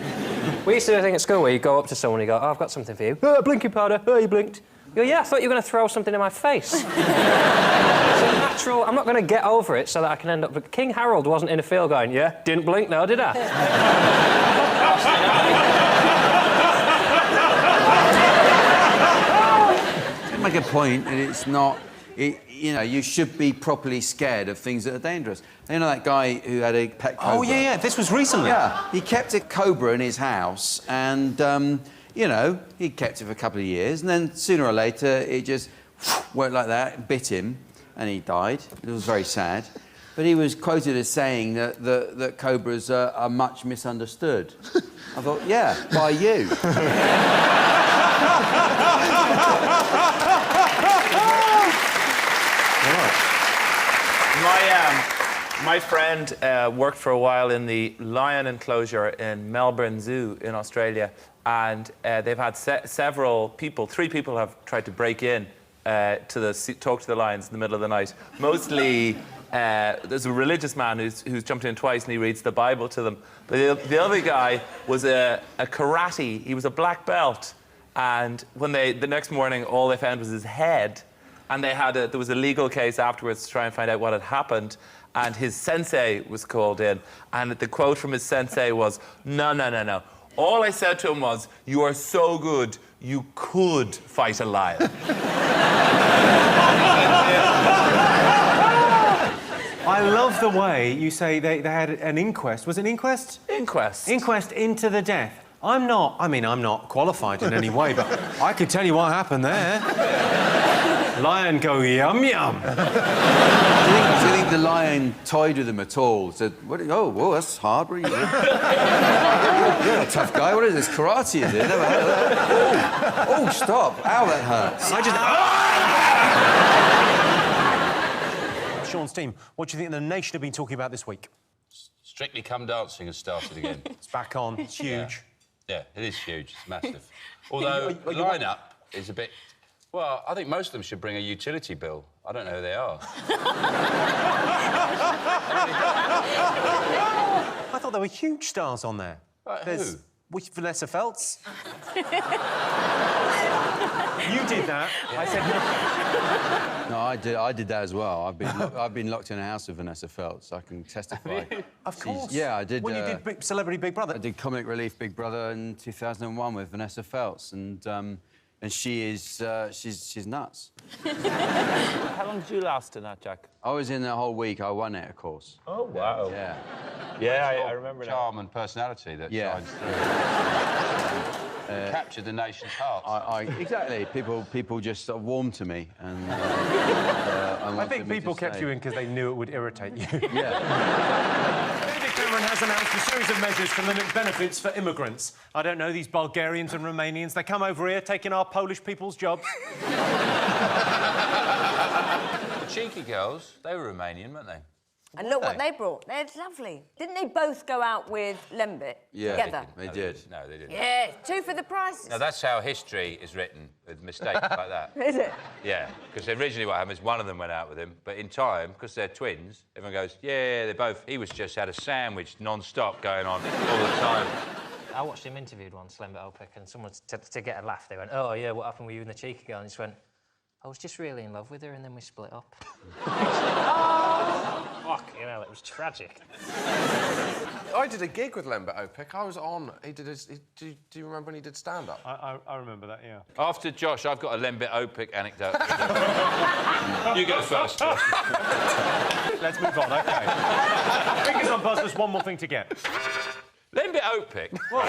We used to do a thing at school where you go up to someone and you go, oh, I've got something for you. Oh, blinking powder. Oh, you blinked. You go, yeah, I thought you were going to throw something in my face. It's a natural... I'm not going to get over it so that I can end up... But King Harold wasn't in a field going, yeah, didn't blink now, did I? You make a point, and it's not... you know, you should be properly scared of things that are dangerous. You know that guy who had a pet cobra? Oh, yeah, this was recently. Yeah, he kept a cobra in his house, and, you know, he kept it for a couple of years, and then sooner or later, it just went like that, bit him, and he died. It was very sad. But he was quoted as saying that cobras are much misunderstood. I thought, yeah, by you. My friend worked for a while in the lion enclosure in Melbourne Zoo in Australia, and they've had several people, 3 people have tried to break in to talk to the lions in the middle of the night. Mostly, there's a religious man who's jumped in twice and he reads the Bible to them. But the other guy was a karate, he was a black belt, and when the next morning all they found was his head, and there was a legal case afterwards to try and find out what had happened, and his sensei was called in, and the quote from his sensei was, no. All I said to him was, you are so good, you could fight a lion. I love the way you say they had an inquest. Was it an inquest? Inquest. Inquest into the death. I'm not qualified in any way, but I could tell you what happened there. Lion go yum yum. Do you think the lion toyed with him at all? Said, whoa, that's hard. What are you doing? You're a tough guy. What is this, karate, is it? Never heard of that. Oh, stop. Ow, that hurts. Sean's team, what do you think the nation have been talking about this week? Strictly Come Dancing has started again. It's back on. It's huge. Yeah, it is huge. It's massive. Although the line-up is a bit... Well, I think most of them should bring a utility bill. I don't know who they are. I thought there were huge stars on there. Who? Vanessa Feltz. You did that. I said nothing. No, I did that as well. I've been locked in a house with Vanessa Feltz. I can testify. Of course. Yeah, I did. When you did Celebrity Big Brother. I did Comic Relief Big Brother in 2001 with Vanessa Feltz, and she is she's nuts. How long did you last in that, Jack? I was in the whole week. I won it, of course. Oh wow. Yeah. Yeah, I remember that. Charm and personality that shines through. Captured the nation's heart. Exactly. People just sort of warmed to me, and I think people kept you in because they knew it would irritate you. Yeah. David Cameron has announced a series of measures for limit benefits for immigrants. I don't know, these Bulgarians and Romanians, they come over here taking our Polish people's jobs. The cheeky girls, they were Romanian, weren't they? And look what they brought. They're lovely. Didn't they both go out with Lembit together? They did. No, they didn't. Yeah, 2 for the price. Now, that's how history is written, with mistakes like that. Is it? Yeah, because originally what happened is one of them went out with him, but in time, because they're twins, everyone goes, yeah, they both... He was just had a sandwich non-stop going on all the time. I watched him interviewed once, Lembit Opik, and someone, to get a laugh, they went, oh, yeah, what happened with you and the cheeky girl? And he just went, I was just really in love with her, and then we split up. Fuck, you know, it was tragic. I did a gig with Lembit Opik. I was on. He did his... Do you remember when he did stand-up? I remember that, yeah. After Josh, I've got a Lembit Opik anecdote. You go first. Let's move on, OK. Fingers on buzz, there's one more thing to get. Lembit Opik? What?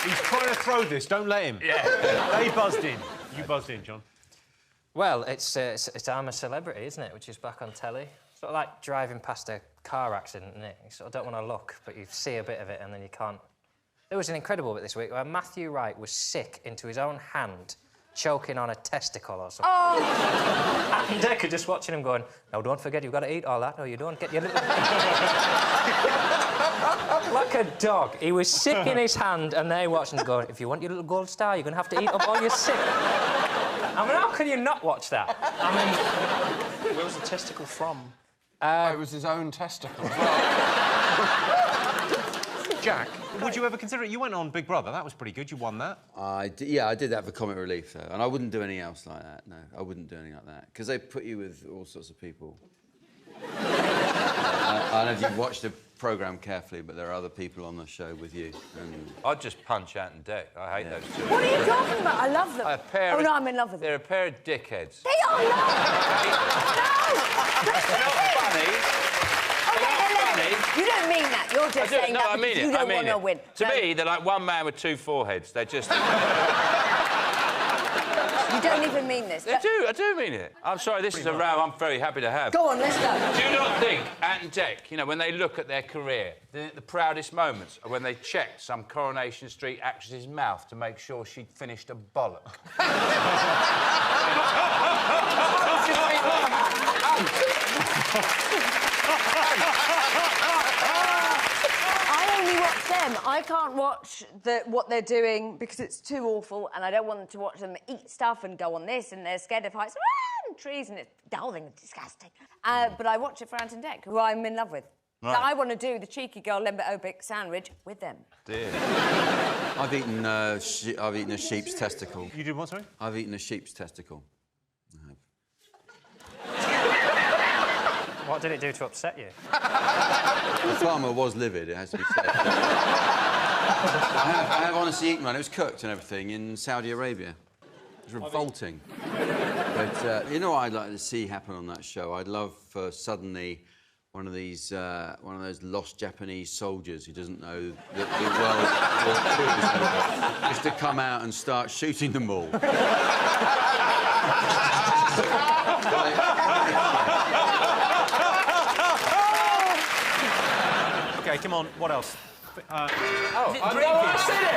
He's trying to throw this, don't let him. Yeah. They buzzed in. You buzzed in, John. Well, it's I'm a Celebrity, isn't it, which is back on telly. Sort of like driving past a car accident, isn't it? You sort of don't want to look, but you see a bit of it and then you can't. There was an incredible bit this week where Matthew Wright was sick into his own hand, choking on a testicle or something. Oh! And Decker just watching him going, no, don't forget, you've got to eat all that. No, you don't. Get your little... Like a dog. He was sick in his hand, and they watching him going, if you want your little gold star, you're going to have to eat up all your sick. I mean, how can you not watch that? I mean... Where was the testicle from? It was his own testicle. Jack, would you ever consider it? You went on Big Brother. That was pretty good. You won that. Yeah, I did that for comic relief, though. And I wouldn't do anything else like that, no. I wouldn't do anything like that. Because they put you with all sorts of people. I don't know if you've watched the programme carefully, but there are other people on the show with you. And... I'd just punch Ant and Dec. I hate those two. What are you talking about? I love them. Oh, no, I'm in love with them. They're a pair of dickheads. They are not! They're not funny. You don't mean that. You're just saying that I mean because you don't want to win. To me, they're like one man with two foreheads. They're just... You don't even mean this. I do mean it. I'm sorry, this is a row I'm very happy to have. Go on, let's go. Do you not think Ant and Dec, you know, when they look at their career, the proudest moments are when they checked some Coronation Street actress's mouth to make sure she'd finished a bollock? I only watch them. I can't watch what they're doing because it's too awful, and I don't want to watch them eat stuff and go on this, and they're scared of heights and trees, and the whole thing is disgusting. But I watch it for Ant and Dec, who I'm in love with. Right. So I want to do the cheeky girl Lembit Obick sandwich with them. Dear. I've eaten a sheep's testicle. You did what, sorry? I've eaten a sheep's testicle. What did it do to upset you? The farmer was livid, it has to be said. I have honestly eaten one. It was cooked and everything in Saudi Arabia. It was revolting. But you know what I'd like to see happen on that show? I'd love for suddenly one of those lost Japanese soldiers who doesn't know that the World War II is over, just to come out and start shooting them all. OK, come on, what else? I said it!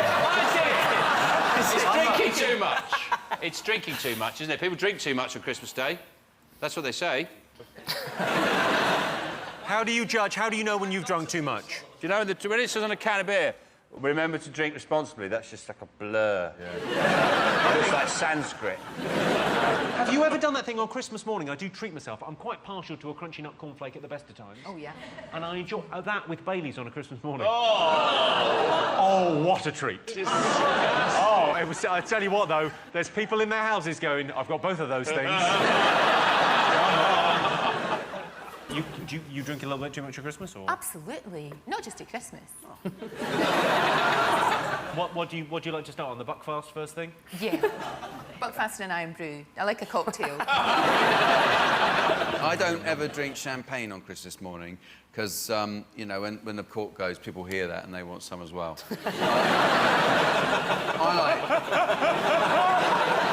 It's drinking too much. It's drinking too much, isn't it? People drink too much on Christmas Day. That's what they say. How do you judge? How do you know when you've drunk too much? Do you know, when it says on a can of beer, remember to drink responsibly, that's just like a blur. Yeah. It's like Sanskrit. Have you ever done that thing on Christmas morning? I do treat myself. I'm quite partial to a crunchy nut cornflake at the best of times. Oh, yeah. And I enjoy that with Baileys on a Christmas morning. Oh! Oh, what a treat. Oh, it was... I tell you what, though, there's people in their houses going, I've got both of those things. You drink a little bit too much at Christmas, or...? Absolutely. Not just at Christmas. Oh. What do you like to start on, the Buckfast first thing? Yeah. Buckfast and Iron Brew. I like a cocktail. I don't ever drink champagne on Christmas morning because, you know, when the cork goes, people hear that and they want some as well.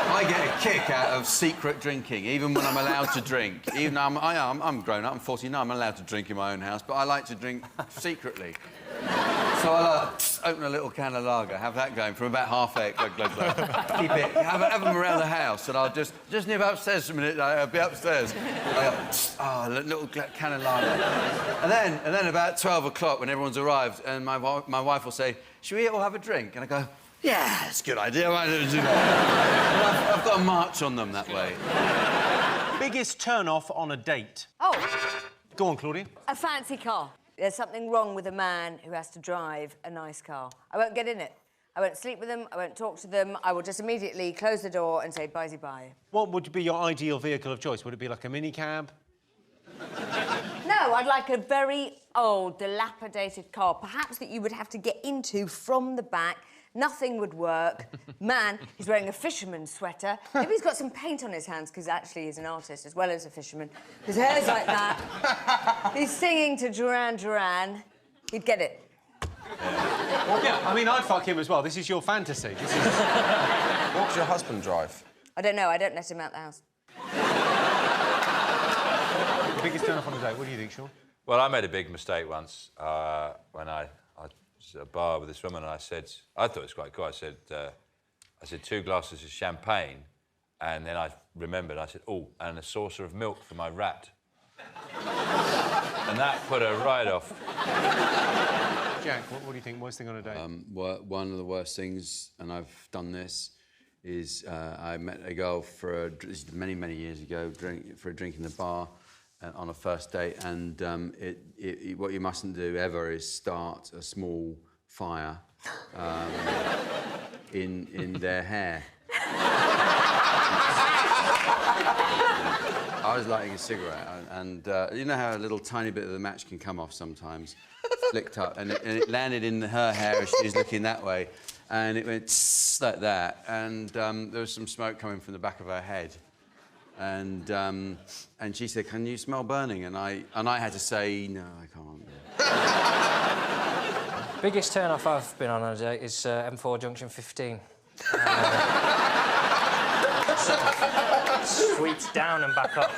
I get a kick out of secret drinking, even when I'm allowed to drink. Even though I'm grown up, I'm 49, I'm allowed to drink in my own house, but I like to drink secretly. So I'll open a little can of lager, have that going from about 8:30, glug, glug, glug. Keep it, have them around the house, and I'll just nip upstairs for a minute, I'll be upstairs. A little can of lager. And then about 12 o'clock, when everyone's arrived, and my wife will say, should we all have a drink? And I go, yeah, that's a good idea, why don't you do that? I've got to march on them that way. Biggest turn-off on a date? Oh. Go on, Claudia. A fancy car. There's something wrong with a man who has to drive a nice car. I won't get in it. I won't sleep with them. I won't talk to them. I will just immediately close the door and say bye-bye. What would be your ideal vehicle of choice? Would it be like a minicab? No, I'd like a very old, dilapidated car, perhaps that you would have to get into from the back. Nothing would work. Man, he's wearing a fisherman's sweater. Maybe he's got some paint on his hands, because actually he's an artist as well as a fisherman. His hair's like that. He's singing to Duran Duran. He'd get it. Yeah, I mean, I'd fuck him as well. This is your fantasy. This is... What does your husband drive? I don't know. I don't let him out the house. The biggest turn-off on a date, what do you think, Sean? Well, I made a big mistake once when I was at a bar with this woman, and I thought it was quite cool. I said 2 glasses of champagne, and then I remembered, I said, oh, and a saucer of milk for my rat. And that put her right off. Jack, what do you think? Worst thing on a date? One of the worst things, and I've done this, is I met a girl many, many years ago for a drink in the bar on a first date, and what you mustn't do ever is start a small fire in their hair. I was lighting a cigarette, and you know how a little tiny bit of the match can come off sometimes? Flicked up, and it landed in her hair as she was looking that way, and it went tss like that, and there was some smoke coming from the back of her head. And she said, "Can you smell burning?" And I had to say, "No, I can't." Biggest turn-off I've been on a date is M4 Junction 15. Sweeps down and back up.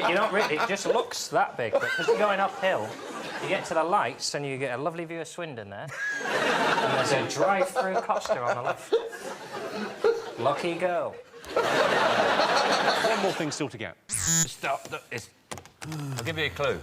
You don't really... It just looks that big, but because you're going uphill, you get to the lights and you get a lovely view of Swindon there. And there's a drive-through Costa on the left. Lucky girl. One more thing still to get. Stop. I'll give you a clue.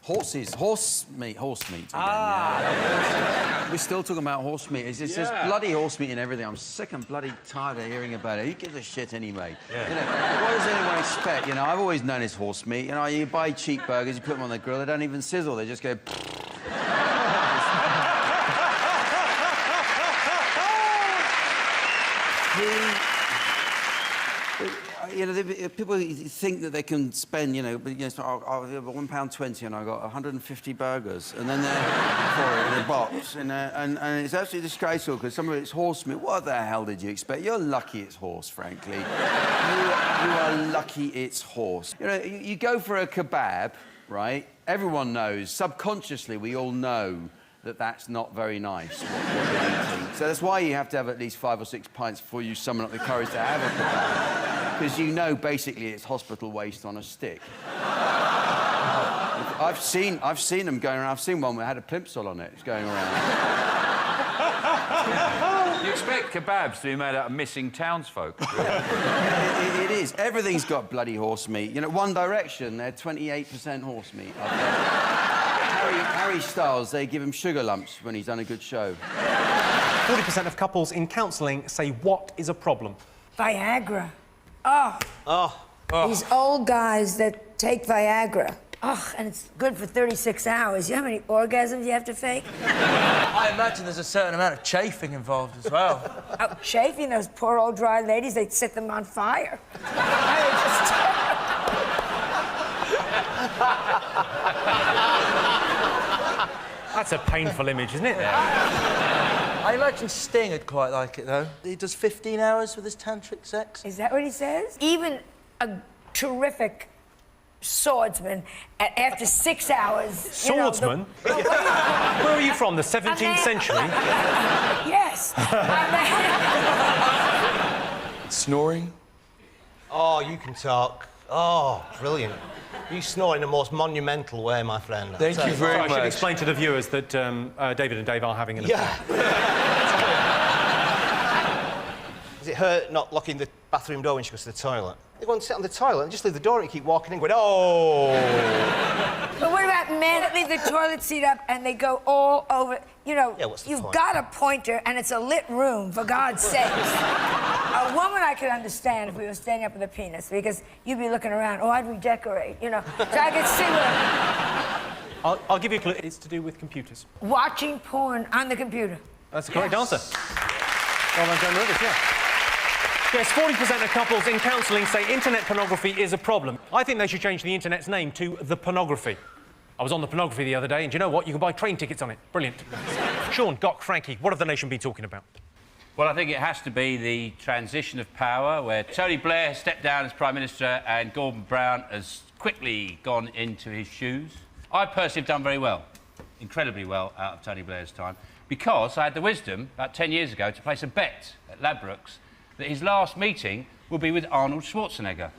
Horse meat again, yeah. We're still talking about horse meat. It's just there's bloody horse meat and everything. I'm sick and bloody tired of hearing about it. Who gives a shit anyway? Yeah. You know, what does anyone expect? You know, I've always known it's horse meat. You know, you buy cheap burgers, you put them on the grill, they don't even sizzle. They just go... You know, people think that they can spend, you know, I'll have £1.20 and I got 150 burgers, and then they're for it in a box, and it's absolutely disgraceful because some of it's horse meat. What the hell did you expect? You're lucky it's horse, frankly. You are lucky it's horse. You know, you go for a kebab, right? Everyone knows, subconsciously, we all know that that's not very nice what you're eating. So that's why you have to have at least 5 or 6 pints before you summon up the courage to have a kebab. Because you know, basically, it's hospital waste on a stick. I've seen them going around. I've seen one that had a plimsoll on it. It's going around. You expect kebabs to be made out of missing townsfolk? It is. Everything's got bloody horse meat. You know, One Direction, they're 28% horse meat. Harry Styles, they give him sugar lumps when he's done a good show. 40% of couples in counselling say what is a problem? Viagra. These old guys that take Viagra. And it's good for 36 hours. You know how many orgasms you have to fake? I imagine there's a certain amount of chafing involved as well. Oh, chafing, those poor old dry ladies, they'd set them on fire. That's a painful image, isn't it? I imagine Sting would quite like it, though. He does 15 hours with his tantric sex. Is that what he says? Even a terrific swordsman, after 6 hours... Swordsman? Where are you from, the 17th century? Yes. Snoring? Oh, you can talk. Oh, brilliant. You snore in the most monumental way, my friend. Thank you very much. I should explain to the viewers that David and Dave are having an affair. Does it hurt not locking the bathroom door when she goes to the toilet? They go and sit on the toilet and just leave the door and you keep walking in going, oh! But what about men that leave the toilet seat up and they go all over... You know, you've got a pointer and it's a lit room, for God's sakes. A woman I could understand if we were standing up with a penis, because you'd be looking around, I'd redecorate, you know, so I could see what... I'll give you a clue. It's to do with computers. Watching porn on the computer. That's the correct answer. Well done, Joan Rivers, Yes, 40% of couples in counselling say internet pornography is a problem. I think they should change the internet's name to The Pornography. I was on The Pornography the other day, and do you know what? You can buy train tickets on it. Brilliant. Sean, Gock, Frankie, what have the nation been talking about? Well, I think it has to be the transition of power, where Tony Blair has stepped down as Prime Minister and Gordon Brown has quickly gone into his shoes. I personally have done very well, incredibly well, out of Tony Blair's time, because I had the wisdom, about 10 years ago, to place a bet at Ladbrokes that his last meeting will be with Arnold Schwarzenegger,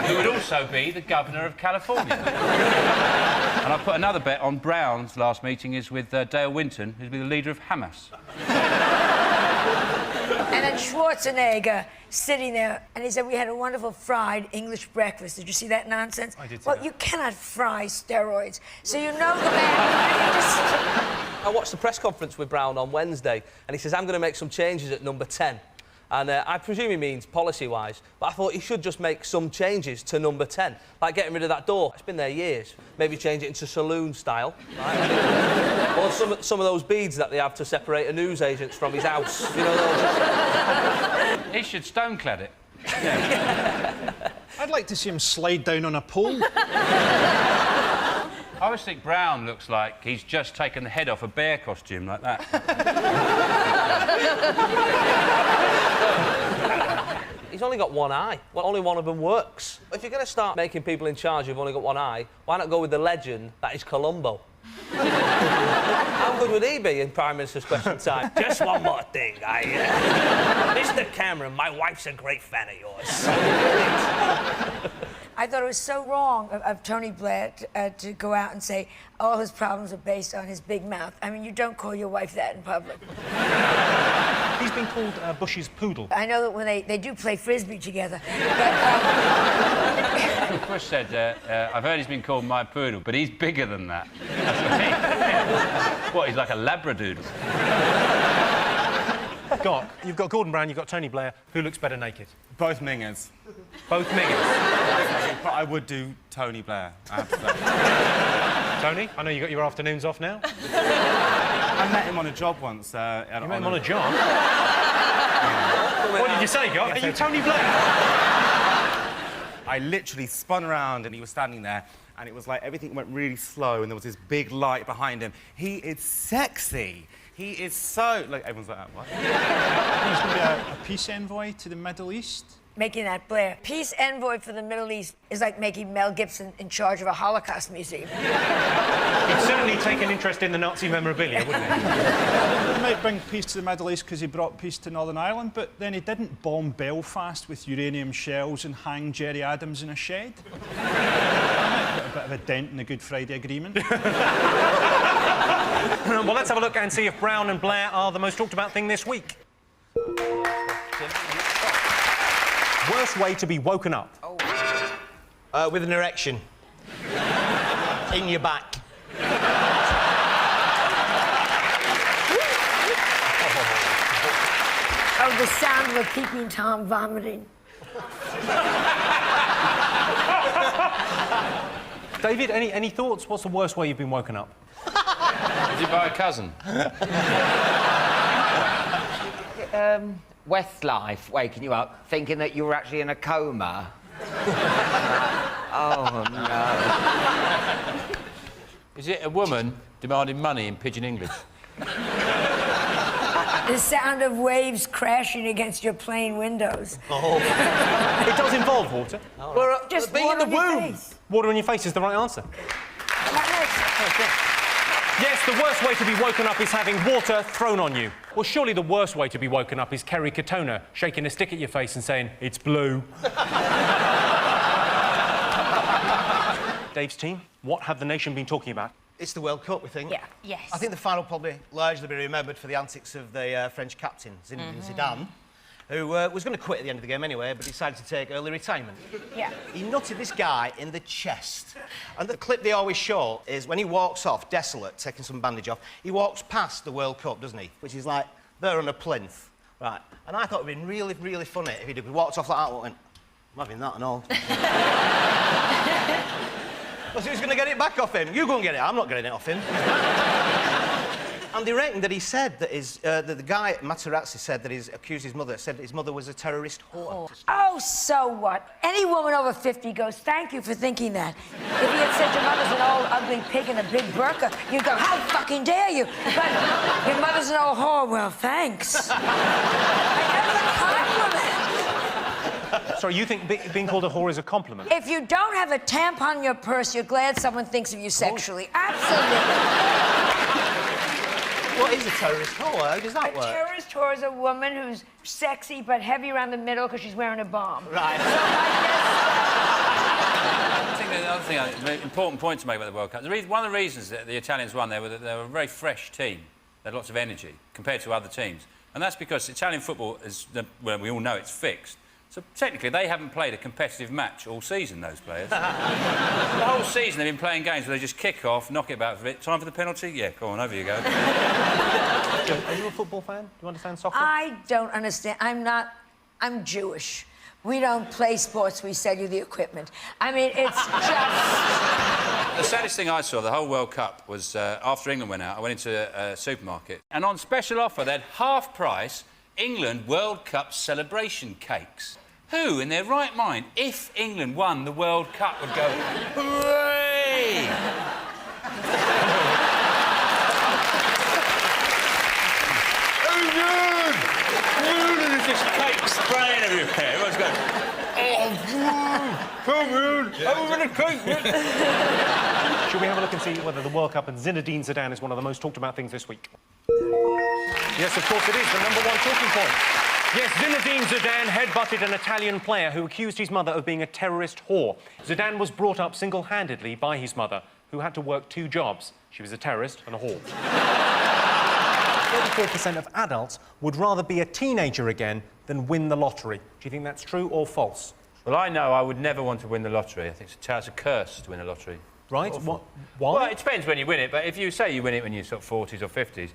who would also be the Governor of California. And I put another bet on Brown's last meeting is with Dale Winton, who's be the leader of Hamas. And then Schwarzenegger sitting there, and he said, we had a wonderful fried English breakfast. Did you see that nonsense? I did see Well, that. you cannot fry steroids. So you know the man... I watched the press conference with Brown on Wednesday, and he says, I'm going to make some changes at number 10. And I presume he means policy-wise, but I thought he should just make some changes to number 10, like getting rid of that door. It's been there years. Maybe change it into saloon style. Right? Or some of those beads that they have to separate a newsagents from his house. You know those? He should stoneclad it. I'd like to see him slide down on a pole. I always think Brown looks like he's just taken the head off a bear costume like that. He's only got one eye. Well, only one of them works. If you're going to start making people in charge who've only got one eye, why not go with the legend that is Columbo? How good would he be in Prime Minister's Question Time? Just one more thing. Mr. Cameron, my wife's a great fan of yours. I thought it was so wrong of Tony Blair to go out and say all his problems are based on his big mouth. I mean, you don't call your wife that in public. He's been called Bush's poodle. I know that when they do play Frisbee together. But, Bush said, I've heard he's been called my poodle, but he's bigger than that. What, he's like a labradoodle? You've got Gordon Brown, you've got Tony Blair. Who looks better naked? Both mingers. Both mingers? But I would do Tony Blair, I have to say. Tony, I know you got your afternoons off now. I met him on a job once. You met him on a job? What did you say, Gott? Are you Tony Blair? I literally spun around and he was standing there and it was like everything went really slow and there was this big light behind him. He is sexy. He is so... Like, everyone's like, what? He's going to be a peace envoy to the Middle East. making that Blair. Peace envoy for the Middle East is like making Mel Gibson in charge of a Holocaust museum. He'd certainly take an interest in the Nazi memorabilia, wouldn't he? He might bring peace to the Middle East because he brought peace to Northern Ireland, but then he didn't bomb Belfast with uranium shells and hang Gerry Adams in a shed. That might put a bit of a dent in the Good Friday Agreement. Well, let's have a look and see if Brown and Blair are the most talked about thing this week. Worst way to be woken up? With an erection. In your back. Oh, the sound of a peeping Tom vomiting. David, any thoughts? What's the worst way you've been woken up? Is it by a cousin? Westlife waking you up thinking that you were actually in a coma. Oh, no. Is it a woman demanding money in pidgin English? The sound of waves crashing against your plane windows. Oh. It does involve water. Oh. Well, just being in the womb. Water on your face is the right answer. Yes, the worst way to be woken up is having water thrown on you. Well, surely the worst way to be woken up is Kerry Katona shaking a stick at your face and saying, "It's blue." Dave's team, what have the nation been talking about? It's the World Cup, we think. Yeah. Yes. I think the final will probably largely be remembered for the antics of the French captain, Zinedine Zidane, who was going to quit at the end of the game anyway, but decided to take early retirement. Yeah. He nutted this guy in the chest. And the clip they always show is when he walks off, desolate, taking some bandage off, he walks past the World Cup, doesn't he? Which is like, there on a plinth. Right. And I thought it would be really, really funny if he'd walked off like that and went, I'm having that and all. Well, so who's going to get it back off him? You go and get it. I'm not getting it off him. And they reckon that he said that the guy, Materazzi, said that he's accused his mother, said his mother was a terrorist whore. Oh, so what? Any woman over 50 goes, thank you for thinking that. If he had said your mother's an old ugly pig in a big burqa, you'd go, how fucking dare you? But your mother's an old whore, well, thanks. Sorry, you think being called a whore is a compliment? If you don't have a tampon in your purse, you're glad someone thinks of you sexually. Absolutely. What is a terrorist whore? How does that work? A terrorist whore is a woman who's sexy but heavy around the middle because she's wearing a bomb. Right. I think the other thing, an important point to make about the World Cup, one of the reasons that the Italians won, they were a very fresh team. They had lots of energy compared to other teams. And that's because Italian football is, well, we all know it's fixed. So technically, they haven't played a competitive match all season, those players. The whole season they've been playing games where they just kick off, knock it about for a bit. Time for the penalty? Yeah, go on, over you go. Are you a football fan? Do you understand soccer? I don't understand. I'm not I'm Jewish. We don't play sports, we sell you the equipment. I mean, it's just... The saddest thing I saw the whole World Cup was after England went out, I went into a supermarket and on special offer they had half price England World Cup celebration cakes. Who, in their right mind, if England won the World Cup, would go, hooray! There's just cake spraying everywhere. Everyone's going, Should we have a look and see whether the World Cup and Zinedine Zidane is one of the most talked about things this week? Yes, of course it is, the #1 talking point. Yes, Zinedine Zidane headbutted an Italian player who accused his mother of being a terrorist whore. Zidane was brought up single-handedly by his mother, who had to work 2 jobs. She was a terrorist and a whore. 34% of adults would rather be a teenager again than win the lottery. Do you think that's true or false? Well, I know I would never want to win the lottery. I think it's a curse to win the lottery. Right? What? Why? Well, it depends when you win it, but if you say you win it when you're sort of 40s or 50s,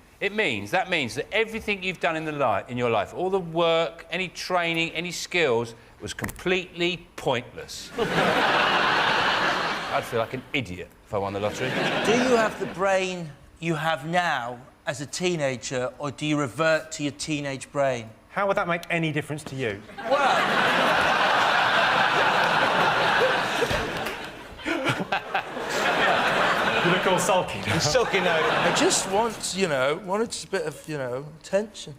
that means that everything you've done in your life, all the work, any training, any skills, was completely pointless. I'd feel like an idiot if I won the lottery. Do you have the brain you have now as a teenager, or do you revert to your teenage brain? How would that make any difference to you? Well... You look all sulky. He's sulky now. I just want, wanted just a bit of, attention.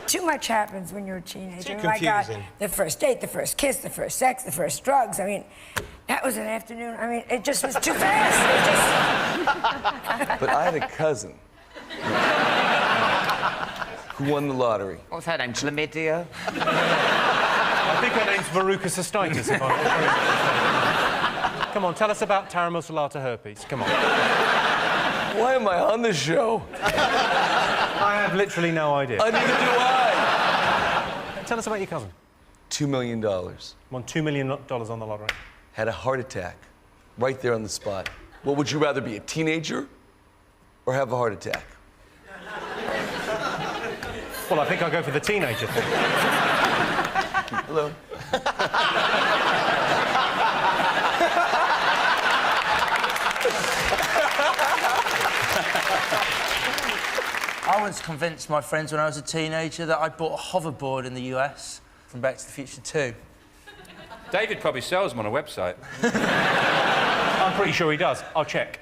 Too much happens when you're a teenager. Too My God, confusing. the first date, the first kiss, the first sex, the first drugs. I mean, that was an afternoon. I mean, it just was too fast. But I had a cousin who won the lottery. What's her name? Chlamydia? I think her name's Veruca cystitis, if I'm not correct. Come on, tell us about Taramussalata herpes. Come on. Why am I on the show? I have literally no idea. Neither do I. Tell us about your cousin. $2 million. Won $2 million on the lottery. Had a heart attack right there on the spot. What would you rather be, a teenager or have a heart attack? Well, I think I'll go for the teenager thing. Hello. I once convinced my friends when I was a teenager that I bought a hoverboard in the US from Back to the Future 2. David probably sells them on a website. I'm pretty sure he does. I'll check.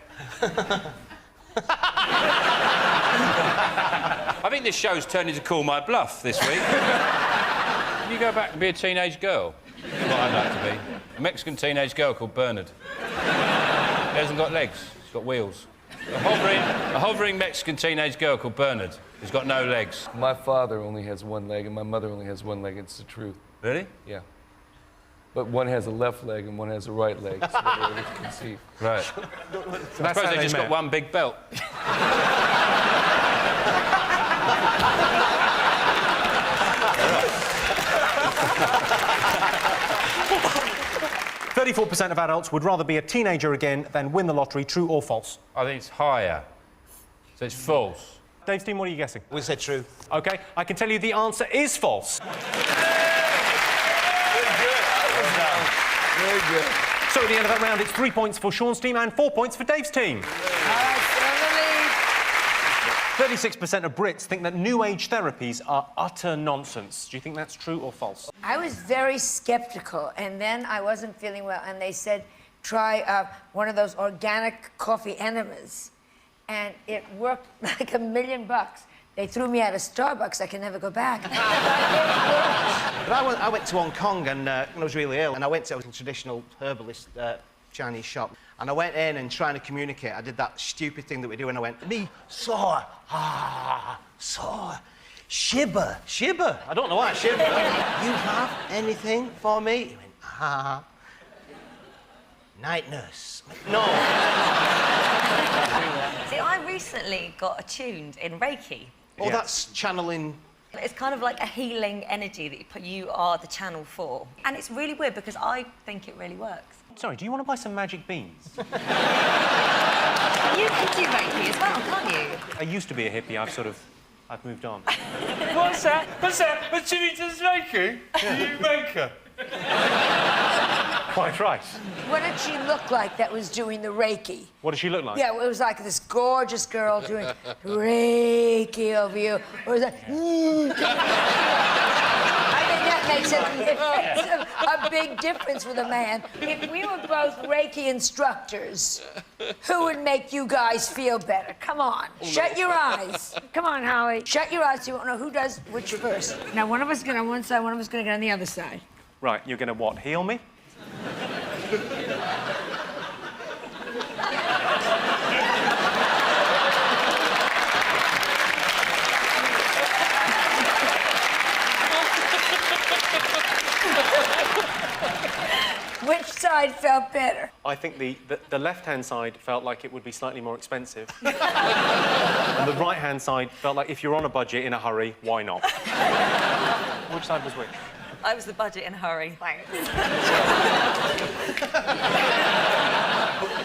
I think this show's turned into Call My Bluff this week. Can you go back and be a teenage girl? That's what I'd like to be. A Mexican teenage girl called Bernard. He hasn't got legs, he's got wheels. A hovering Mexican teenage girl called Bernard who's got no legs. My father only has one leg and my mother only has one leg. It's the truth. Really? Yeah. But one has a left leg and one has a right leg, so they're able to conceive. Right. I suppose they just got one big belt. 34% of adults would rather be a teenager again than win the lottery. True or false? I think it's higher. So it's false. Dave's team, what are you guessing? We said true. OK, I can tell you the answer is false. Very good. So at the end of that round, it's 3 points for Sean's team and 4 points for Dave's team. 36% of Brits think that New Age therapies are utter nonsense. Do you think that's true or false? I was very skeptical, and then I wasn't feeling well, and they said, try one of those organic coffee enemas. And it worked like $1 million. They threw me out of Starbucks. I can never go back. But I went to Hong Kong and I was really ill, and I went to a traditional herbalist Chinese shop, and I went in and trying to communicate. I did that stupid thing that we do, and I went, me, sore, sore, shiver. I don't know why, shiver. You have anything for me? He went, night nurse. No. See, I recently got attuned in Reiki. Oh, that's channeling. It's kind of like a healing energy that you are the channel for. And it's really weird because I think it really works. Sorry, do you want to buy some magic beans? You can do Reiki as well, can't you? I used to be a hippie. I've sort of I've moved on. What's that? What's that? But Jimmy does like you? You make her. Quite right. What did she look like that was doing the Reiki? What does she look like? Yeah, it was like this gorgeous girl doing Reiki over you. Or was like, I think that makes a big difference with a man. If we were both Reiki instructors, who would make you guys feel better? Come on, shut your eyes. Come on, Holly, shut your eyes so you won't know who does which first. Now, one of us get on one side, one of us gonna get on the other side. Right, you're gonna what, heal me? Which side felt better? I think the left-hand side felt like it would be slightly more expensive. And the right-hand side felt like if you're on a budget in a hurry, why not? Which side was which? I was the budget in a hurry. Thanks.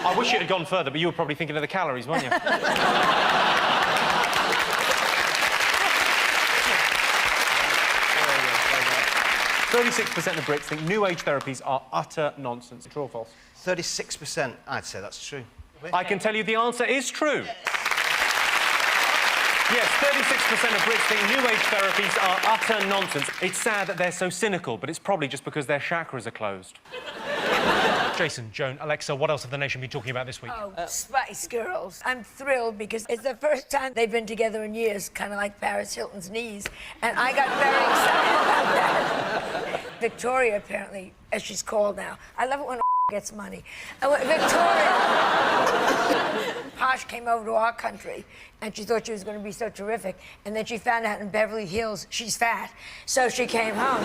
I wish it had gone further, but you were probably thinking of the calories, weren't you? 36% of Brits think new age therapies are utter nonsense. True or false? 36%. I'd say that's true. I can tell you the answer is true. Yes, 36% of Brits think new age therapies are utter nonsense. It's sad that they're so cynical, but it's probably just because their chakras are closed. Jason, Joan, Alexa, what else have the nation been talking about this week? Oh, Spice Girls. I'm thrilled because it's the first time they've been together in years, kind of like Paris Hilton's knees, and I got very excited about that. Victoria, apparently, as she's called now. I love it when gets money. Victoria, Posh came over to our country, and she thought she was going to be so terrific, and then she found out in Beverly Hills she's fat, so she came home.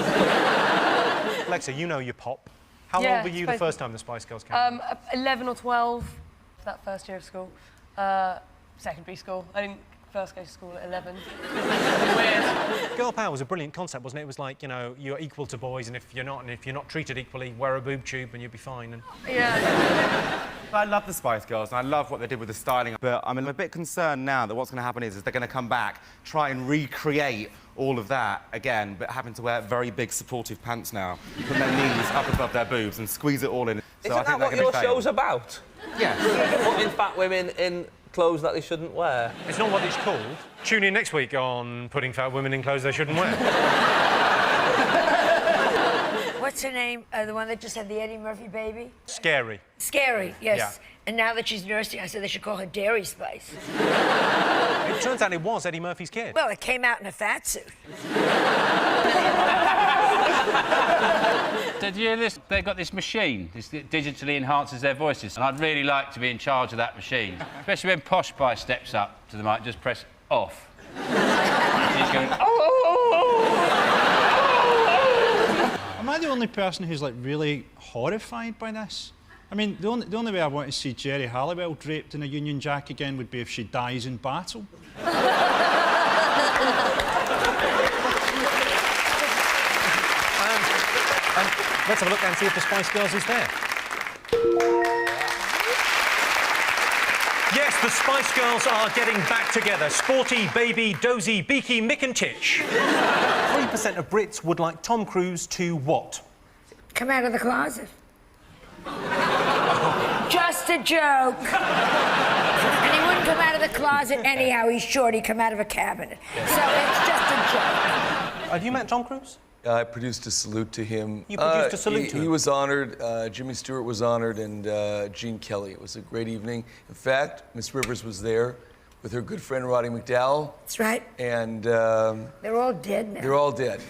Alexa, you know your pop. How Yeah, old were you the first time the Spice Girls came? 11 or 12, that first year of school. Secondary school. I didn't first go to school at 11. Weird. Girl power was a brilliant concept, wasn't it? It was like, you know, you're equal to boys, and if you're not treated equally, wear a boob tube and you'll be fine. And... Yeah. I love the Spice Girls, and I love what they did with the styling, but I'm a bit concerned now that what's going to happen is they're going to come back, try and recreate all of that again, but having to wear very big supportive pants now, put their knees up above their boobs and squeeze it all in. Isn't that what your show's about? Yeah. Putting fat women in clothes that they shouldn't wear. It's not what it's called. Tune in next week on putting fat women in clothes they shouldn't wear. What's her name? The one that just had the Eddie Murphy baby? Scary. Scary, yes. Yeah. And now that she's nursing, I said they should call her Dairy Spice. It turns out it was Eddie Murphy's kid. Well, it came out in a fat suit. Did you hear this? They've got this machine. This digitally enhances their voices. And I'd really like to be in charge of that machine. Especially when Posh Pie steps up to the mic, just press off. He's going, Am I the only person who's, like, really horrified by this? I mean, the only way I want to see Jerry Halliwell draped in a Union Jack again would be if she dies in battle. Let's have a look and see if the Spice Girls is there. Yes, the Spice Girls are getting back together. Sporty, baby, dozy, beaky, Mick and Titch. 3% of Brits would like Tom Cruise to what? Come out of the closet. Just a joke. And he wouldn't come out of the closet anyhow. He's short. He'd come out of a cabinet. So it's just a joke. Have you met Tom Cruise? I produced a salute to him. You produced a salute to him? He was honored, Jimmy Stewart was honored, and Gene Kelly. It was a great evening. In fact, Miss Rivers was there with her good friend Roddy McDowell. That's right. And... they're all dead now. They're all dead.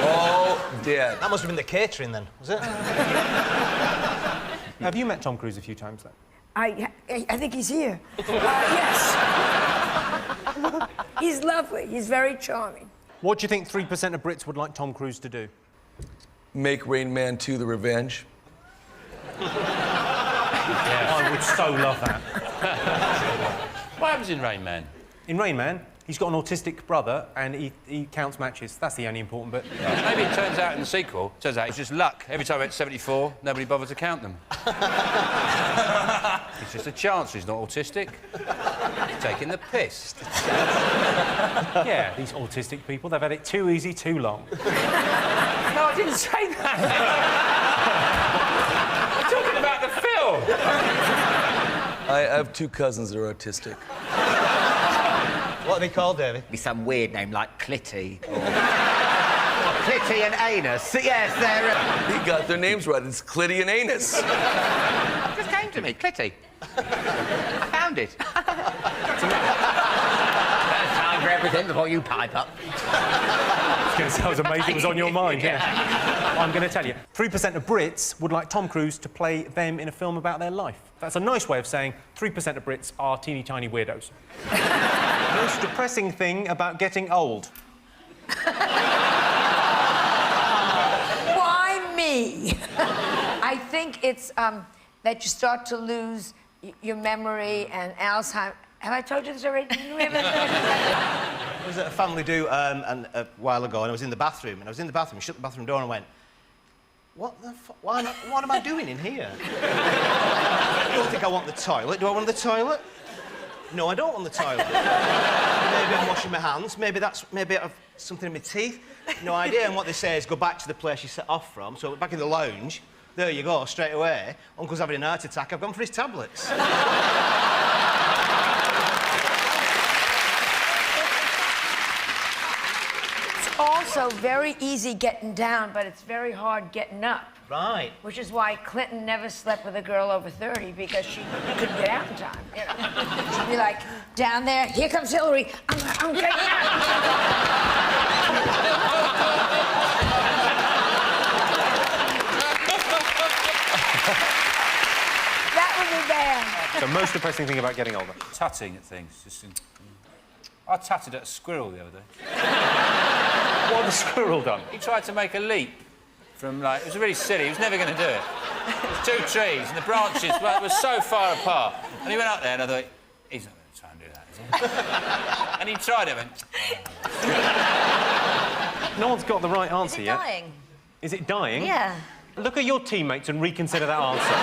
All dead. That must have been the catering then, was it? Have you met Tom Cruise a few times then? I think he's here. Yes. He's lovely. He's very charming. What do you think 3% of Brits would like Tom Cruise to do? Make Rain Man 2 The Revenge. Yeah. I would so love that. What happens in Rain Man? In Rain Man, he's got an autistic brother and he counts matches. That's the only important bit. Maybe it turns out in the sequel, it's just luck. Every time it's 74, nobody bothered to count them. It's just a chance he's not autistic. taking the piss. Yeah, these autistic people, they've had it too easy, too long. No, I didn't say that. I'm talking about the film. I have 2 cousins that are autistic. What are they called, David? Be some weird name like Clitty. Or... Clitty and Anus. Yes, they're... You got their names right. It's Clitty and Anus. It just came to me, Clitty. I found it. That's time for everything before you pipe up. That was amazing. It was on your mind, yeah. I'm going to tell you, 3% of Brits would like Tom Cruise to play them in a film about their life. That's a nice way of saying 3% of Brits are teeny tiny weirdos. Most depressing thing about getting old. Why me? I think it's that you start to lose your memory and Alzheimer's. Have I told you this already? I was at a family do a while ago, and I was in the bathroom, shut the bathroom door, and went, what the fuck? What am I doing in here? I don't think I want the toilet. Do I want the toilet? No, I don't want the toilet. Maybe I'm washing my hands. Maybe I have something in my teeth. No idea. And what they say is go back to the place you set off from. So back in the lounge, there you go, straight away. Uncle's having an heart attack. I've gone for his tablets. Also very easy getting down, but it's very hard getting up. Right. Which is why Clinton never slept with a girl over 30, because she couldn't get out in time, you know. She'd be like, down there, here comes Hillary, I'm getting out. That would be bad. The most depressing thing about getting older. Tutting at things. I tutted at a squirrel the other day. What had the squirrel done? He tried to make a leap from, like... It was really silly. He was never going to do it. There was 2 trees, and the branches were so far apart. And he went up there, and I thought, he's not going to try and do that, is he? And he tried it, and went... No one's got the right answer yet. Dying? Is it dying? Yeah. Look at your teammates and reconsider that answer.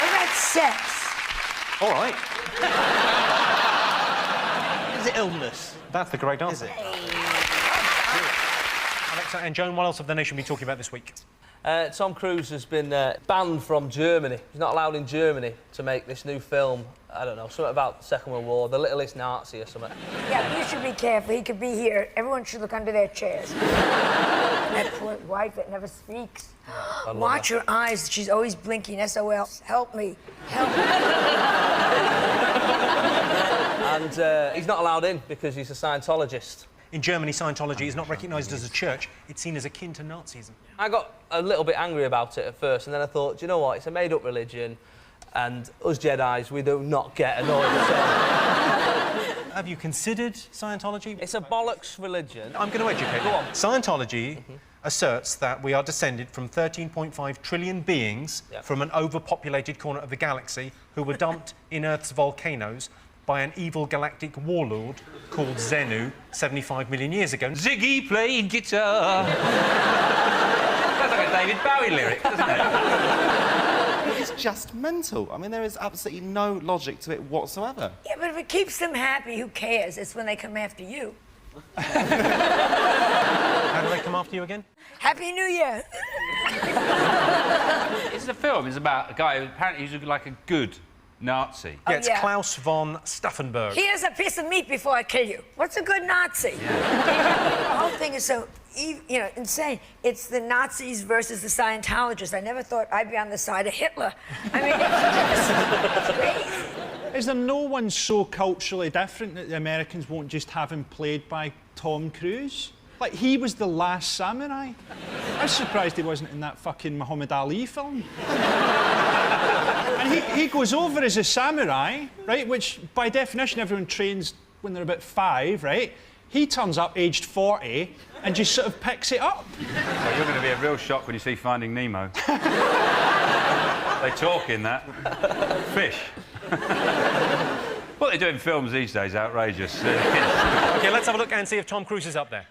What about sex? All right. Is it illness? That's the correct answer. Is it? Alexa and Joan, what else have the nation been talking about this week? Tom Cruise has been banned from Germany. He's not allowed in Germany to make this new film. I don't know, something about the Second World War, the littlest Nazi or something. Yeah, but you should be careful. He could be here. Everyone should look under their chairs. That poor wife that never speaks. Watch her eyes. She's always blinking. SOL. Help me. Help me. And he's not allowed in because he's a Scientologist. In Germany, Scientology is not recognised as a church. It's seen as akin to Nazism. I got a little bit angry about it at first, and then I thought, do you know what? It's a made-up religion, and us Jedis, we do not get annoyed at all. Have you considered Scientology? It's a bollocks religion. I'm going to educate you. Go on. Scientology asserts that we are descended from 13.5 trillion beings from an overpopulated corner of the galaxy who were dumped in Earth's volcanoes by an evil galactic warlord called Xenu 75 million years ago. Ziggy played guitar. Sounds like a David Bowie lyric, doesn't it? It's just mental. I mean, there is absolutely no logic to it whatsoever. Yeah, but if it keeps them happy, who cares? It's when they come after you. How do they come after you again? Happy New Year. It's a film. It's about a guy who apparently is like a good Nazi. Yeah, it's Klaus von Stauffenberg. Here's a piece of meat before I kill you. What's a good Nazi? The whole thing is so, insane. It's the Nazis versus the Scientologists. I never thought I'd be on the side of Hitler. I mean, it's crazy. Is there no one so culturally different that the Americans won't just have him played by Tom Cruise? Like, he was the last samurai. I was surprised he wasn't in that fucking Muhammad Ali film. And he goes over as a samurai, right, which, by definition, everyone trains when they're about 5, right? He turns up aged 40 and just sort of picks it up. Well, you're going to be a real shock when you see Finding Nemo. They talk in that. Fish. What they do in films these days is outrageous. OK, let's have a look and see if Tom Cruise is up there.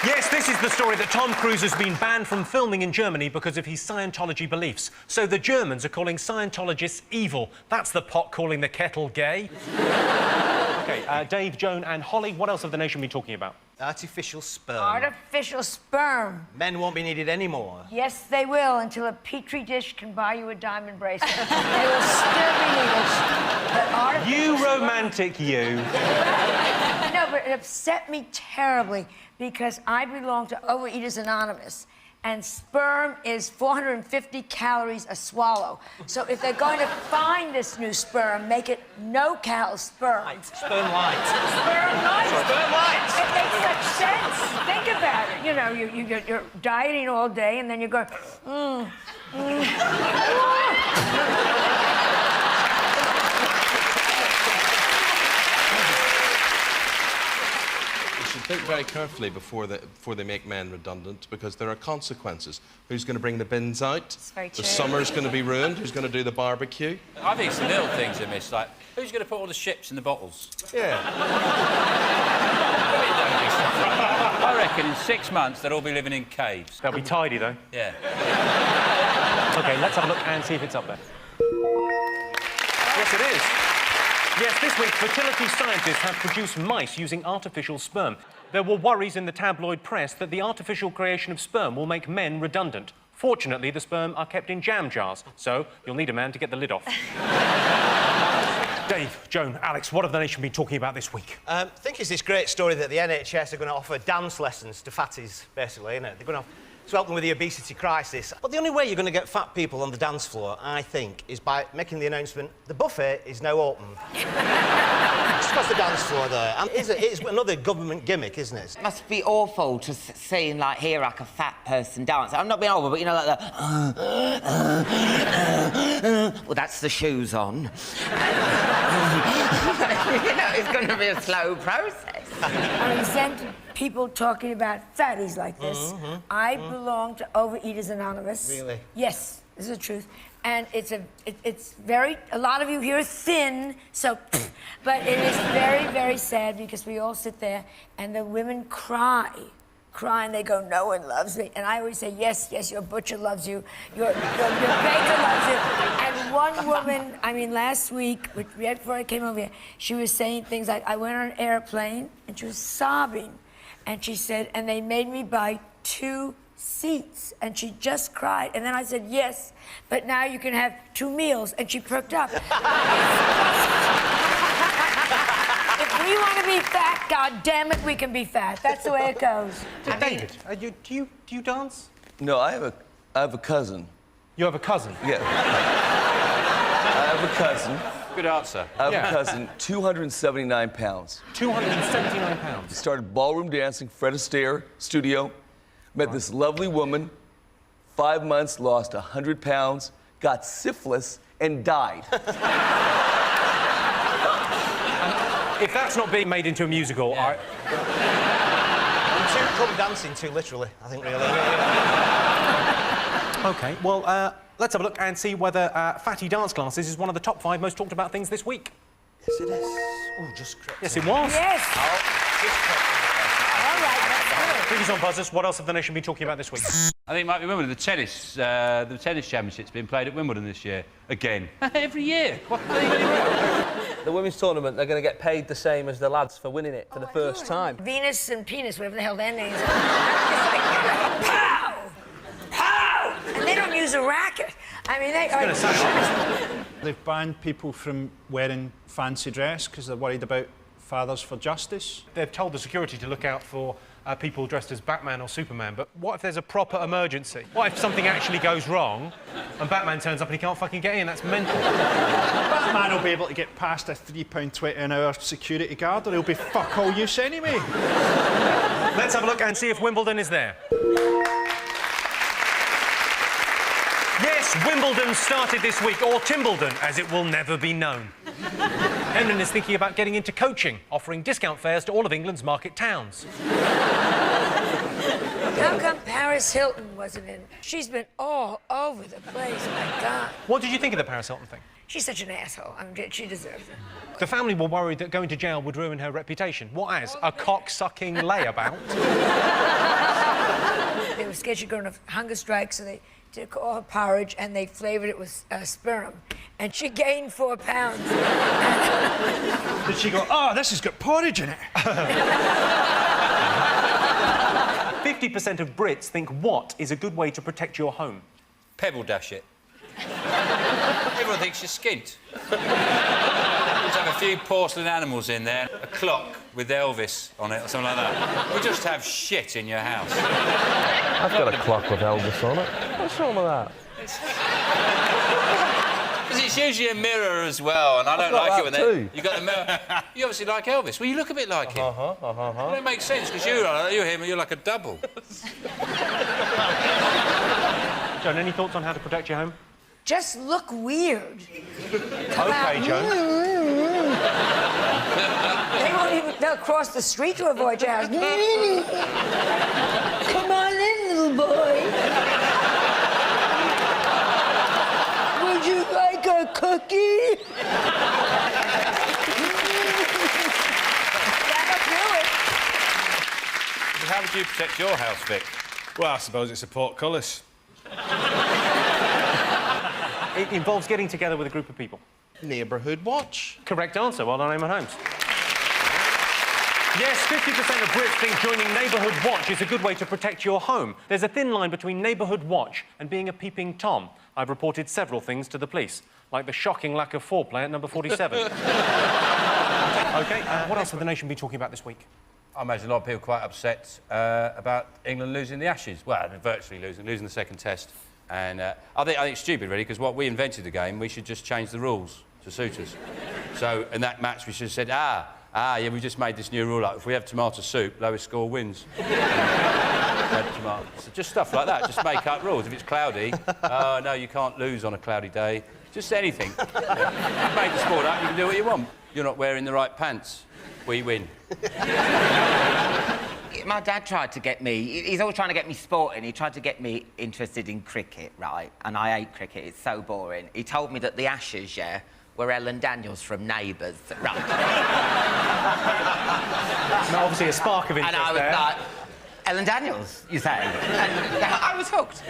Yes, Yes, this is the story that Tom Cruise has been banned from filming in Germany because of his Scientology beliefs. So the Germans are calling Scientologists evil. That's the pot calling the kettle gay. OK, Dave, Joan and Holly, what else have the nation been talking about? Artificial sperm. Artificial sperm. Men won't be needed anymore. Yes, they will, until a petri dish can buy you a diamond bracelet. They will still be needed. But you romantic, you. No, but it upset me terribly because I belong to Overeaters Anonymous, and sperm is 450 calories a swallow. So if they're going to find this new sperm, make it no-cal sperm. Sperm light. Sperm light. Sperm light. It makes such sense. Think about it. You know, you're dieting all day, and then you're going, Think very carefully before they make men redundant, because there are consequences. Who's going to bring the bins out? It's very true. The summer's going to be ruined. Who's going to do the barbecue? I think it's the little things they miss, like, who's going to put all the ships in the bottles? Yeah. I reckon in 6 months they'll all be living in caves. They'll be tidy, though. Yeah. OK, let's have a look and see if it's up there. Yes, it is. Yes, this week, fertility scientists have produced mice using artificial sperm. There were worries in the tabloid press that the artificial creation of sperm will make men redundant. Fortunately, the sperm are kept in jam jars, so you'll need a man to get the lid off. Dave, Joan, Alex, what have the nation been talking about this week? I think it's this great story that the NHS are going to offer dance lessons to fatties, basically, isn't it? They're going to help them with the obesity crisis. But the only way you're going to get fat people on the dance floor, I think, is by making the announcement, the buffet is now open. Just across the dance floor there. And it's another government gimmick, isn't it? It must be awful to see and, like, hear, like, a fat person dance. I'm not being awful, but, you know, like the... well, that's the shoes on. You know, it's going to be a slow process. I resent people talking about fatties like this. I belong to Overeaters Anonymous. Really? Yes, this is the truth. And it's very... A lot of you here are thin, so... But it is very, very sad because we all sit there and the women cry, and they go, no one loves me. And I always say, yes, yes, your butcher loves you, your baker loves you. And one woman, I mean, last week, right before I came over here, she was saying things like, I went on an airplane, and she was sobbing. And she said, and they made me buy 2 seats. And she just cried. And then I said, yes, but now you can have 2 meals. And she perked up. If we want to be fat, God damn it, we can be fat. That's the way it goes. David, do you dance? No, I have a cousin. You have a cousin? Yeah. I have a cousin. Good answer. I have a cousin, 279 pounds. 279 pounds? Started ballroom dancing, Fred Astaire studio. Met this lovely woman, 5 months, lost 100 pounds, got syphilis, and died. If that's not being made into a musical, Too club dancing, too literally, I think, really. OK, well, let's have a look and see whether fatty dance classes is one of the top 5 most talked about things this week. Yes, it is. Oh, just correct. Yes, it was. Yes. All right, that's good. Figures on buzzers, what else have the nation been talking about this week? I think it might be Wimbledon. The tennis championship's been played at Wimbledon this year. Again. Every year. What are you going to The women's tournament, they're going to get paid the same as the lads for winning it for the first time. Venus and penis, whatever the hell their names are. Pow! Pow! And they don't use a racket. I mean, they are... They've banned people from wearing fancy dress because they're worried about Fathers for Justice. They've told the security to look out for people dressed as Batman or Superman, but what if there's a proper emergency? What if something actually goes wrong and Batman turns up and he can't fucking get in? That's mental. Batman will be able to get past a £3.20 an hour security guard, or he'll be fuck all use anyway. Let's have a look and see if Wimbledon is there. Yes, Wimbledon started this week, or Timbledon, as it will never be known. Emlyn is thinking about getting into coaching, offering discount fares to all of England's market towns. How come Paris Hilton wasn't in? She's been all over the place, my God. What did you think of the Paris Hilton thing? She's such an asshole. I mean, she deserves it. The family were worried that going to jail would ruin her reputation. What as? A cock-sucking layabout? They were scared she'd go on a hunger strike, so they took all her porridge and they flavored it with sperm. And she gained 4 pounds. Did she go, oh, this has got porridge in it? 50% of Brits think what is a good way to protect your home? Pebble dash it. Everyone thinks you're skint. Just have a few porcelain animals in there, a clock with Elvis on it or something like that. You just have shit in your house. I've got a clock with Elvis on it. What's wrong with that? Because it's usually a mirror as well, and I don't like it when they... You got the mirror. You obviously like Elvis. Well, you look a bit like him. Well, it makes sense, because you're him and you're like a double. Joan, any thoughts on how to protect your home? Just look weird. OK, Joan. They'll cross the street to avoid your house. Come on in, little boy. Would you like a cookie? That'll do it. How would you protect your house, Vic? Well, I suppose it's a portcullis. It involves getting together with a group of people. Neighbourhood watch. Correct answer. Well done, Eamon Holmes. Yes, 50% of Brits think joining Neighbourhood Watch is a good way to protect your home. There's a thin line between Neighbourhood Watch and being a peeping Tom. I've reported several things to the police, like the shocking lack of foreplay at number 47. OK, what else have the nation been talking about this week? I imagine a lot of people are quite upset about England losing the Ashes. Well, virtually losing the second test. And I think it's stupid, really, because what we invented the game, we should just change the rules to suit us. So, in that match, we should have said, yeah, we just made this new rule up. If we have tomato soup, lowest score wins. So just stuff like that. Just make up rules. If it's cloudy, no, you can't lose on a cloudy day. Just anything. Make the sport up, you can do what you want. You're not wearing the right pants. We win. My dad tried to get me... He's always trying to get me sporting. He tried to get me interested in cricket, right? And I hate cricket. It's so boring. He told me that the Ashes, yeah, were Ellen Daniels from Neighbours, right? Now, obviously, a spark of interest and I was there. like, Ellen Daniels, you say? And I was hooked.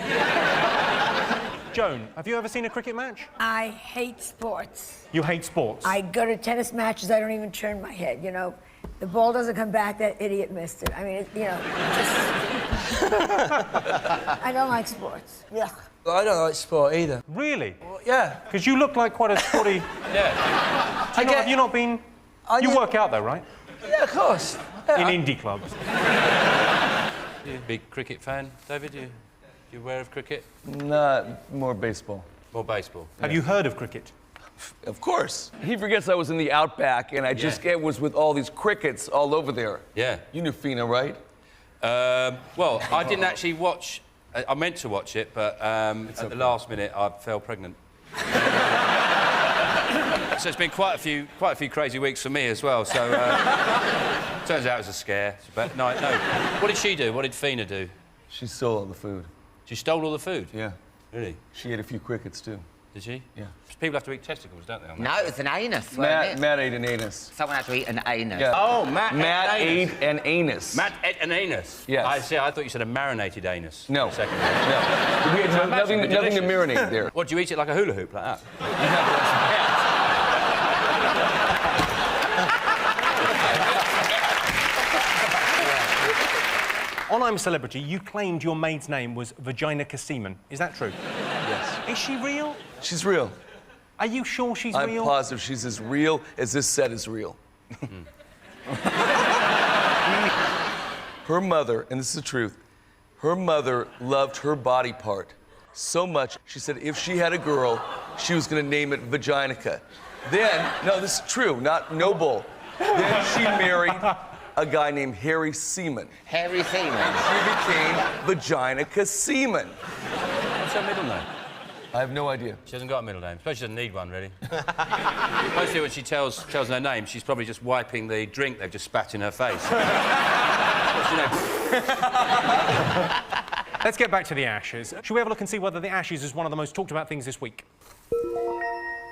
Joan, have you ever seen a cricket match? I hate sports. You hate sports? I go to tennis matches, I don't even turn my head, you know. The ball doesn't come back, that idiot missed it. I mean, you know, just... I don't like sports. Yeah. I don't like sport either. Really? Well, yeah. Because you look like quite a sporty... Yeah. Have you not been... You work out, though, right? Yeah, of course. Yeah, in indie clubs. You a big cricket fan, David? You aware of cricket? Nah, more baseball. More baseball. Have you heard of cricket? Of course. He forgets I was in the Outback and I just was with all these crickets all over there. Yeah. You knew Fina, right? Well, I didn't actually watch... I meant to watch it, but at the last minute, I fell pregnant. So it's been quite a few crazy weeks for me as well, so... turns out it was a scare. But no. What did she do? What did Fina do? She stole all the food. She stole all the food? Yeah. Really? She ate a few crickets, too. Did she? Yeah. People have to eat testicles, don't they? No, it was an anus, wasn't it? Matt ate an anus. Someone had to eat an anus. Yeah. Oh, Matt ate an anus. Matt ate an anus? Yes. I see. I thought you said a marinated anus. No. Second. No. We had nothing to marinate there. What, do you eat it like a hula hoop, like that? On I'm a Celebrity, you claimed your maid's name was Vaginica Seaman. Is that true? Yes. Is she real? She's real. Are you sure she's real? I'm positive she's as real as this set is real. Her mother, and this is the truth, her mother loved her body part so much, she said if she had a girl, she was going to name it Vaginica. Then, no, this is true, not noble. Then she married a guy named Harry Seaman. Harry Seaman? She became Vaginica Seaman. What's her middle name? I have no idea. She hasn't got a middle name. Suppose she doesn't need one, really. Mostly when she tells her name, she's probably just wiping the drink they've just spat in her face. What's your name? Let's get back to the Ashes. Shall we have a look and see whether the Ashes is one of the most talked about things this week?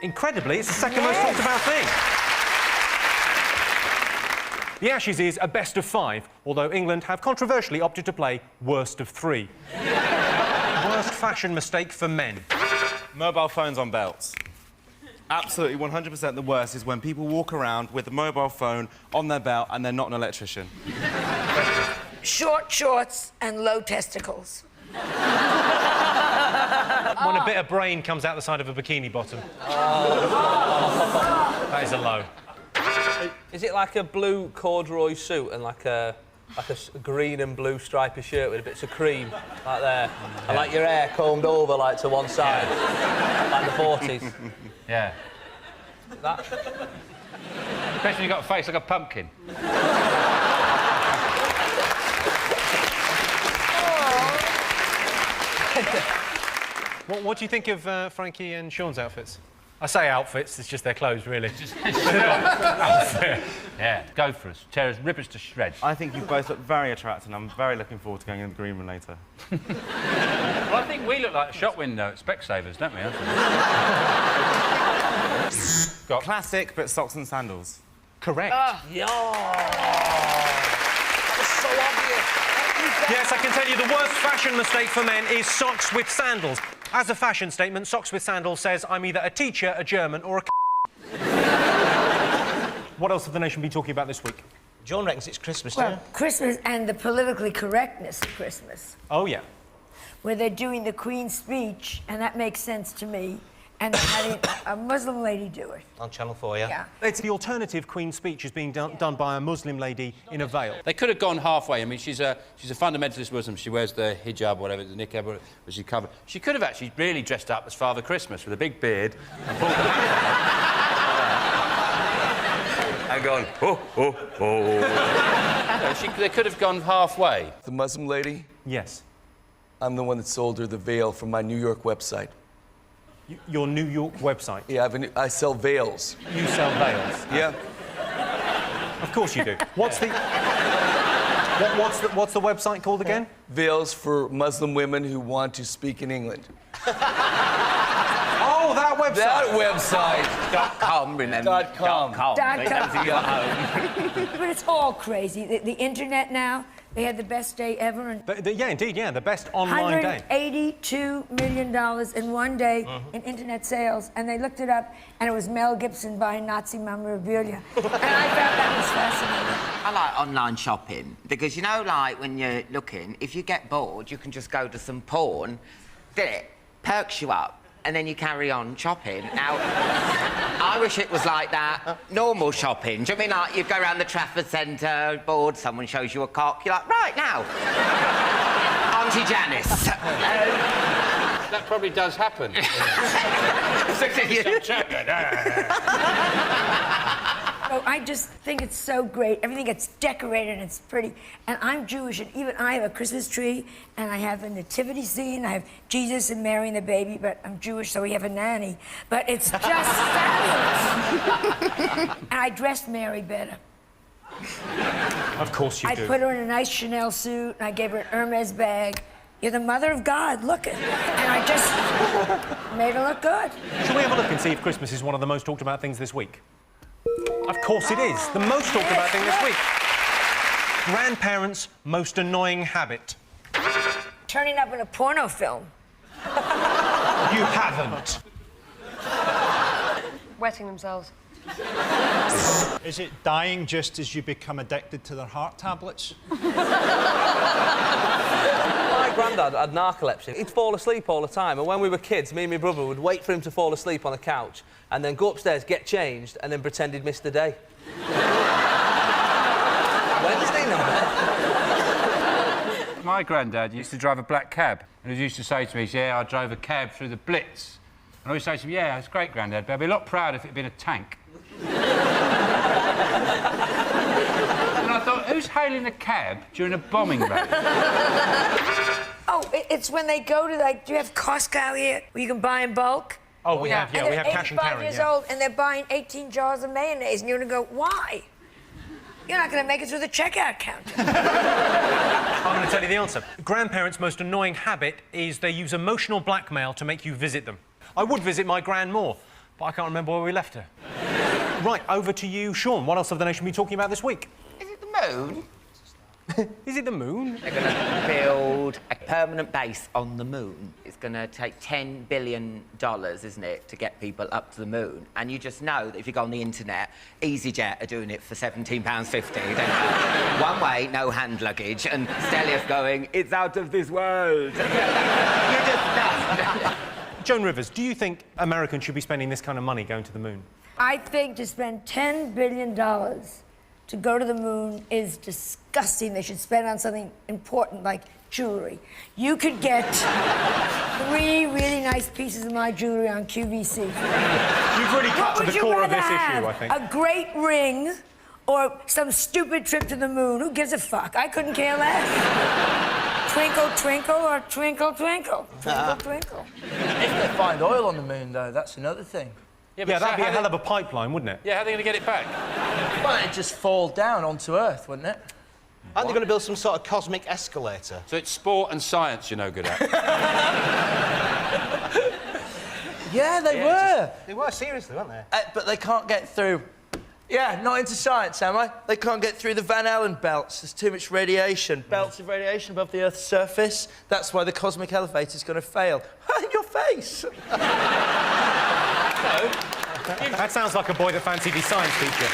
Incredibly, it's the second most talked about thing. The Ashes is a best of 5, although England have controversially opted to play worst of 3. Worst fashion mistake for men. Mobile phones on belts. Absolutely 100% the worst is when people walk around with a mobile phone on their belt and they're not an electrician. Short shorts and low testicles. When a bit of brain comes out the side of a bikini bottom. That is a low. Is it like a blue corduroy suit and like a green and blue stripy shirt with a bit of cream, like there, and like your hair combed over, like to one side, like the 40s? Yeah. That. Especially when you've got a face like a pumpkin. What do you think of Frankie and Sean's outfits? I say outfits, it's just their clothes, really. Outfit. Yeah, go for us. Tear us, rip us to shreds. I think you both look very attractive, and I'm very looking forward to going in the green room later. Well, I think we look like a shop window at Specsavers, don't we? Got classic, but socks and sandals. Correct. Yeah. That was so obvious. Yes, I can tell you the worst fashion mistake for men is socks with sandals. As a fashion statement, socks with sandals says I'm either a teacher, a German, or a What else have the nation been talking about this week? John reckons it's Christmas, Well, Christmas and the politically correctness of Christmas, Oh, yeah. where they're doing the Queen's speech, and that makes sense to me, and they're having a Muslim lady do it. On Channel 4, yeah? Yeah. It's the alternative Queen's speech is being done by a Muslim lady in a veil. They could have gone halfway. I mean, she's a fundamentalist Muslim. She wears the hijab, whatever, the niqab, whatever she covered. She could have actually really dressed up as Father Christmas with a big beard and pulled the and gone, ho, ho, ho. They could have gone halfway. The Muslim lady? Yes. I'm the one that sold her the veil from my New York website. Your New York website? Yeah, I sell veils. You sell veils? Yeah. Of course you do. What's the website called again? Veils for Muslim women who want to speak in England. Oh, that website! That website! .com, remember? .com. .com. But it's all crazy. The internet now, they had the best day ever. And yeah, indeed, yeah, the best online day. $182 million in one day in internet sales, and they looked it up, and it was Mel Gibson buying Nazi memorabilia. And I found that was fascinating. I like online shopping because, you know, like, when you're looking, if you get bored, you can just go to some porn, it perks you up, and then you carry on shopping. Now, I wish it was like that, normal shopping. Do you mean, like, you go around the Trafford Centre, bored, someone shows you a cock, you're like, right, now, Auntie Janice. That probably does happen. Oh, I just think it's so great. Everything gets decorated and it's pretty. And I'm Jewish, and even I have a Christmas tree, and I have a nativity scene. I have Jesus and Mary and the baby, but I'm Jewish, so we have a nanny. But it's just fabulous. And I dressed Mary better. Of course you do. I put her in a nice Chanel suit, and I gave her an Hermes bag. You're the mother of God, look it. And I just made her look good. Shall we have a look and see if Christmas is one of the most talked about things this week? Of course it is. The most talked about thing this week. Grandparents' most annoying habit. Turning up in a porno film. You haven't. Wetting themselves. Is it dying just as you become addicted to their heart tablets? My granddad had narcolepsy. He'd fall asleep all the time, and when we were kids, me and my brother would wait for him to fall asleep on the couch and then go upstairs, get changed, and then pretend he'd missed the day. Wednesday night. My granddad used to drive a black cab, and he used to say to me, yeah, I drove a cab through the Blitz. And I always say to him, yeah, it's great, Grandad, but I'd be a lot prouder if it had been a tank. And I thought, who's hailing a cab during a bombing raid? Oh, it's when they go to, like, do you have Costco here where you can buy in bulk? Oh, we have, yeah, we have cash and carry. They're 85 years old, and they're buying 18 jars of mayonnaise, and you're going to go, why? You're not going to make it through the checkout counter. I'm going to tell you the answer. Grandparents' most annoying habit is they use emotional blackmail to make you visit them. I would visit my gran more, but But I can't remember where we left her. Right, over to you, Sean. What else have the nation been talking about this week? Is it the moon? Is it the moon? They're going to build a permanent base on the moon. It's going to take $10 billion, isn't it, to get people up to the moon. And you just know that if you go on the internet, EasyJet are doing it for £17.50, don't you? One way, no hand luggage, and Stelios going, it's out of this world. You just know. Joan Rivers, do you think Americans should be spending this kind of money going to the moon? I think to spend $10 billion to go to the moon is disgusting. They should spend on something important like jewelry. You could get 3 really nice pieces of my jewelry on QVC. You've really cut to the core of this issue, I think. A great ring or some stupid trip to the moon. Who gives a fuck? I couldn't care less. Twinkle, twinkle, or twinkle, twinkle. Twinkle, twinkle. If they find oil on the moon, though, that's another thing. Yeah, that'd be a hell of a pipeline, wouldn't it? Yeah, how are they going to get it back? Well, it'd just fall down onto Earth, wouldn't it? Aren't they going to build some sort of cosmic escalator? So it's sport and science you're no good at. Yeah, they were. They were, seriously, weren't they? But they can't get through. Yeah, not into science, am I? They can't get through the Van Allen belts. There's too much radiation. Belts of radiation above the Earth's surface. That's why the cosmic elevator's going to fail. In your face! That sounds like a boy that fancied his science teacher.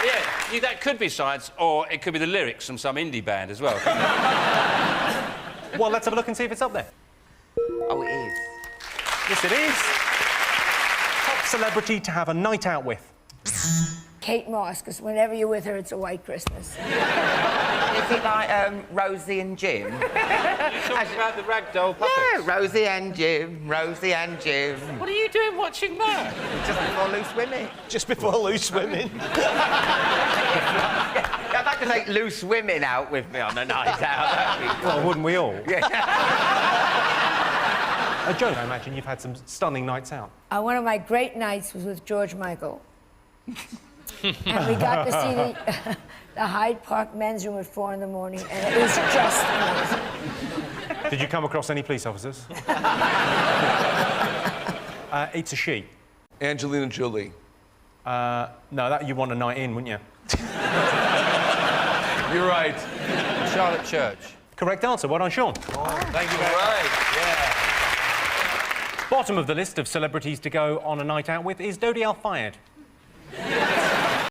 Yeah, that could be science, or it could be the lyrics from some indie band as well, couldn't it? Well, let's have a look and see if it's up there. Oh, it is. Yes, it is. Top celebrity to have a night out with. Kate Moss, because whenever you're with her, it's a white Christmas. Is it like Rosie and Jim? You're talking about the ragdoll puppets? Yeah, Rosie and Jim, Rosie and Jim. What are you doing watching that? Just before loose women. Just before loose women. I'd like to take loose women out with me on a night out. Well, wouldn't we all? Yeah. Joan, I imagine you've had some stunning nights out. One of my great nights was with George Michael. And we got to see the Hyde Park men's room at 4 in the morning, and it was just amazing. Did you come across any police officers? It's a she. Angelina Jolie. No, that you want a night in, wouldn't you? You're right. Charlotte Church. Correct answer. Well done, Sean. Thank you very much. Yeah. Bottom of the list of celebrities to go on a night out with is Dodi Al-Fayed.